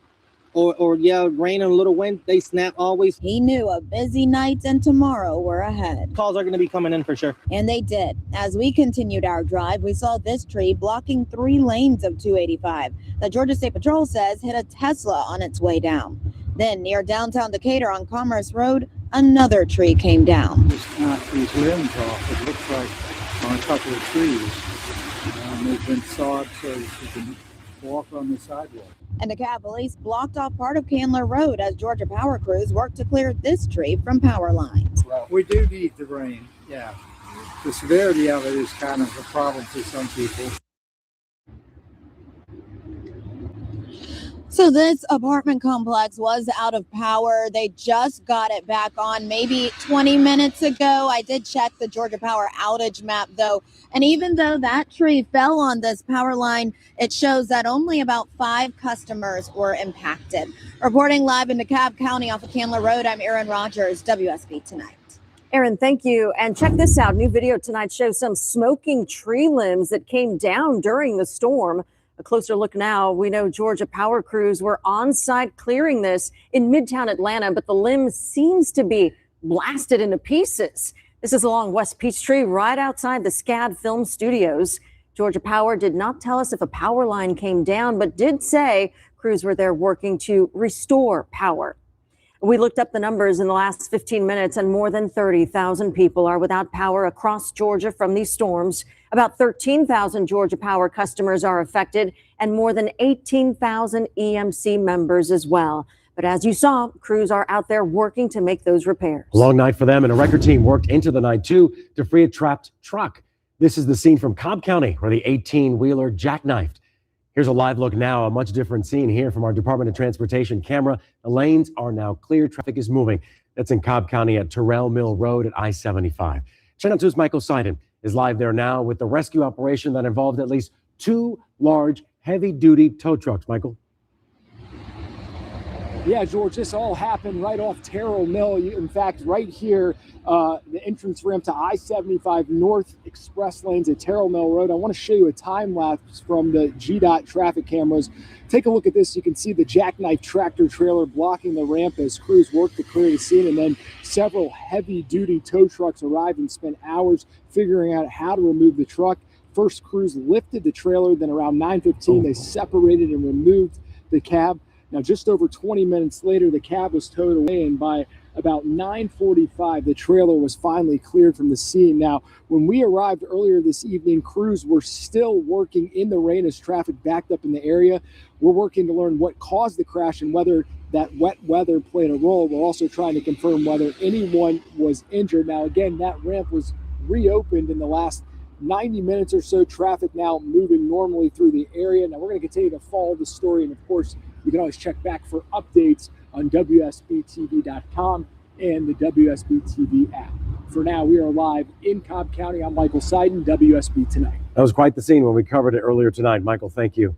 or rain and a little wind, they snap always. He knew a busy night and tomorrow were ahead. Calls are going to be coming in for sure. And they did. As we continued our drive, we saw this tree blocking 3 lanes of 285 that Georgia State Patrol says hit a Tesla on its way down. Then near downtown Decatur on Commerce Road, another tree came down. Just knocked these limbs off, it looks like, on a couple of trees. They've been sawed so you can walk on the sidewalk. And DeKalb police blocked off part of Candler Road as Georgia power crews worked to clear this tree from power lines. We do need the rain, yeah. The severity of it is kind of a problem for some people. So this apartment complex was out of power. They just got it back on maybe 20 minutes ago. I did check the Georgia Power outage map though. And even though that tree fell on this power line, it shows that only about 5 customers were impacted. Reporting live in DeKalb County off of Candler Road, I'm Erin Rogers, WSB Tonight. Erin, thank you. And check this out. New video tonight shows some smoking tree limbs that came down during the storm. A closer look now. We know Georgia power crews were on site clearing this in Midtown Atlanta, but the limb seems to be blasted into pieces. This is along West Peachtree, right outside the SCAD Film Studios. Georgia Power did not tell us if a power line came down, but did say crews were there working to restore power. We looked up the numbers in the last 15 minutes, and more than 30,000 people are without power across Georgia from these storms. About 13,000 Georgia Power customers are affected, and more than 18,000 EMC members as well. But as you saw, crews are out there working to make those repairs. A long night for them, and a record team worked into the night too to free a trapped truck. This is the scene from Cobb County where the 18-wheeler jackknifed. Here's a live look now, a much different scene here from our Department of Transportation camera. The lanes are now clear. Traffic is moving. That's in Cobb County at Terrell Mill Road at I-75. Channel 2's Michael Seiden is live there now with the rescue operation that involved at least 2 large, heavy-duty tow trucks. Michael? Yeah, George, this all happened right off Terrell Mill. In fact, right here, the entrance ramp to I-75 North Express lanes at Terrell Mill Road. I want to show you a time lapse from the GDOT traffic cameras. Take a look at this. You can see the jackknife tractor trailer blocking the ramp as crews work to clear the scene, and then several heavy-duty tow trucks arrived and spent hours figuring out how to remove the truck. First, crews lifted the trailer, then around 9:15, they separated and removed the cab. Now, just over 20 minutes later, the cab was towed away, and by about 9:45, the trailer was finally cleared from the scene. Now, when we arrived earlier this evening, crews were still working in the rain as traffic backed up in the area. We're working to learn what caused the crash and whether that wet weather played a role. We're also trying to confirm whether anyone was injured. Now, again, that ramp was reopened in the last 90 minutes or so. Traffic now moving normally through the area. Now, we're going to continue to follow the story, and of course, you can always check back for updates on WSBTV.com and the WSB-TV app. For now, we are live in Cobb County. I'm Michael Seiden, WSB Tonight. That was quite the scene when we covered it earlier tonight. Michael, thank you.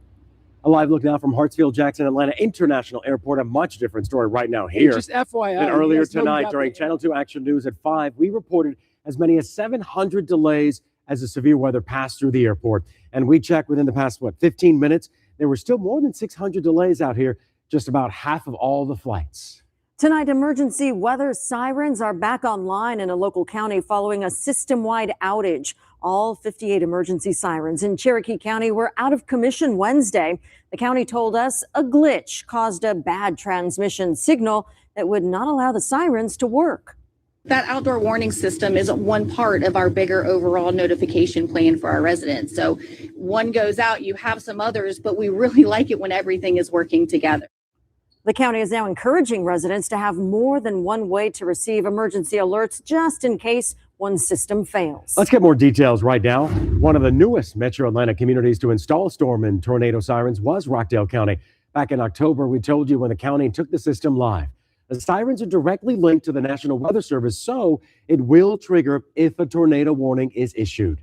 A live look now from Hartsfield-Jackson Atlanta International Airport. A much different story right now here. Just FYI. And earlier tonight during Channel 2 Action News at 5, we reported as many as 700 delays as the severe weather passed through the airport. And we checked within the past, 15 minutes, there were still more than 600 delays out here, just about half of all the flights. Tonight, emergency weather sirens are back online in a local county following a system-wide outage. All 58 emergency sirens in Cherokee County were out of commission Wednesday. The county told us a glitch caused a bad transmission signal that would not allow the sirens to work. That outdoor warning system is one part of our bigger overall notification plan for our residents. So one goes out, you have some others, but we really like it when everything is working together. The county is now encouraging residents to have more than one way to receive emergency alerts just in case one system fails. Let's get more details right now. One of the newest Metro Atlanta communities to install storm and tornado sirens was Rockdale County. Back in October, we told you when the county took the system live. The sirens are directly linked to the National Weather Service, so it will trigger if a tornado warning is issued.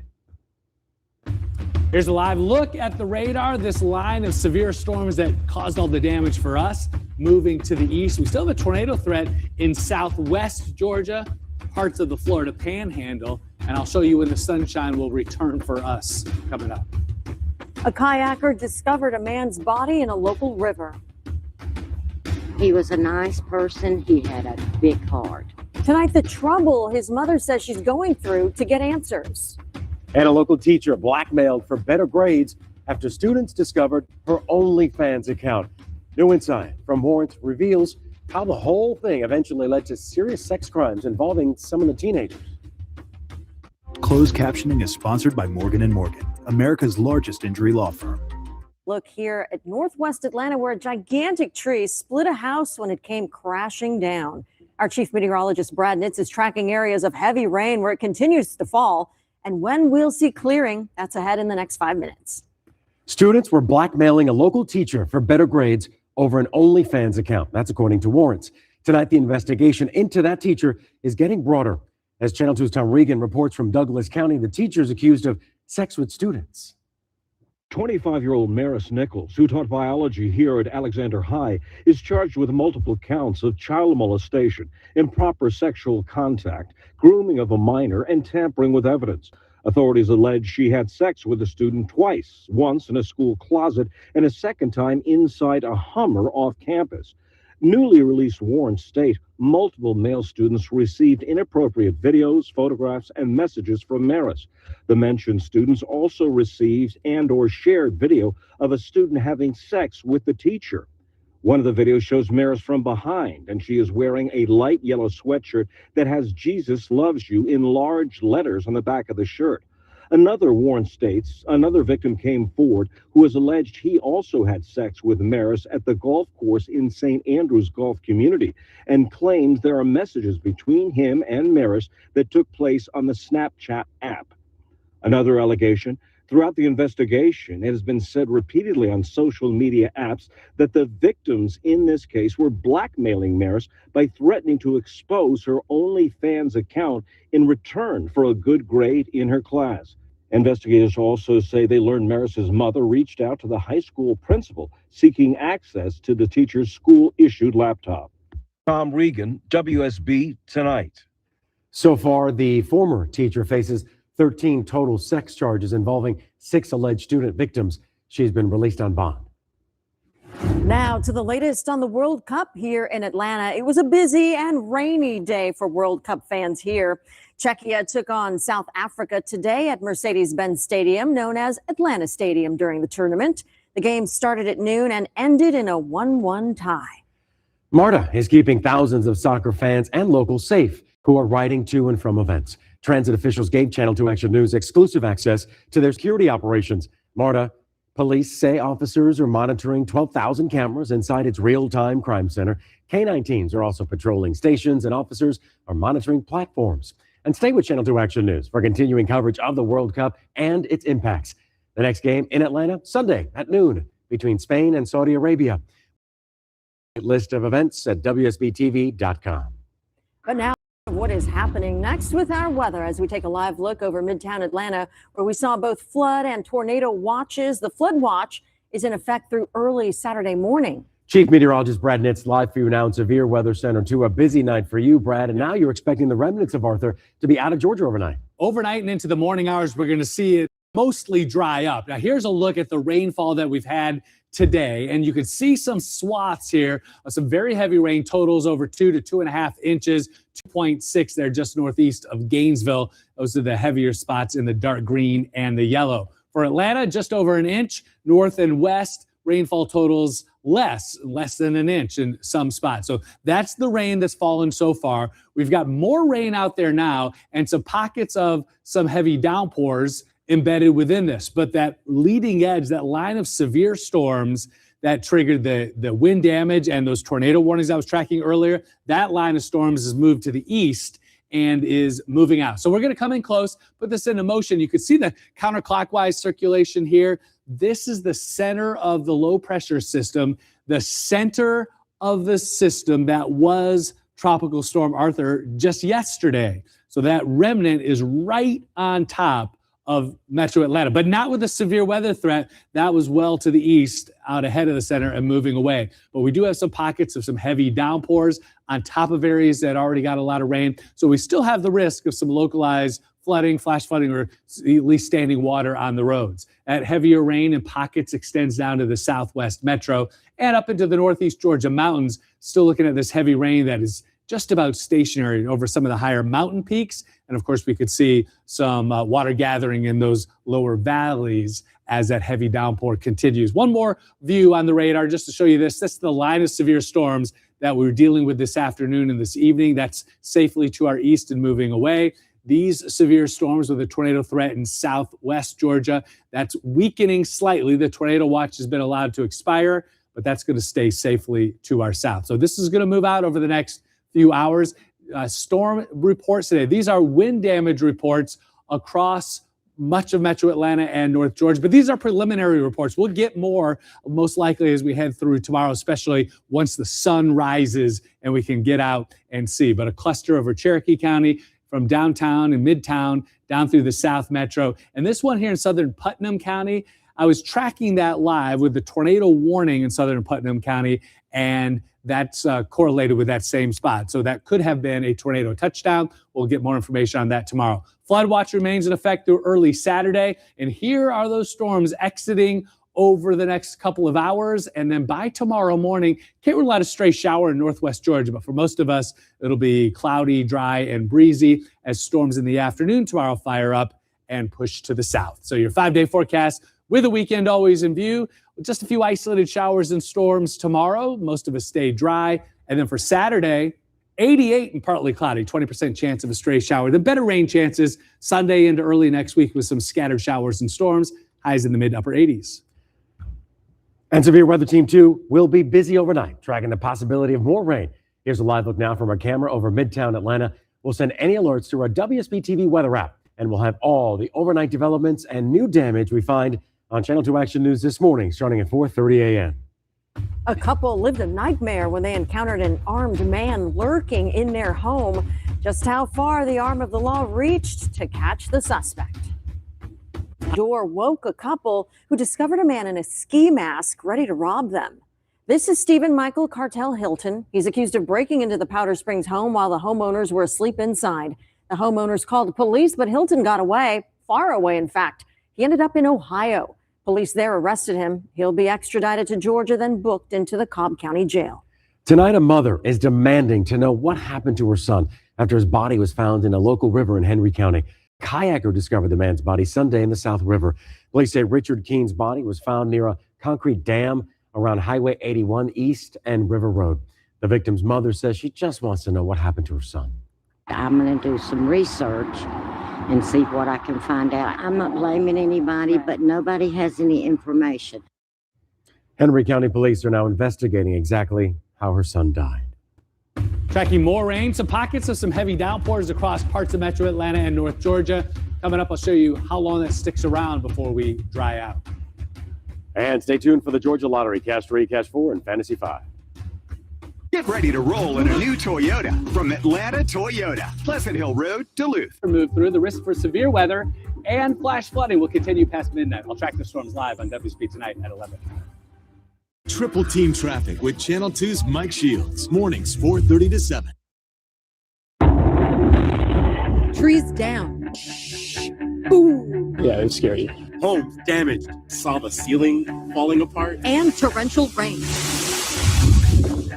Here's a live look at the radar. This line of severe storms that caused all the damage for us moving to the east. We still have a tornado threat in southwest Georgia, parts of the Florida Panhandle, and I'll show you when the sunshine will return for us coming up. A kayaker discovered a man's body in a local river. He was a nice person. He had a big heart. Tonight, the trouble his mother says she's going through to get answers. And a local teacher blackmailed for better grades after students discovered her OnlyFans account. New insight from Warrant reveals how the whole thing eventually led to serious sex crimes involving some of the teenagers. Closed captioning is sponsored by Morgan & Morgan, America's largest injury law firm. Look here at northwest Atlanta, where a gigantic tree split a house when it came crashing down. Our chief meteorologist, Brad Nitz, is tracking areas of heavy rain where it continues to fall. And when we'll see clearing, that's ahead in the next 5 minutes. Students were blackmailing a local teacher for better grades over an OnlyFans account. That's according to warrants. Tonight, the investigation into that teacher is getting broader. As Channel 2's Tom Regan reports from Douglas County, the teacher is accused of sex with students. 25-year-old Maris Nichols, who taught biology here at Alexander High, is charged with multiple counts of child molestation, improper sexual contact, grooming of a minor, and tampering with evidence. Authorities allege she had sex with a student twice, once in a school closet and a second time inside a Hummer off campus. Newly released warrants state multiple male students received inappropriate videos, photographs, and messages from Maris. The mentioned students also received and/or shared video of a student having sex with the teacher. One of the videos shows Maris from behind, and she is wearing a light yellow sweatshirt that has "Jesus loves you" in large letters on the back of the shirt. Another warrant states another victim came forward who has alleged he also had sex with Maris at the golf course in St. Andrews Golf Community and claims there are messages between him and Maris that took place on the Snapchat app. Another allegation: throughout the investigation, it has been said repeatedly on social media apps that the victims in this case were blackmailing Maris by threatening to expose her OnlyFans account in return for a good grade in her class. Investigators also say they learned Maris's mother reached out to the high school principal seeking access to the teacher's school-issued laptop. Tom Regan, WSB Tonight. So far, the former teacher faces 13 total sex charges involving 6 alleged student victims. She's been released on bond. Now to the latest on the World Cup here in Atlanta. It was a busy and rainy day for World Cup fans here. Czechia took on South Africa today at Mercedes-Benz Stadium, known as Atlanta Stadium, during the tournament. The game started at noon and ended in a 1-1 tie. MARTA is keeping thousands of soccer fans and locals safe who are riding to and from events. Transit officials gave Channel 2 Action News exclusive access to their security operations. MARTA police say officers are monitoring 12,000 cameras inside its real-time crime center. K-9 teams are also patrolling stations, and officers are monitoring platforms. And stay with Channel 2 Action News for continuing coverage of the World Cup and its impacts. The next game in Atlanta, Sunday at noon between Spain and Saudi Arabia. List of events at WSBTV.com. But now, what is happening next with our weather as we take a live look over Midtown Atlanta, where we saw both flood and tornado watches. The flood watch is in effect through early Saturday morning. Chief Meteorologist Brad Nitz live for you now in Severe Weather Center 2. A busy night for you, Brad, and now you're expecting the remnants of Arthur to be out of Georgia overnight. Overnight and into the morning hours, we're going to see it mostly dry up. Now, here's a look at the rainfall that we've had today, and you can see some swaths here of some very heavy rain, totals over 2 to 2.5 inches, 2.6 there just northeast of Gainesville. Those are the heavier spots in the dark green and the yellow. For Atlanta, just over an inch. North and west, rainfall totals less than an inch in some spots. So that's the rain that's fallen so far. We've got more rain out there now and some pockets of some heavy downpours embedded within this. But that leading edge, that line of severe storms that triggered the wind damage and those tornado warnings I was tracking earlier, that line of storms has moved to the east and is moving out. So we're going to come in close, put this into motion. You can see the counterclockwise circulation here. This is the center of the low pressure system, the center of the system that was Tropical Storm Arthur just yesterday. So that remnant is right on top of Metro Atlanta, but not with a severe weather threat. That was well to the east, out ahead of the center and moving away. But we do have some pockets of some heavy downpours on top of areas that already got a lot of rain. So we still have the risk of some localized flooding, flash flooding, or at least standing water on the roads. That heavier rain in pockets extends down to the southwest metro and up into the northeast Georgia mountains. Still looking at this heavy rain that is just about stationary over some of the higher mountain peaks. And of course, we could see some water gathering in those lower valleys as that heavy downpour continues. One more view on the radar just to show you this. That's the line of severe storms that we're dealing with this afternoon and this evening. That's safely to our east and moving away. These severe storms with a tornado threat in southwest Georgia, that's weakening slightly. The tornado watch has been allowed to expire, but that's going to stay safely to our south. So this is going to move out over the next few hours. Storm reports today. These are wind damage reports across much of Metro Atlanta and North Georgia, but these are preliminary reports. We'll get more most likely as we head through tomorrow, especially once the sun rises and we can get out and see. But a cluster over Cherokee County from downtown and midtown down through the South Metro. And this one here in southern Putnam County, I was tracking that live with the tornado warning in southern Putnam County, and that's correlated with that same spot. So that could have been a tornado touchdown. We'll get more information on that tomorrow. Flood watch remains in effect through early Saturday. And here are those storms exiting over the next couple of hours. And then by tomorrow morning, can't rule out a stray shower in northwest Georgia, but for most of us, it'll be cloudy, dry, and breezy as storms in the afternoon tomorrow fire up and push to the south. So your 5-day forecast with a weekend always in view. Just a few isolated showers and storms tomorrow. Most of us stay dry. And then for Saturday, 88 and partly cloudy, 20% chance of a stray shower. The better rain chances Sunday into early next week with some scattered showers and storms. Highs in the mid upper 80s. And Severe Weather Team 2 will be busy overnight, tracking the possibility of more rain. Here's a live look now from our camera over Midtown Atlanta. We'll send any alerts to our WSB-TV weather app, and we'll have all the overnight developments and new damage we find on Channel 2 Action News this morning, starting at 4:30 a.m. A couple lived a nightmare when they encountered an armed man lurking in their home. Just how far the arm of the law reached to catch the suspect. The door woke a couple who discovered a man in a ski mask ready to rob them. This is Stephen Michael Cartel Hilton. He's accused of breaking into the Powder Springs home while the homeowners were asleep inside. The homeowners called the police, but Hilton got away, far away in fact. He ended up in Ohio. Police there arrested him. He'll be extradited to Georgia, then booked into the Cobb County Jail. Tonight, a mother is demanding to know what happened to her son after his body was found in a local river in Henry County. A kayaker discovered the man's body Sunday in the South River. Police say Richard Keene's body was found near a concrete dam around Highway 81 East and River Road. The victim's mother says she just wants to know what happened to her son. I'm going to do some research and see what I can find out. I'm not blaming anybody, but nobody has any information. Henry County Police are now investigating exactly how her son died. Tracking more rain, some pockets of some heavy downpours across parts of Metro Atlanta and North Georgia. Coming up, I'll show you how long that sticks around before we dry out. And stay tuned for the Georgia Lottery, Cash 3, Cash 4, and Fantasy 5. Get ready to roll in a new Toyota from Atlanta Toyota, Pleasant Hill Road, Duluth. Move through. The risk for severe weather and flash flooding will continue past midnight. I'll track the storms live on WSB tonight at 11. Triple team traffic with Channel 2's Mike Shields. Mornings 4:30 to 7. Trees down. Boom. Yeah, it's scary. Homes damaged. Saw the ceiling falling apart. And torrential rain.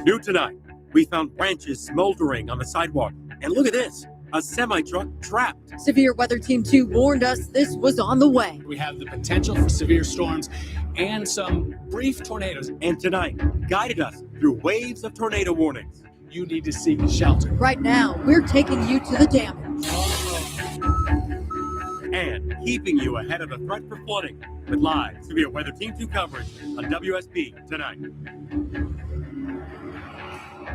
New tonight, we found branches smoldering on the sidewalk. And look at this, a semi-truck trapped. Severe Weather Team 2 warned us this was on the way. We have the potential for severe storms and some brief tornadoes. And tonight, guided us through waves of tornado warnings. You need to seek shelter. Right now, we're taking you to the damage. And keeping you ahead of the threat for flooding with live Severe Weather Team 2 coverage on WSB tonight.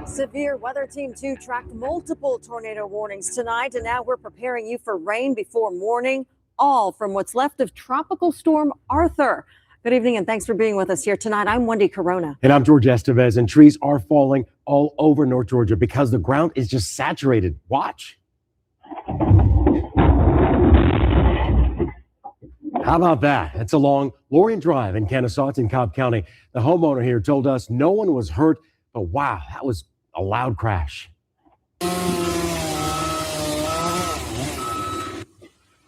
Severe Weather Team 2 tracked multiple tornado warnings tonight, and now we're preparing you for rain before morning, all from what's left of Tropical Storm Arthur. Good evening, and thanks for being with us here tonight. I'm Wendy Corona. And I'm George Estevez, and trees are falling all over North Georgia because the ground is just saturated. Watch. How about that? It's along Lorient Drive in Kennesaw. It's in Cobb County. The homeowner here told us no one was hurt, but wow, that was a loud crash.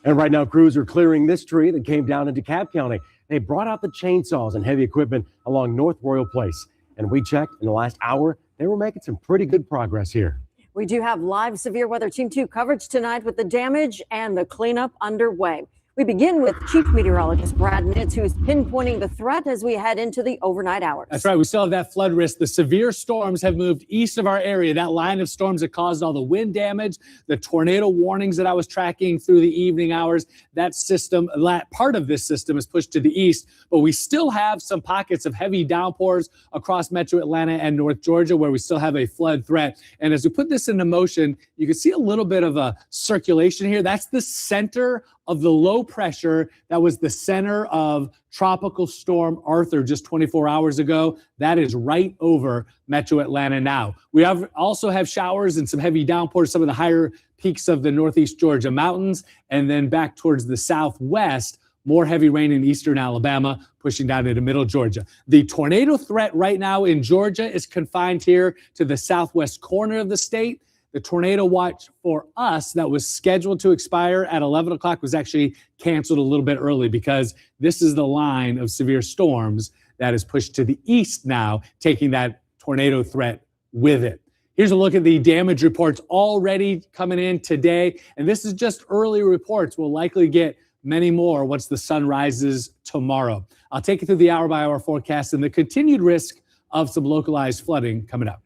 And right now, crews are clearing this tree that came down into Cobb County. They brought out the chainsaws and heavy equipment along North Royal Place. And we checked in the last hour, they were making some pretty good progress here. We do have live severe weather Team 2 coverage tonight with the damage and the cleanup underway. We begin with Chief Meteorologist Brad Nitz, who's pinpointing the threat as we head into the overnight hours. That's right. We still have that flood risk. The severe storms have moved east of our area. That line of storms that caused all the wind damage, the tornado warnings that I was tracking through the evening hours, that system, part of this system is pushed to the east. But we still have some pockets of heavy downpours across metro Atlanta and North Georgia where we still have a flood threat. And as we put this into motion, you can see a little bit of a circulation here. That's the center of the low pressure that was the center of Tropical Storm Arthur just 24 hours ago. That is right over metro Atlanta now. We also have showers and some heavy downpours, some of the higher peaks of the northeast Georgia mountains, and then back towards the southwest, more heavy rain in eastern Alabama, pushing down into middle Georgia. The tornado threat right now in Georgia is confined here to the southwest corner of the state. The tornado watch for us that was scheduled to expire at 11 o'clock was actually canceled a little bit early because this is the line of severe storms that is pushed to the east now, taking that tornado threat with it. Here's a look at the damage reports already coming in today. And this is just early reports. We'll likely get many more once the sun rises tomorrow. I'll take you through the hour-by-hour forecast and the continued risk of some localized flooding coming up.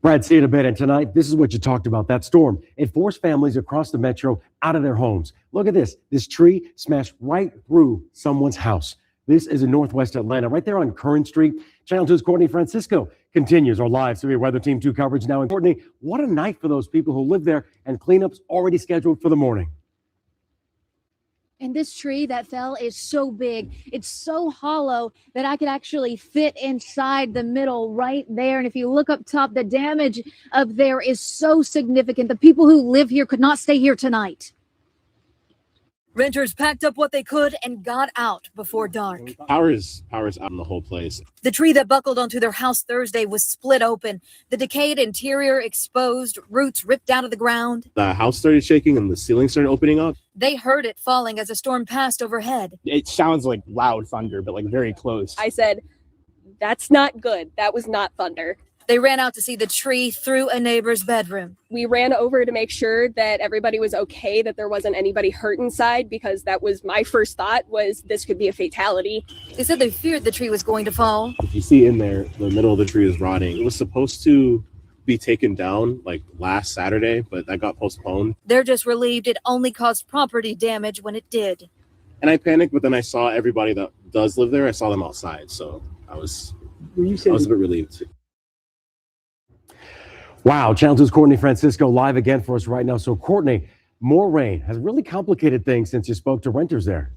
Brad, see you in a bit. And tonight, this is what you talked about, that storm. It forced families across the metro out of their homes. Look at this. This tree smashed right through someone's house. This is in northwest Atlanta, right there on Curran Street. Channel 2's Courtney Francisco continues our live severe weather Team 2 coverage now. And Courtney, what a night for those people who live there, and cleanup's already scheduled for the morning. And this tree that fell is so big. It's so hollow that I could actually fit inside the middle right there. And if you look up top, the damage up there is so significant. The people who live here could not stay here tonight. Renters packed up what they could and got out before dark. Power's out in the whole place. The tree that buckled onto their house Thursday was split open. The decayed interior exposed, roots ripped out of the ground. The house started shaking and the ceiling started opening up. They heard it falling as a storm passed overhead. It sounds like loud thunder, but like very close. I said, that's not good. That was not thunder. They ran out to see the tree through a neighbor's bedroom. We ran over to make sure that everybody was okay, that there wasn't anybody hurt inside, because that was my first thought, was this could be a fatality. They said they feared the tree was going to fall. If you see in there, the middle of the tree is rotting. It was supposed to be taken down like last Saturday, but that got postponed. They're just relieved it only caused property damage when it did. And I panicked, but then I saw everybody that does live there. I saw them outside, so I was a bit relieved. Wow, Channel 2's Courtney Francisco live again for us right now. So Courtney, more rain has really complicated things since you spoke to renters there.